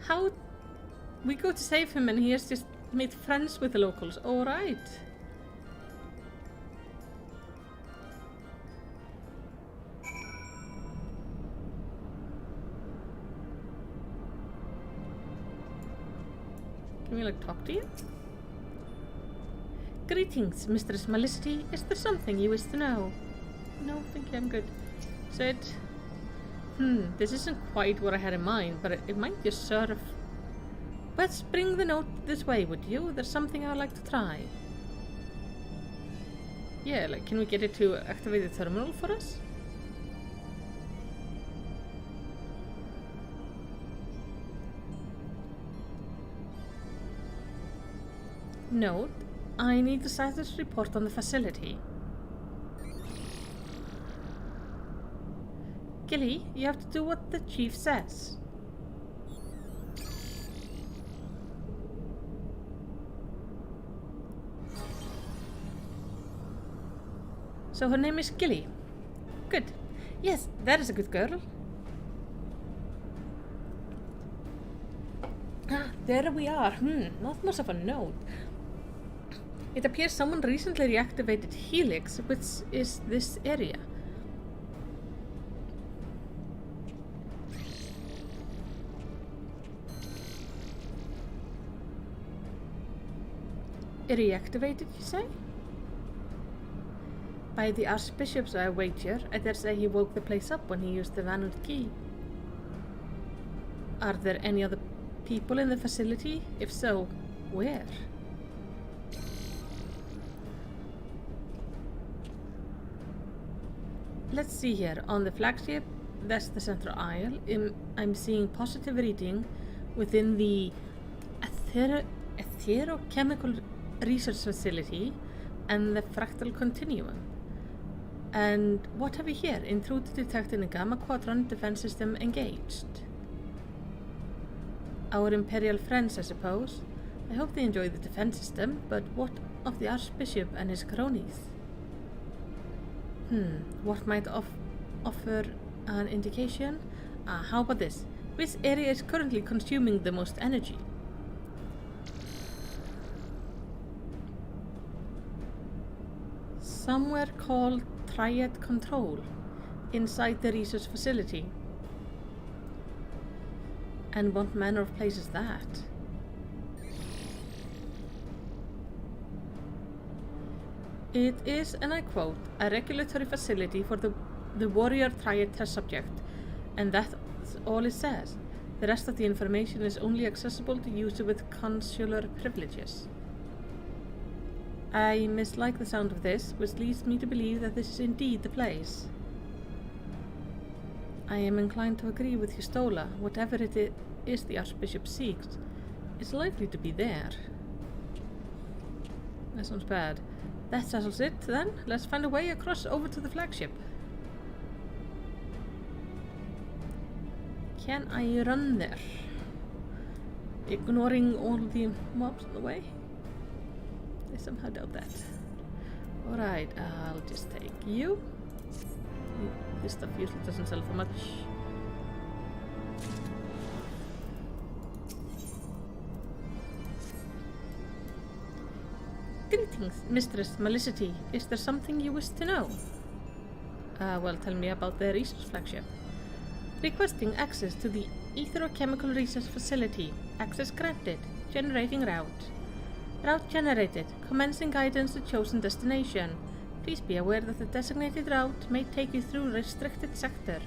How? We go to save him and he has just made friends with the locals. Alright. Can we like talk to you? Greetings, Mistress Malicity. Is there something you wish to know? No, thank you, I'm good. Said. This isn't quite what I had in mind, but it might just serve. Let's bring the note this way, would you? There's something I'd like to try. Yeah, like, can we get it to activate the terminal for us? Note, I need the status report on the facility. Gilly, you have to do what the chief says. So her name is Gilly. Good. Yes, that is a good girl. Ah, there we are. Not much of a note. It appears someone recently reactivated Helix, which is this area. Reactivated, you say? By the Archbishop's wager, I dare say he woke the place up when he used the Vanwood key. Are there any other people in the facility? If so, where? Let's see here. On the flagship, that's the central aisle. I'm seeing positive reading within the etherochemical research facility and the fractal continuum. And what have we here? Intruder detected in Gamma Quadrant defense system engaged. Our Imperial friends, I suppose. I hope they enjoy the defense system, but what of the Archbishop and his cronies? What might offer an indication? How about this? Which area is currently consuming the most energy? Somewhere called Triad Control, inside the research facility. And what manner of place is that? It is, and I quote, a regulatory facility for the warrior triad test subject, and that's all it says. The rest of the information is only accessible to users with consular privileges. I mislike the sound of this, which leads me to believe that this is indeed the place. I am inclined to agree with Histola. Whatever it is the Archbishop seeks, it's likely to be there. That sounds bad. That settles it, then. Let's find a way across over to the flagship. Can I run there? Ignoring all the mobs on the way? I somehow doubt that. Alright, I'll just take you. This stuff usually doesn't sell for much. Greetings, Mistress Malicity. Is there something you wish to know? Well, tell me about the research flagship. Requesting access to the Etherochemical Research Facility. Access granted. Generating route. Route generated. Commencing guidance to chosen destination. Please be aware that the designated route may take you through a restricted sector,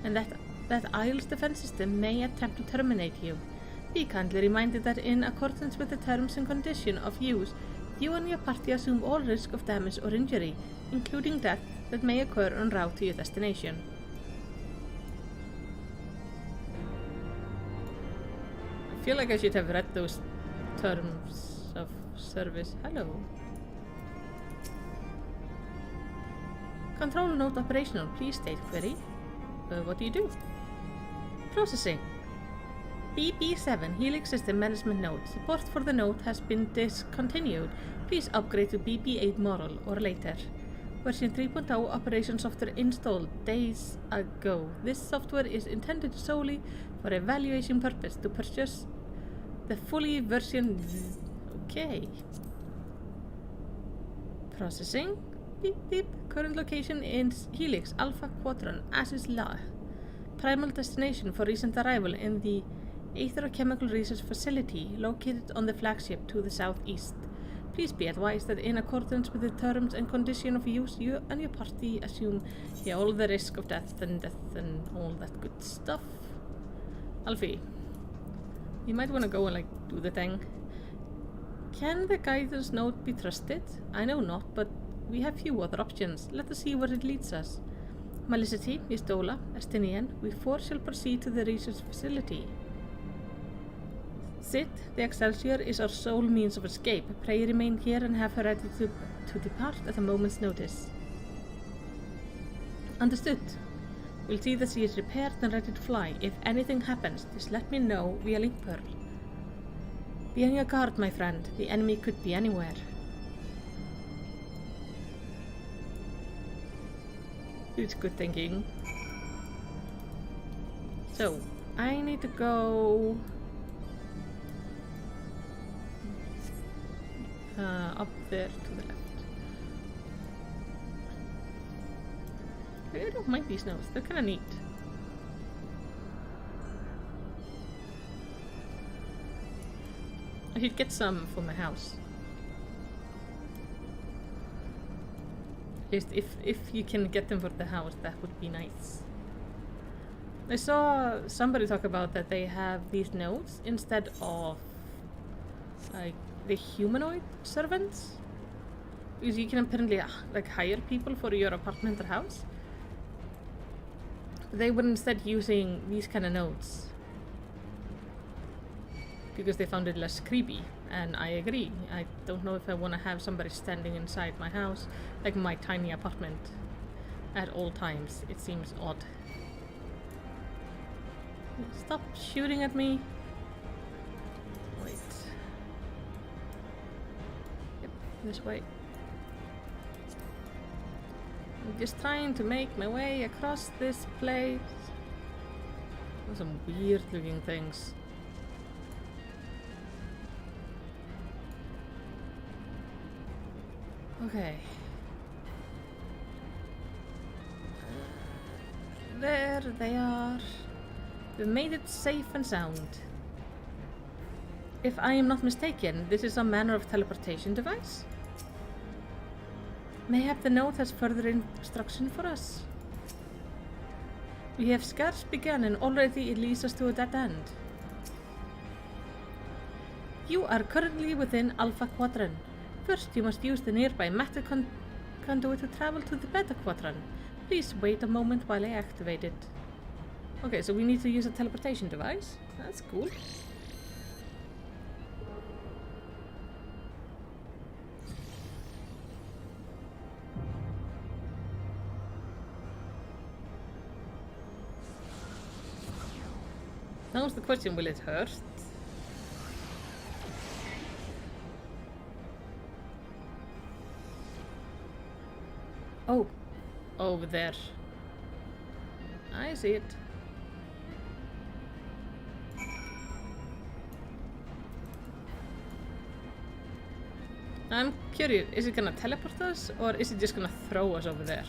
and that Isle's defense system may attempt to terminate you. Be kindly reminded that in accordance with the terms and conditions of use, you and your party assume all risk of damage or injury, including death, that may occur en route to your destination. I feel like I should have read those terms of service. Hello. Control node operational. Please state query. What do you do? Processing. BB7 Helix System Management Node. Support for the node has been discontinued. Please upgrade to BB8 model or later. Version 3.0 operation software installed days ago. This software is intended solely for evaluation purpose. To purchase the fully version... Okay. Processing. Beep beep. Current location in Helix Alpha Quadrant, Ashes La. Primal destination for recent arrival in the Etherochemical Research Facility located on the flagship to the southeast. Please be advised that in accordance with the terms and conditions of use, you and your party assume all the risk of death and all that good stuff. Alfie, you might want to go and do the thing. Can the guidance node be trusted? I know not, but we have few other options. Let us see where it leads us. Malicity, Istola, Estinian, we four shall proceed to the research facility. Sit, the Excelsior is our sole means of escape. Pray remain here and have her ready to depart at a moment's notice. Understood. We'll see that she is repaired and ready to fly. If anything happens, just let me know via link pearl. Be on your guard, my friend. The enemy could be anywhere. It's good thinking. So, I need to go up there to the left. I don't mind these notes, they're kind of neat. I should get some for my house. At least if you can get them for the house, that would be nice. I saw somebody talk about that they have these notes instead of like the humanoid servants. Because you can apparently like hire people for your apartment or house. But they were instead using these kind of notes because they found it less creepy, and I agree. I don't know if I want to have somebody standing inside my house, like my tiny apartment, at all times. It seems odd. Stop shooting at me. Wait. Yep, this way. I'm just trying to make my way across this place. There's some weird looking things. Okay. There they are. We've made it safe and sound. If I am not mistaken, this is some manner of teleportation device? Mayhap the note has further instruction for us. We have scarce begun and already it leads us to a dead end. You are currently within Alpha Quadrant. First, you must use the nearby matter conduit to travel to the Beta Quadrant. Please wait a moment while I activate it. Okay, so we need to use a teleportation device. That's cool. Now is the question, will it hurt? Oh, over there. I see it. I'm curious, is it gonna teleport us or is it just gonna throw us over there?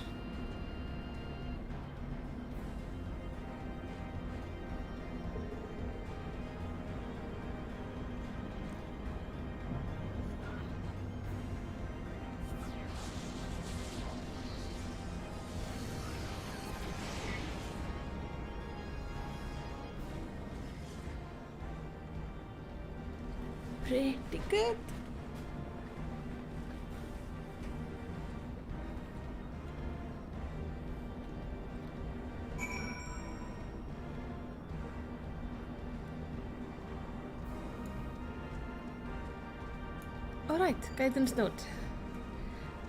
Pretty good. Alright, guidance note.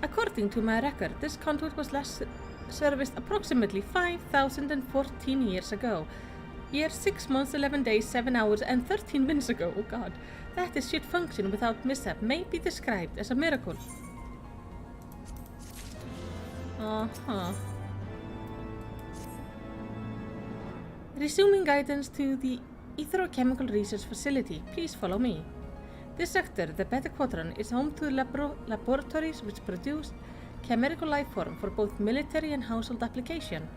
According to my record, this conduit was last serviced approximately 5,014 years ago. Year 6 months, 11 days, 7 hours, and 13 minutes ago. Oh god. That this should function without mishap may be described as a miracle. Uh-huh. Resuming guidance to the Etherochemical Research Facility. Please follow me. This sector, the Beta Quadrant, is home to laboratories which produce chemical life form for both military and household application.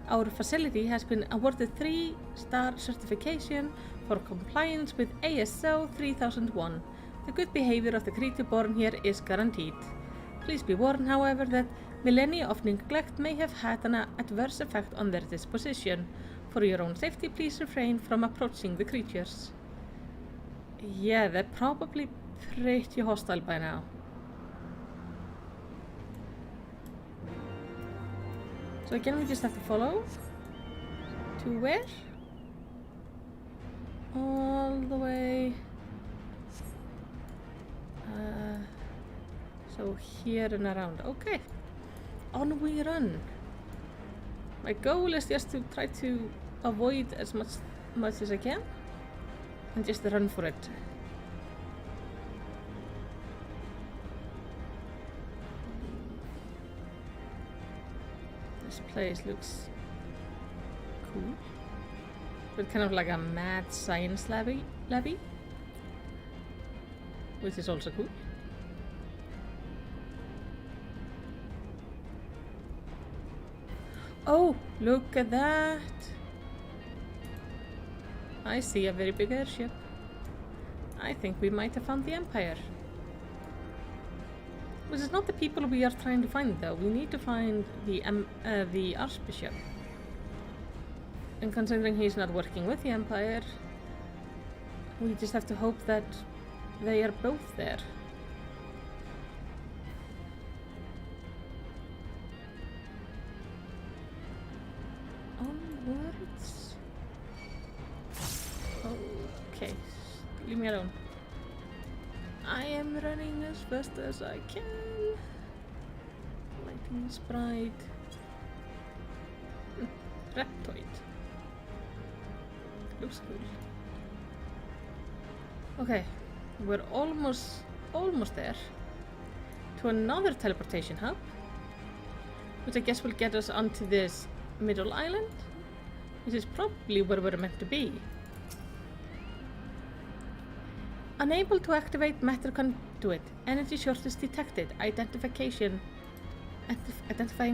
Our facility has been awarded 3-star certification for compliance with ASO 3001. The good behavior of the creature born here is guaranteed. Please be warned, however, that millennia of neglect may have had an adverse effect on their disposition. For your own safety, please refrain from approaching the creatures. Yeah, they're probably pretty hostile by now. So again, we just have to follow. To where? All the way So here and around. Okay. On we run. My goal is just to try to avoid as much as I can. And just run for it. This place looks cool. But kind of like a mad science levy. Which is also cool. Oh, look at that! I see a very big airship. I think we might have found the Empire. Which is not the people we are trying to find though. We need to find the Archbishop. And considering he's not working with the Empire, we just have to hope that they are both there. Onwards. Okay, leave me alone. I am running as fast as I can. Lighting is bright. Reptoid. Looks cool. Okay, we're almost there to another teleportation hub, which I guess will get us onto this middle island, which is probably where we're meant to be. Unable to activate matter conduit. Energy shortage detected. Identifying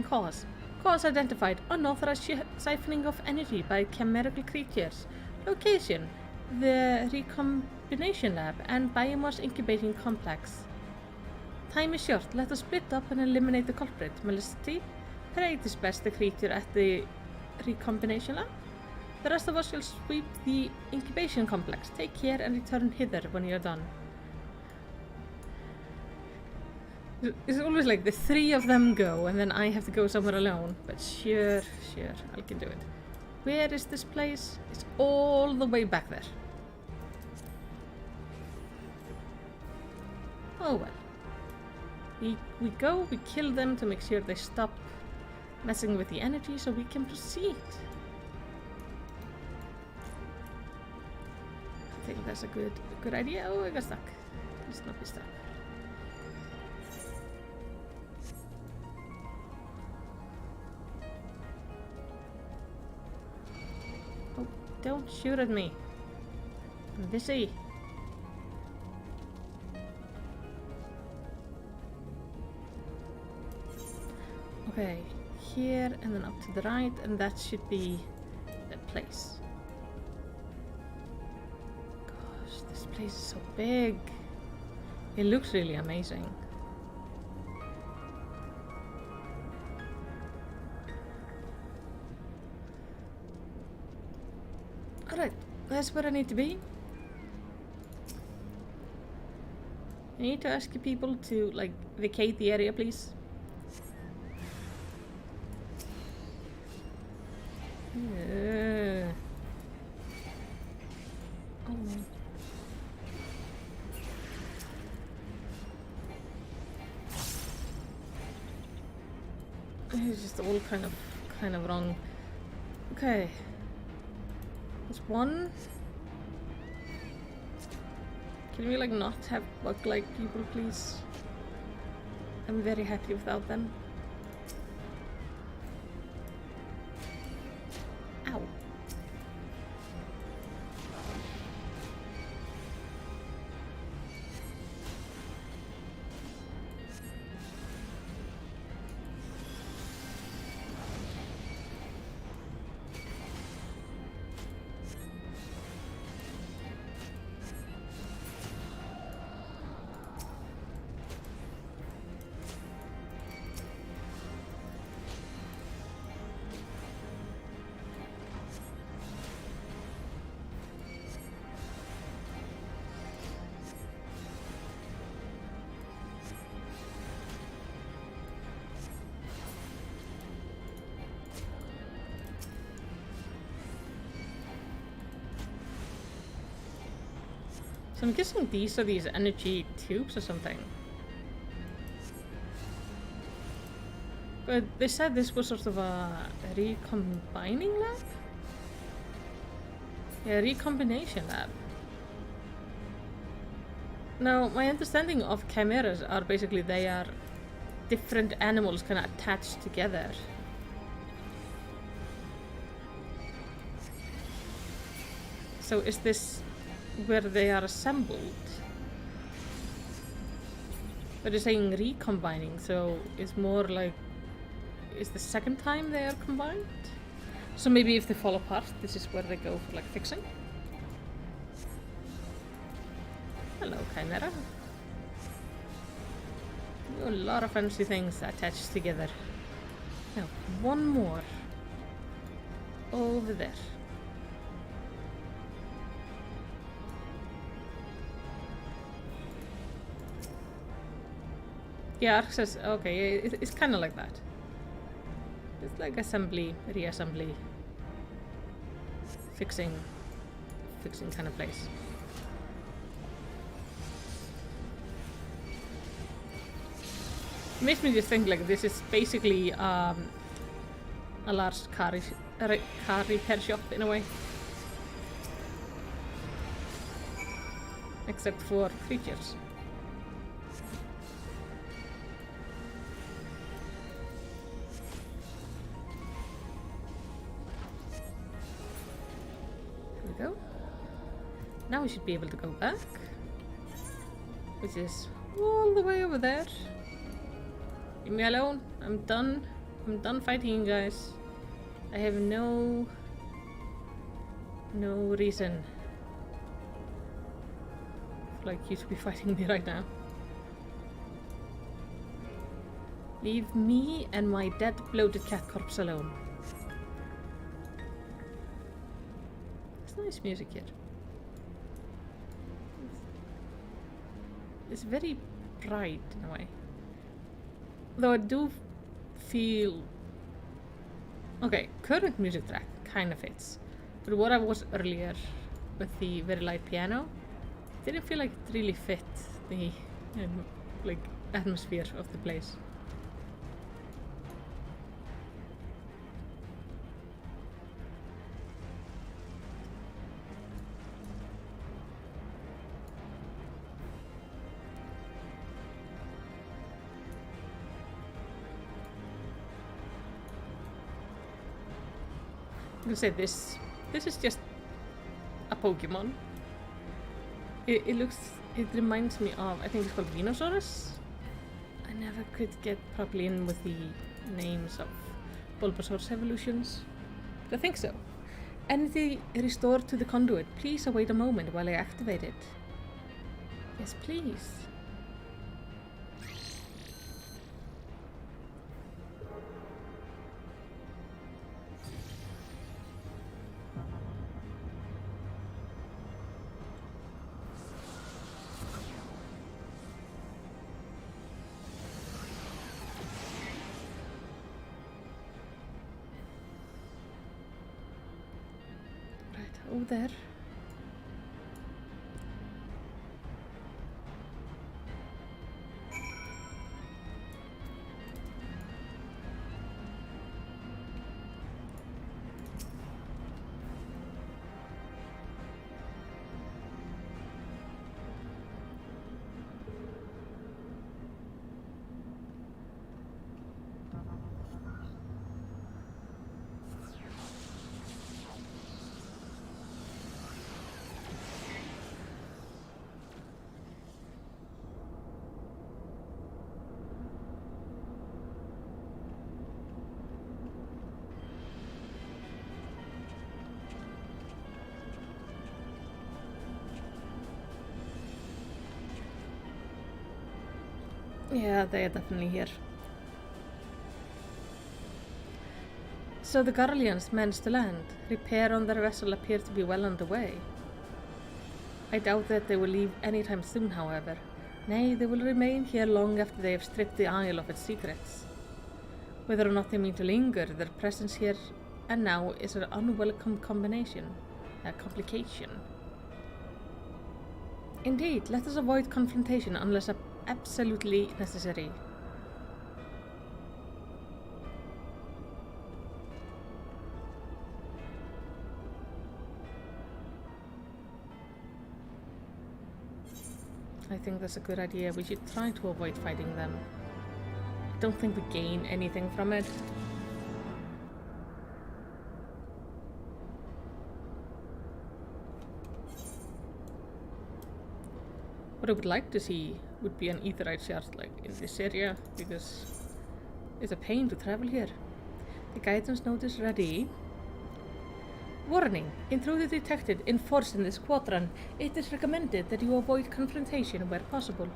cause. Cause identified. Unauthorized siphoning of energy by chimerical creatures. Location: the recombination lab and biomass incubating complex. Time is short. Let us split up and eliminate the culprit. Melicity, pray disperse the creature at the recombination lab. The rest of us shall sweep the incubation complex. Take care and return hither when you are done. It's always like the three of them go and then I have to go somewhere alone. But sure, I can do it. Where is this place? It's all the way back there. Oh well. We go, we kill them to make sure they stop messing with the energy so we can proceed. I think that's a good idea. Oh, I got stuck. Let's not be stuck. Oh, don't shoot at me. I'm busy. Okay, here and then up to the right, and that should be the place. Gosh, this place is so big. It looks really amazing. Alright, that's where I need to be. I need to ask you people to, like, vacate the area, please. Oh. It's just all kind of wrong. Okay. There's one. Can we like not have bug-like people, please? I'm very happy without them. Ow. So I'm guessing these are these energy tubes or something. But they said this was sort of a recombining lab? Yeah, recombination lab. Now, my understanding of chimeras are basically they are different animals kind of attached together. So is this where they are assembled? But it's saying recombining, so it's more like, is the second time they are combined? So maybe if they fall apart, this is where they go for like fixing? Hello, Chimera. A lot of fancy things attached together. Now, one more. Over there. Yeah, Ark says, okay, it's kind of like that. It's like assembly, reassembly, fixing kind of place. It makes me just think like this is basically a large car repair shop in a way. Except for creatures. There we go. Now we should be able to go back. Which is all the way over there. Leave me alone. I'm done. I'm done fighting you guys. I have no reason like you to be fighting me right now. Leave me and my dead bloated cat corpse alone. It's nice music here. It's very bright in a way. Though I do feel... Okay, current music track kind of fits. But what I was earlier with the very light piano didn't feel like it really fit the like atmosphere of the place. I'm gonna say this is just a Pokemon. It reminds me of, I think it's called Venusaurus. I never could get properly in with the names of Bulbasaur's evolutions. But I think so. Energy restored to the conduit. Please await a moment while I activate it. Yes, please. Over there. Yeah, they are definitely here. So the Garleans managed to land. Repair on their vessel appeared to be well underway. I doubt that they will leave anytime soon, however. Nay, they will remain here long after they have stripped the Isle of its secrets. Whether or not they mean to linger, their presence here and now is an unwelcome complication. Indeed, let us avoid confrontation unless absolutely necessary. I think that's a good idea. We should try to avoid fighting them. I don't think we gain anything from it. What I would like to see would be an aetheryte shard like in this area, because it's a pain to travel here. The guidance notice ready. Warning! Intruder detected in force in this quadrant. It is recommended that you avoid confrontation where possible.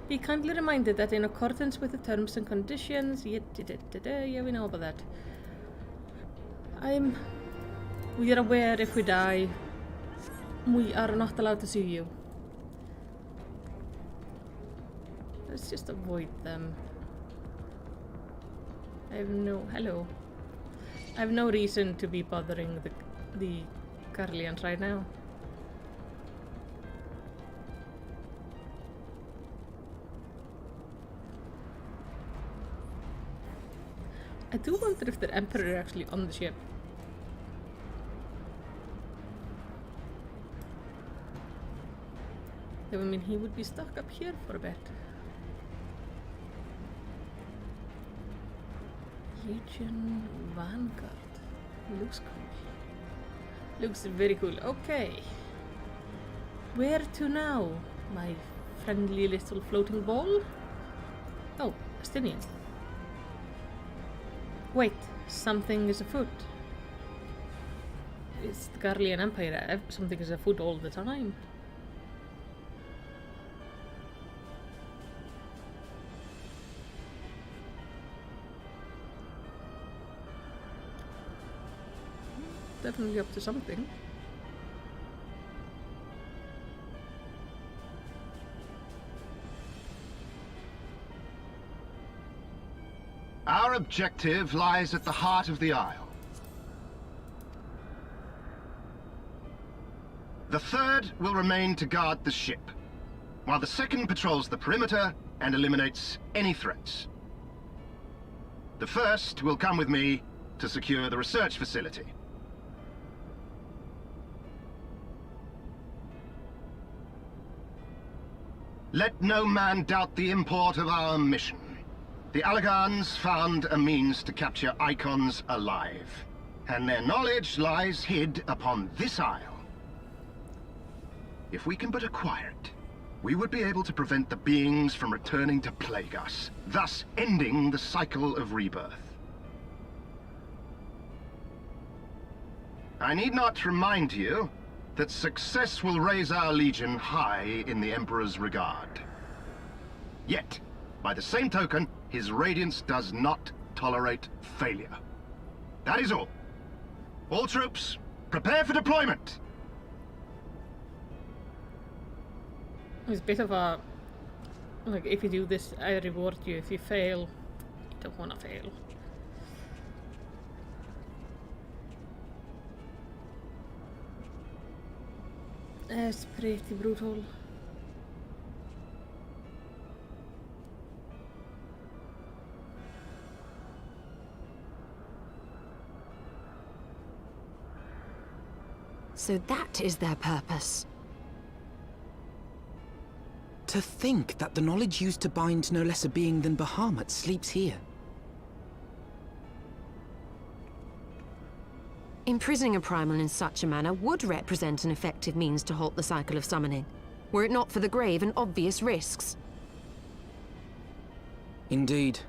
Be kindly reminded that in accordance with the terms and conditions... Yeah, we know about that. We are aware if we die, we are not allowed to sue you. Let's just avoid them. Hello. I have no reason to be bothering the Garleans right now. I do wonder if the Emperor is actually on the ship. I mean, he would be stuck up here for a bit. Legion Vanguard. Looks cool. Looks very cool. Okay. Where to now, my friendly little floating ball? Oh, Astinian. Wait, something is afoot. It's the Garlean Empire. Something is afoot all the time. Definitely up to something. Our objective lies at the heart of the Isle. The third will remain to guard the ship, while the second patrols the perimeter and eliminates any threats. The first will come with me to secure the research facility. Let no man doubt the import of our mission. The Allagans found a means to capture icons alive, and their knowledge lies hid upon this isle. If we can but acquire it, we would be able to prevent the beings from returning to plague us, thus ending the cycle of rebirth. I need not remind you that success will raise our Legion high in the Emperor's regard. Yet, by the same token, his Radiance does not tolerate failure. That is all. All troops, prepare for deployment! It's a bit of a... like, if you do this, I reward you. If you fail, you don't want to fail. It's pretty brutal. So that is their purpose. To think that the knowledge used to bind no less a being than Bahamut sleeps here. Imprisoning a primal in such a manner would represent an effective means to halt the cycle of summoning, were it not for the grave and obvious risks. Indeed.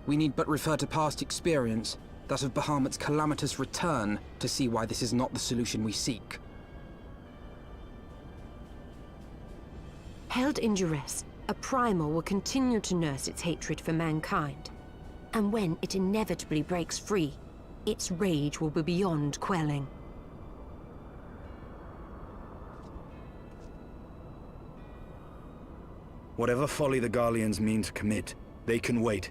We need but refer to past experience, that of Bahamut's calamitous return, to see why this is not the solution we seek. Held in duress, a primal will continue to nurse its hatred for mankind. And when it inevitably breaks free, its rage will be beyond quelling. Whatever folly the Garleans mean to commit, they can wait.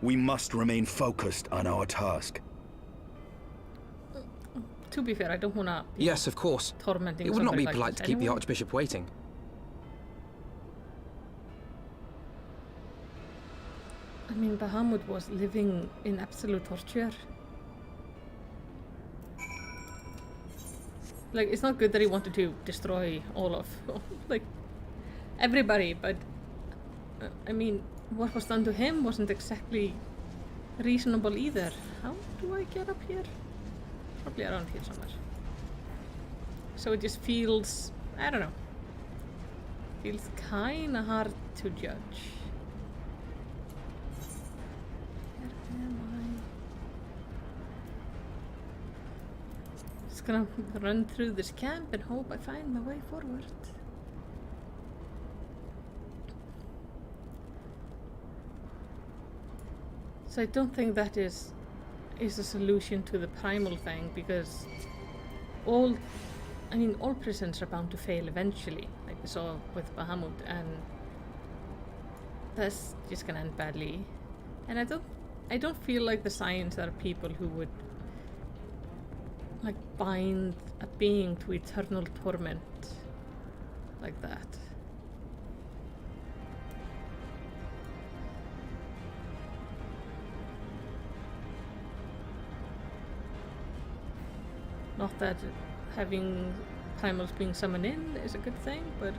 We must remain focused on our task. To be fair, I don't want to... Yes, of course. Tormenting it would not be like polite to keep the Archbishop waiting. mean, Bahamut was living in absolute torture. Like, it's not good that he wanted to destroy all of, like, everybody, but, I mean, what was done to him wasn't exactly reasonable either. How do I get up here? Probably around here somewhere. So it just feels, I don't know, feels kinda hard to judge. Where am I? Just gonna run through this camp and hope I find my way forward. So I don't think that is a solution to the primal thing, because all prisons are bound to fail eventually, like we saw with Bahamut, and that's just gonna end badly. And I don't feel like the Science are people who would like bind a being to eternal torment like that. Not that having primals being summoned in is a good thing, but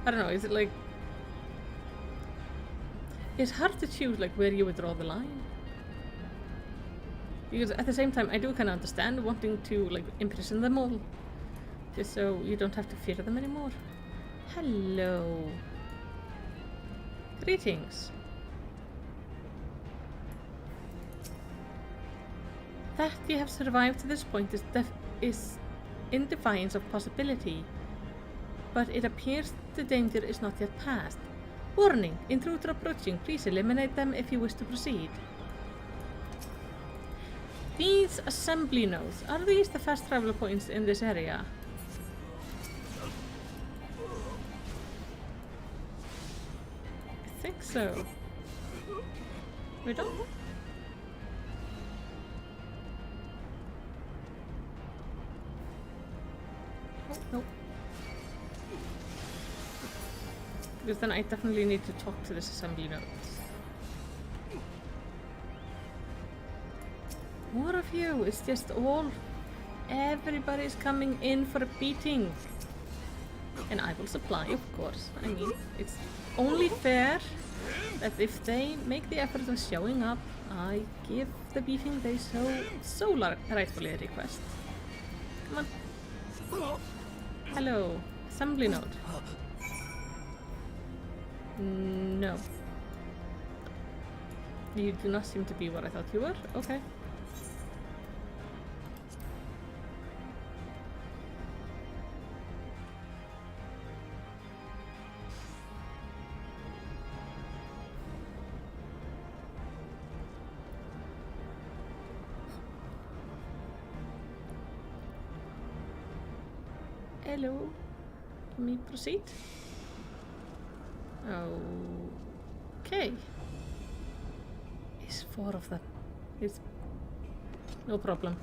I don't know, is it like... It's hard to choose like where you would draw the line. Because at the same time, I do kind of understand wanting to like imprison them all, just so you don't have to fear them anymore. Hello. Greetings. That you have survived to this point is in defiance of possibility, but it appears the danger is not yet past. Warning, intruder approaching, please eliminate them if you wish to proceed. These assembly nodes, are these the fast travel points in this area? I think so. We don't? Oh, no. Because then I definitely need to talk to this assembly node. More of you, it's just everybody's coming in for a beating. And I will supply, of course. I mean, it's only fair that if they make the effort of showing up, I give the beating they so rightfully request. Come on. Hello, assembly node. No. You do not seem to be what I thought you were. Okay. Hello. Let me proceed. Okay. It's 4 of them. It's no problem.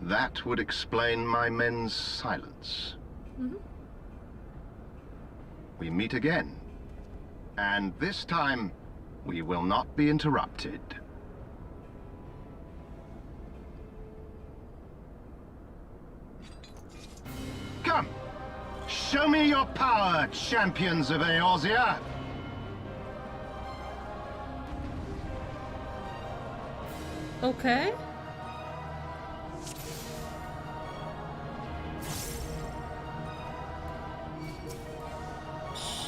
That would explain my men's silence. Mm-hmm. We meet again. And this time, we will not be interrupted. Come! Show me your power, champions of Eorzea! Okay.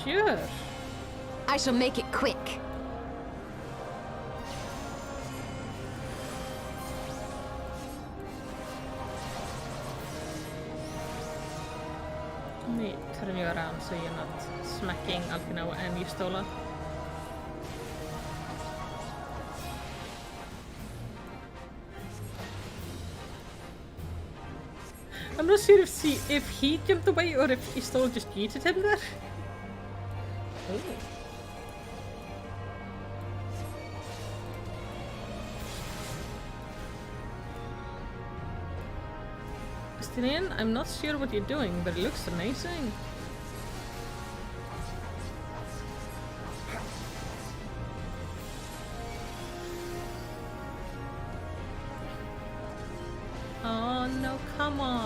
Sure. I shall make it quick. Let me turn you around so you're not smacking Alfino and Yustola. I'm not sure if he jumped away or if Yustola just yeeted him there. Ooh. Justinian, I'm not sure what you're doing, but it looks amazing.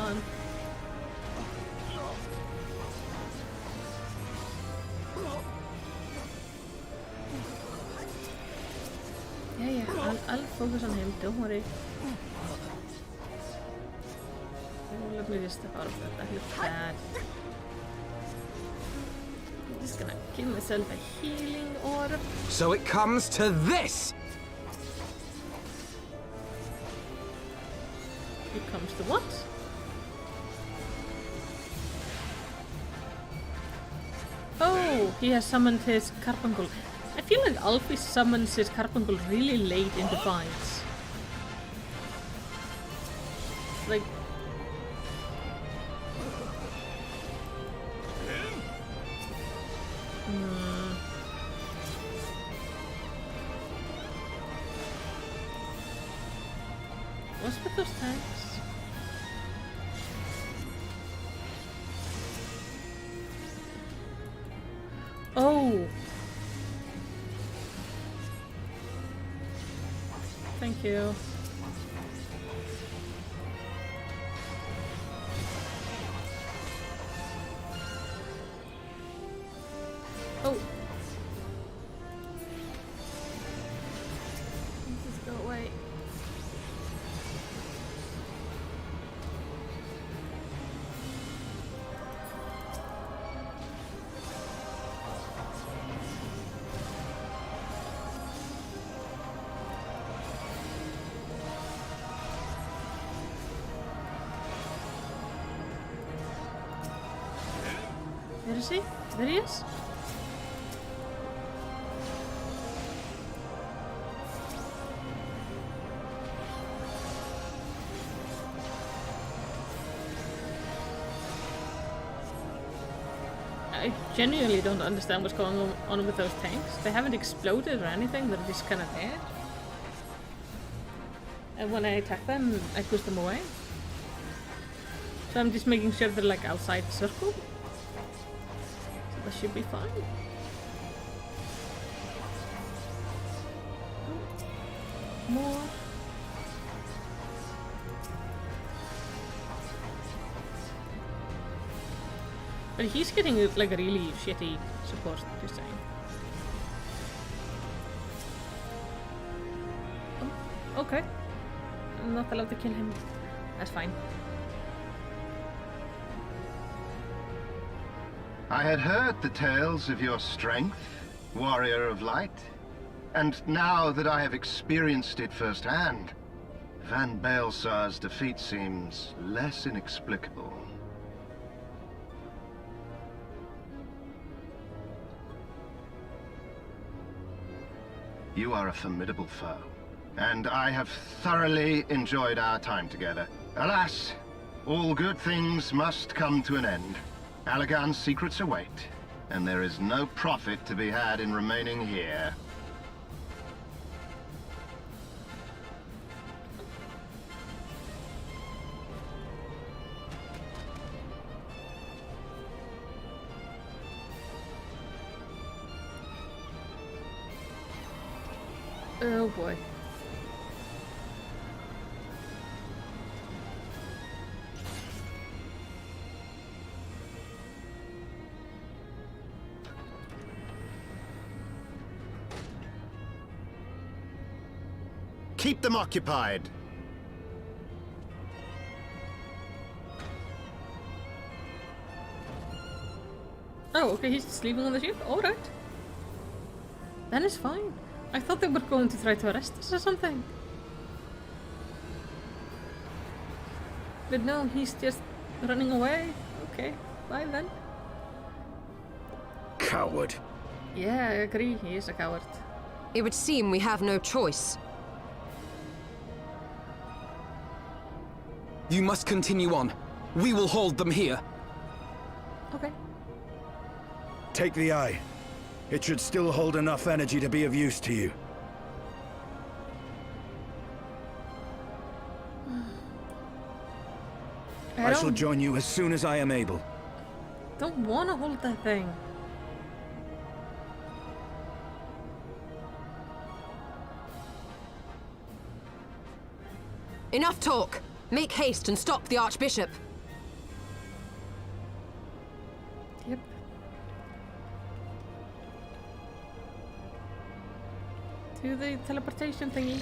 on. Yeah, I'll focus on him, don't worry. Oh, let me just step out of that, that looks bad. I'm just gonna give myself a healing orb. So it comes to this! It comes to what? Oh, he has summoned his Carbuncle. I feel like Alfie summons his Carbuncle really late in the fights. Like... What's with those tanks? Oh! Thank you. Oh! Just go away. Where is he? There he is. I genuinely don't understand what's going on with those tanks. They haven't exploded or anything, they're just kind of there. And when I attack them, I push them away. So I'm just making sure they're like outside the circle. So that should be fine. Oh, more. But he's getting like a really shitty support, just saying. Oh, okay. I'm not allowed to kill him. That's fine. I had heard the tales of your strength, warrior of light. And now that I have experienced it firsthand, Van Baelsar's defeat seems less inexplicable. You are a formidable foe, and I have thoroughly enjoyed our time together. Alas, all good things must come to an end. Allagan's secrets await, and there is no profit to be had in remaining here. Oh boy. Keep them occupied. Oh, okay, he's sleeping on the ship? Alright. Then it's fine. I thought they were going to try to arrest us or something. But no, he's just running away. Okay, bye then. Coward. Yeah, I agree, he is a coward. It would seem we have no choice. You must continue on. We will hold them here. Okay. Take the eye. It should still hold enough energy to be of use to you. I shall join you as soon as I am able. Don't wanna hold that thing. Enough talk! Make haste and stop the Archbishop! to the teleportation thingy.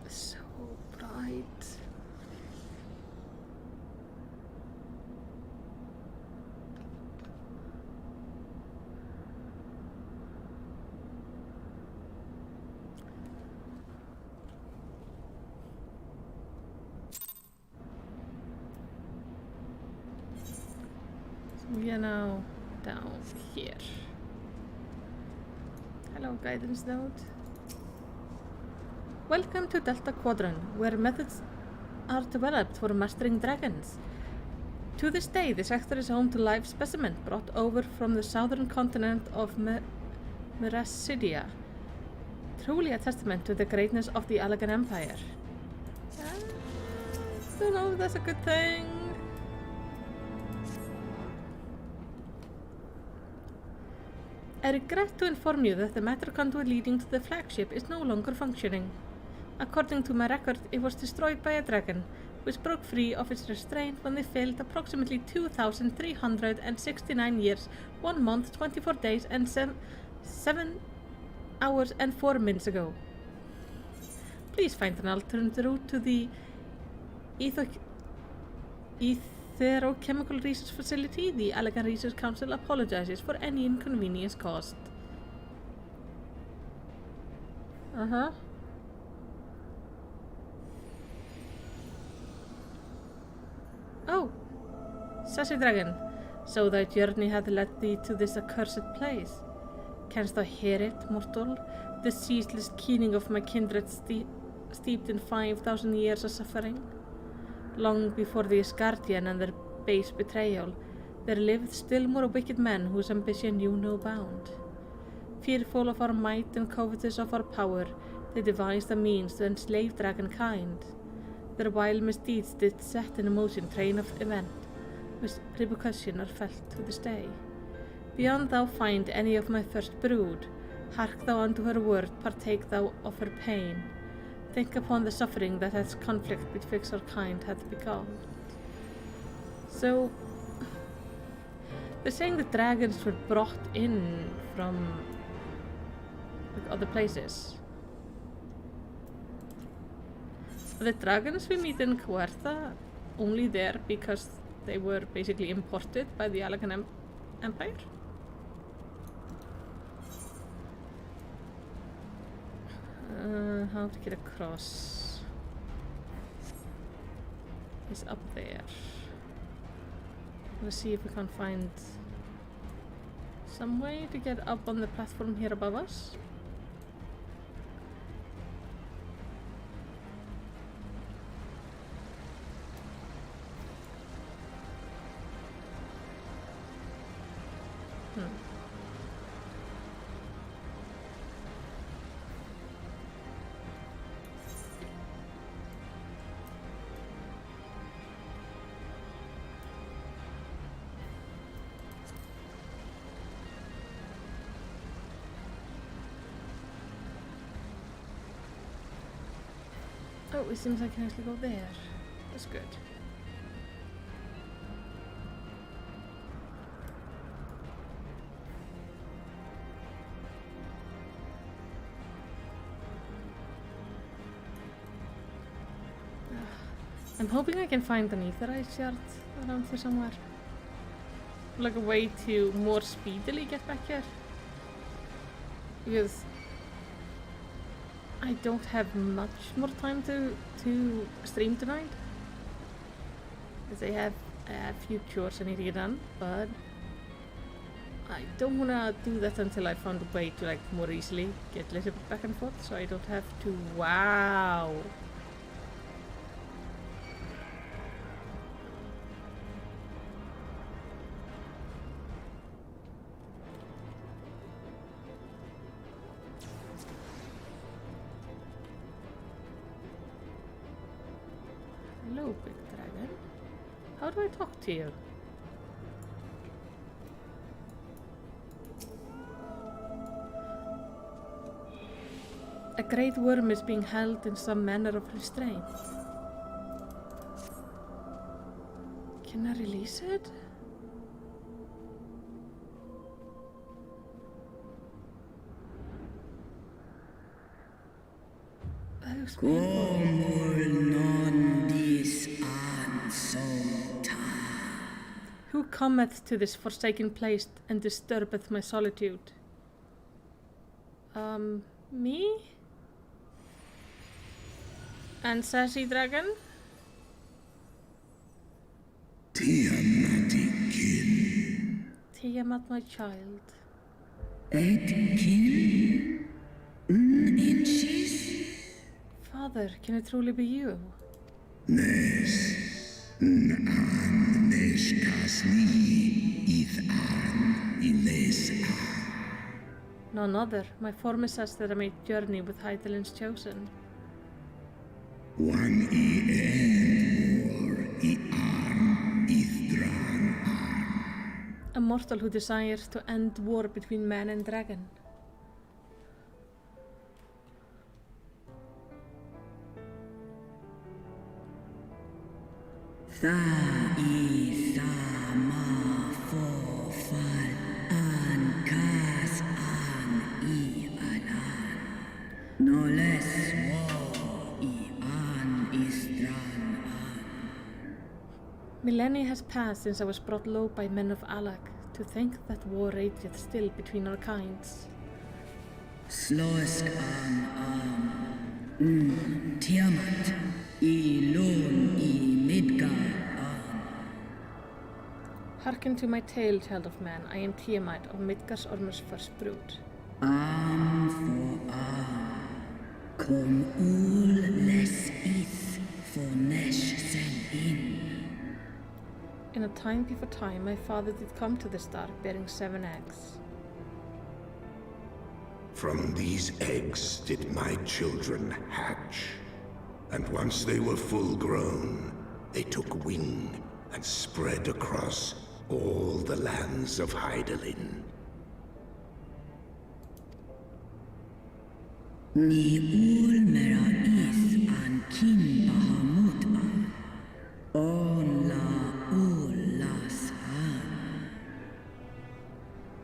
So bright. So we are now down here. Hello, guidance node. Welcome to Delta Quadrant, where methods are developed for mastering dragons. To this day, the sector is home to live specimen brought over from the southern continent of Meracidia. Truly a testament to the greatness of the Allegan Empire. Don't know if that's a good thing. I regret to inform you that the matter conduit leading to the flagship is no longer functioning. According to my record, it was destroyed by a dragon, which broke free of its restraint when they failed approximately 2,369 years, 1 month, 24 days, and 7 hours and 4 minutes ago. Please find an alternate route to the Etherochemical Research Facility. The Allegan Research Council apologizes for any inconvenience caused. Oh, sassy dragon, so thy journey hath led thee to this accursed place. Canst thou hear it, mortal? The ceaseless keening of my kindred steeped in 5,000 years of suffering? Long before the Asgardian and their base betrayal, there lived still more wicked men whose ambition knew no bound. Fearful of our might and covetous of our power, they devised a means to enslave dragonkind. Their wild misdeeds did set in motion train of event, which repercussion are felt to this day. Beyond thou find any of my first brood, hark thou unto her word, partake thou of her pain. Think upon the suffering that its conflict betwixt our kind hath begun. So, they're saying the dragons were brought in from like, other places. The dragons we meet in Cuerta only there because they were basically imported by the Allegan Empire? How to get across? It's up there. Let's see if we can find some way to get up on the platform here above us. Oh, it seems I can actually go there. That's good. I'm hoping I can find an aetherized shard around here somewhere. Like a way to more speedily get back here. Because I don't have much more time to stream tonight. Because I have a few chores I need to get done, but I don't wanna do that until I found a way to like more easily get a little bit back and forth, so I don't have to. Wow. Hello, big dragon. How do I talk to you? A great worm is being held in some manner of restraint. Can I release it? That looks painful. Who cometh to this forsaken place and disturbeth my solitude? Me? And sassy dragon? Tiamat, my child. Father, can it truly be you? None other. My former says that I may journey with Hydaelyn's chosen. A mortal who desires to end war between man and dragon. Millennia has passed since I was brought low by men of Alak. To think that war rageth still between our kinds. Tiamat, Hearken to my tale, child of man. I am Tiamat of Midgar's Ormur's first brood. In a time before time, my father did come to this dark, bearing 7 eggs. From these eggs did my children hatch. And once they were full grown, they took wing and spread across all the lands of Hydaelyn.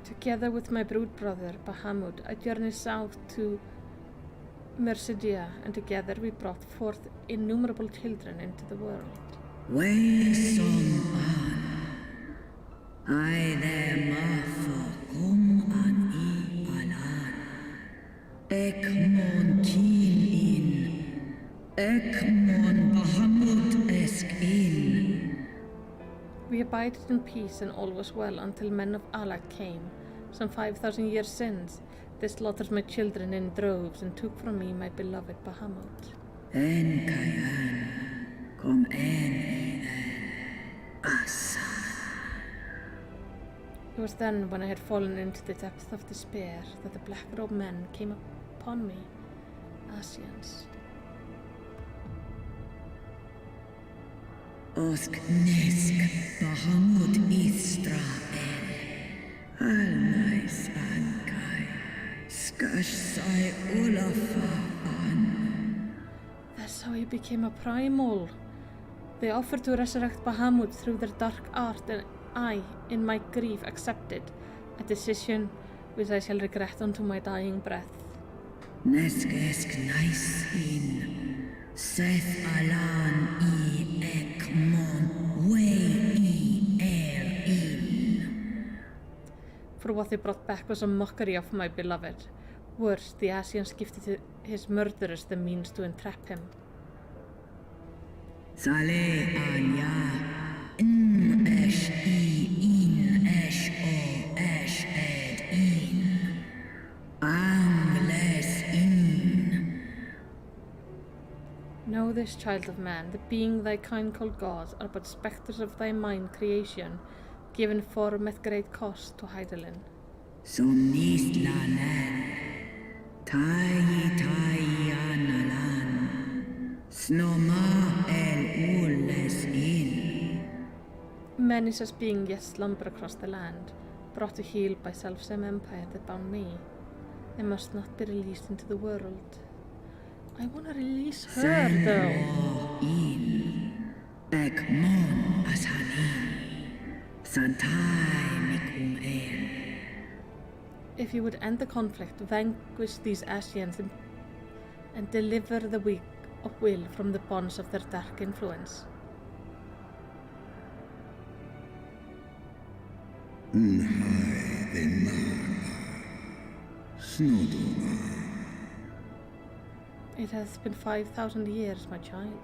Together with my brood brother, Bahamut, I journeyed south to Mercedia, and together we brought forth innumerable children into the world. We abided in peace and all was well until men of Alak came. Some 5,000 years since, they slaughtered my children in droves and took from me my beloved Bahamut. It was then, when I had fallen into the depth of despair, that the black-robed men came upon me, Asians. That's how he became a primal. They offered to resurrect Bahamut through their dark art, and I, in my grief, accepted a decision which I shall regret unto my dying breath. For what they brought back was a mockery of my beloved. Worse, the Asians gifted to his murderers the means to entrap him. this, child of man, the being thy kind called gods are but spectres of thy mind creation, given form at great cost to Hydaelyn. Somnis lanan, tai analan, snoma el ules il. Many such beings yet slumber across the land, brought to heel by self-same empire that bound me. They must not be released into the world. I want to release her, though. Il, ek mon ashanin, santai mikum el. If you would end the conflict, vanquish these Ascians and deliver the weak of will from the bonds of their dark influence. Nhai de Mara, Snodoma. It hath been 5,000 years, my child.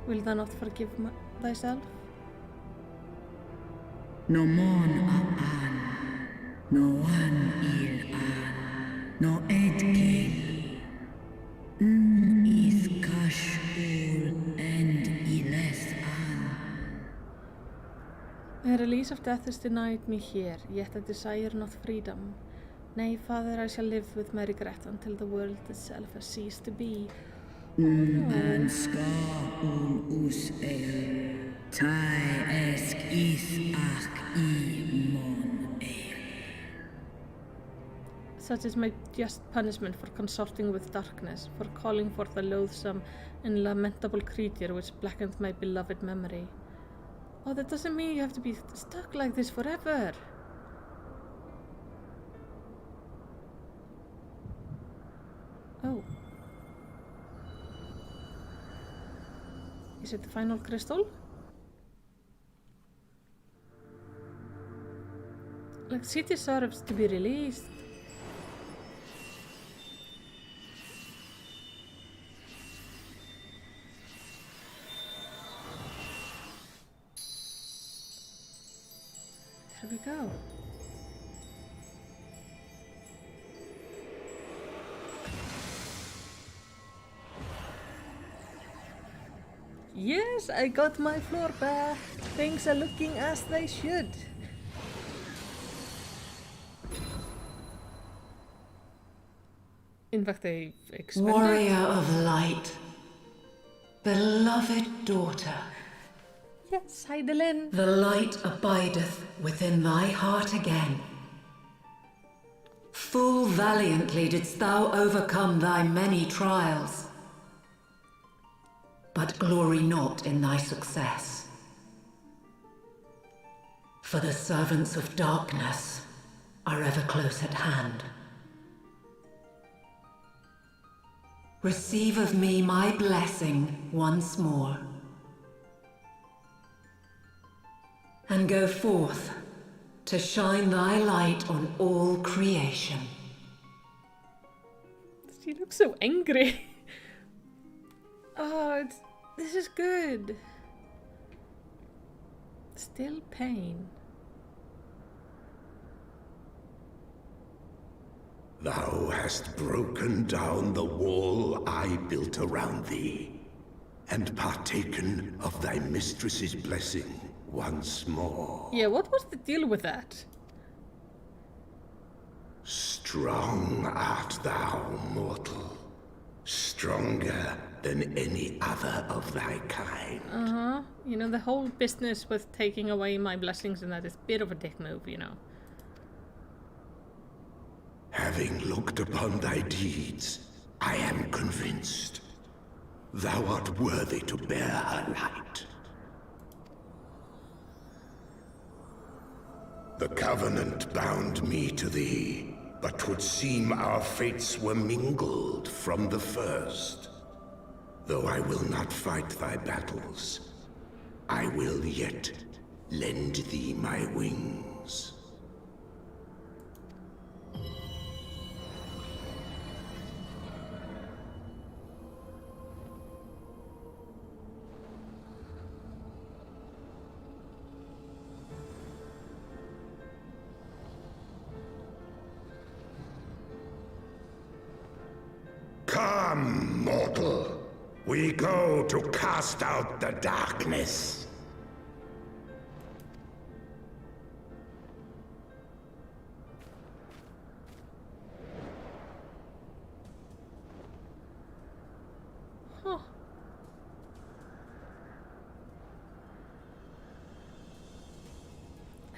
Wilt thou not forgive thyself? No mon an, no an il an, no ed kil. Is kashul and iles an. The release of death is denied me here, yet I desire not freedom. Nay, father, I shall live with my regret until the world itself has ceased to be. An ska us el, tai esk is ach I mon el. Such is my just punishment for consorting with darkness, for calling forth a loathsome and lamentable creature which blackened my beloved memory. Oh, that doesn't mean you have to be stuck like this forever. Oh. Is it the final crystal? Like, she deserves to be released. There we go. Yes, I got my floor back. Things are looking as they should. In fact, they expanded. Warrior of light, beloved daughter. Yes, Hydaelyn. The light abideth within thy heart again. Full valiantly didst thou overcome thy many trials. But glory not in thy success. For the servants of darkness are ever close at hand. Receive of me my blessing once more. And go forth to shine thy light on all creation. She looks so angry. Oh, this is good. Still pain. Thou hast broken down the wall I built around thee, and partaken of thy mistress's blessing once more. Yeah, what was the deal with that? Strong art thou, mortal. Stronger than any other of thy kind. Uh-huh. You know, the whole business with taking away my blessings and that is a bit of a dick move, you know. Having looked upon thy deeds, I am convinced thou art worthy to bear her light. The Covenant bound me to thee, but 'twould seem our fates were mingled from the first. Though I will not fight thy battles, I will yet lend thee my wings. Come, mortal. We go to cast out the darkness. Huh.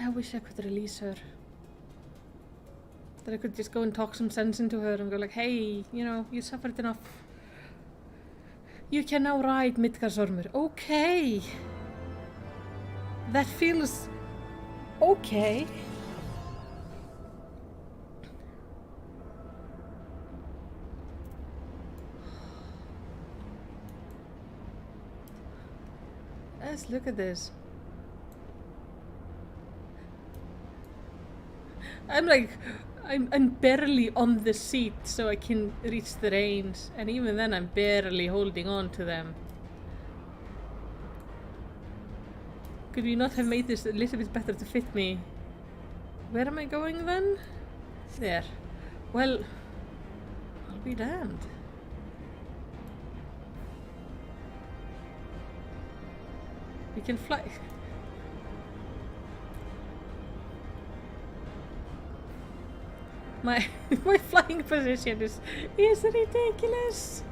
I wish I could release her. That I could just go and talk some sense into her and go like, hey, you know, you suffered enough. You can now ride Midgardsormur. Okay. That feels okay. Let's look at this. I'm barely on the seat so I can reach the reins, and even then I'm barely holding on to them. Could we not have made this a little bit better to fit me? Where am I going then? There. Well, I'll be damned. We can fly. My flying position is ridiculous.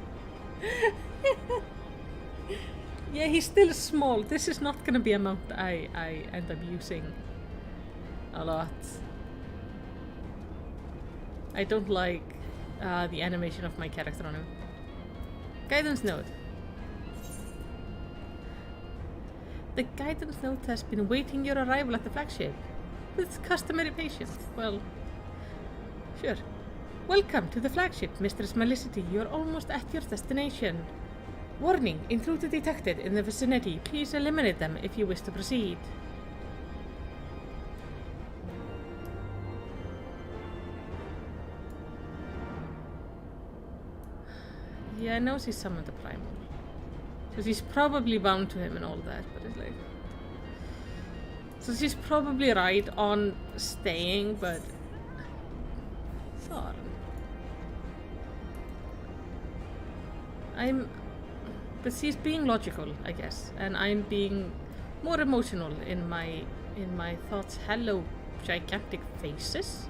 Yeah, he's still small. This is not gonna be a mount I end up using a lot. I don't like the animation of my character on him. Guidance note. The guidance note has been waiting your arrival at the flagship with customary patience. Well, sure. Welcome to the flagship, Mistress Malicity. You're almost at your destination. Warning, intruder detected in the vicinity. Please eliminate them if you wish to proceed. Yeah, I know she's summoned the primal. So she's probably bound to him and all that, but it's like... So she's probably right on staying, but... Darn. But she's being logical, I guess, and I'm being more emotional in my thoughts. Hello, gigantic faces.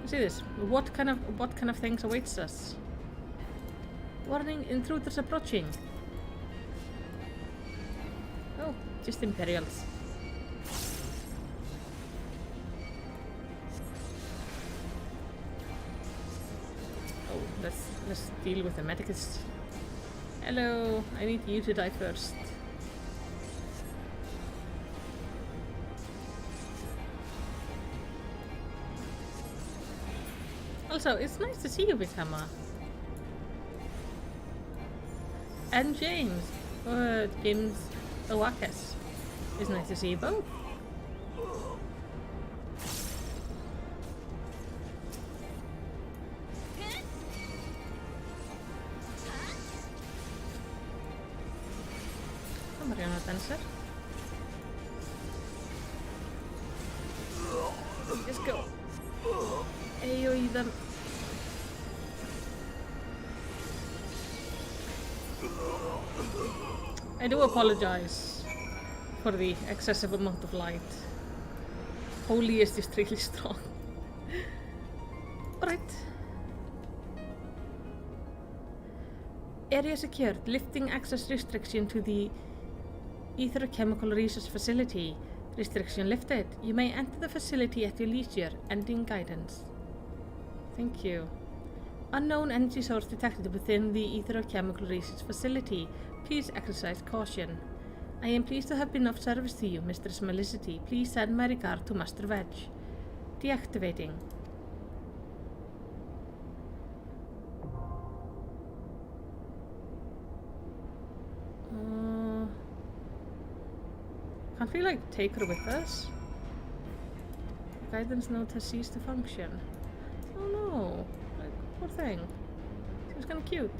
See this. What kind of things awaits us? Warning, intruders approaching. Oh, just Imperials. Oh, let's deal with the medicus. Hello, I need you to die first. Also, it's nice to see you, Vikama. And James. James Oakas. It's nice to see you both. Mariana dancer. Let's go. AoE them. I do apologize for the excessive amount of light. Holy is just really strong. Alright. Area secured. Lifting access restriction to the Ether-Chemical Research Facility. Restriction lifted. You may enter the facility at your leisure. Ending guidance. Thank you. Unknown energy source detected within the Ether-Chemical Research Facility. Please exercise caution. I am pleased to have been of service to you, Mistress Malicity. Please send my regard to Master Wedge. Deactivating. Can't we, like, take her with us? The guidance note has ceased to function. Oh no. Like, poor thing. She was kinda cute.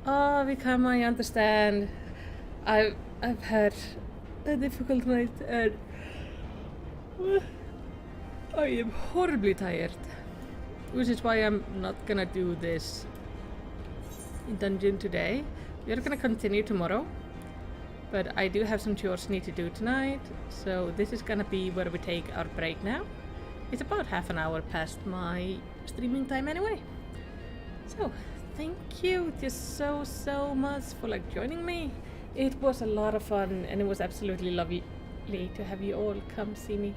Oh, Vikama, I understand. I've had a difficult night, and I am horribly tired, which is why I'm not gonna do this dungeon today. We are gonna continue tomorrow, but I do have some chores I need to do tonight, so this is gonna be where we take our break now. It's about half an hour past my streaming time anyway. So, thank you just so much for joining me. It was a lot of fun, and it was absolutely lovely to have you all come see me.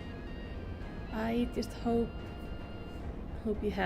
I just hope you have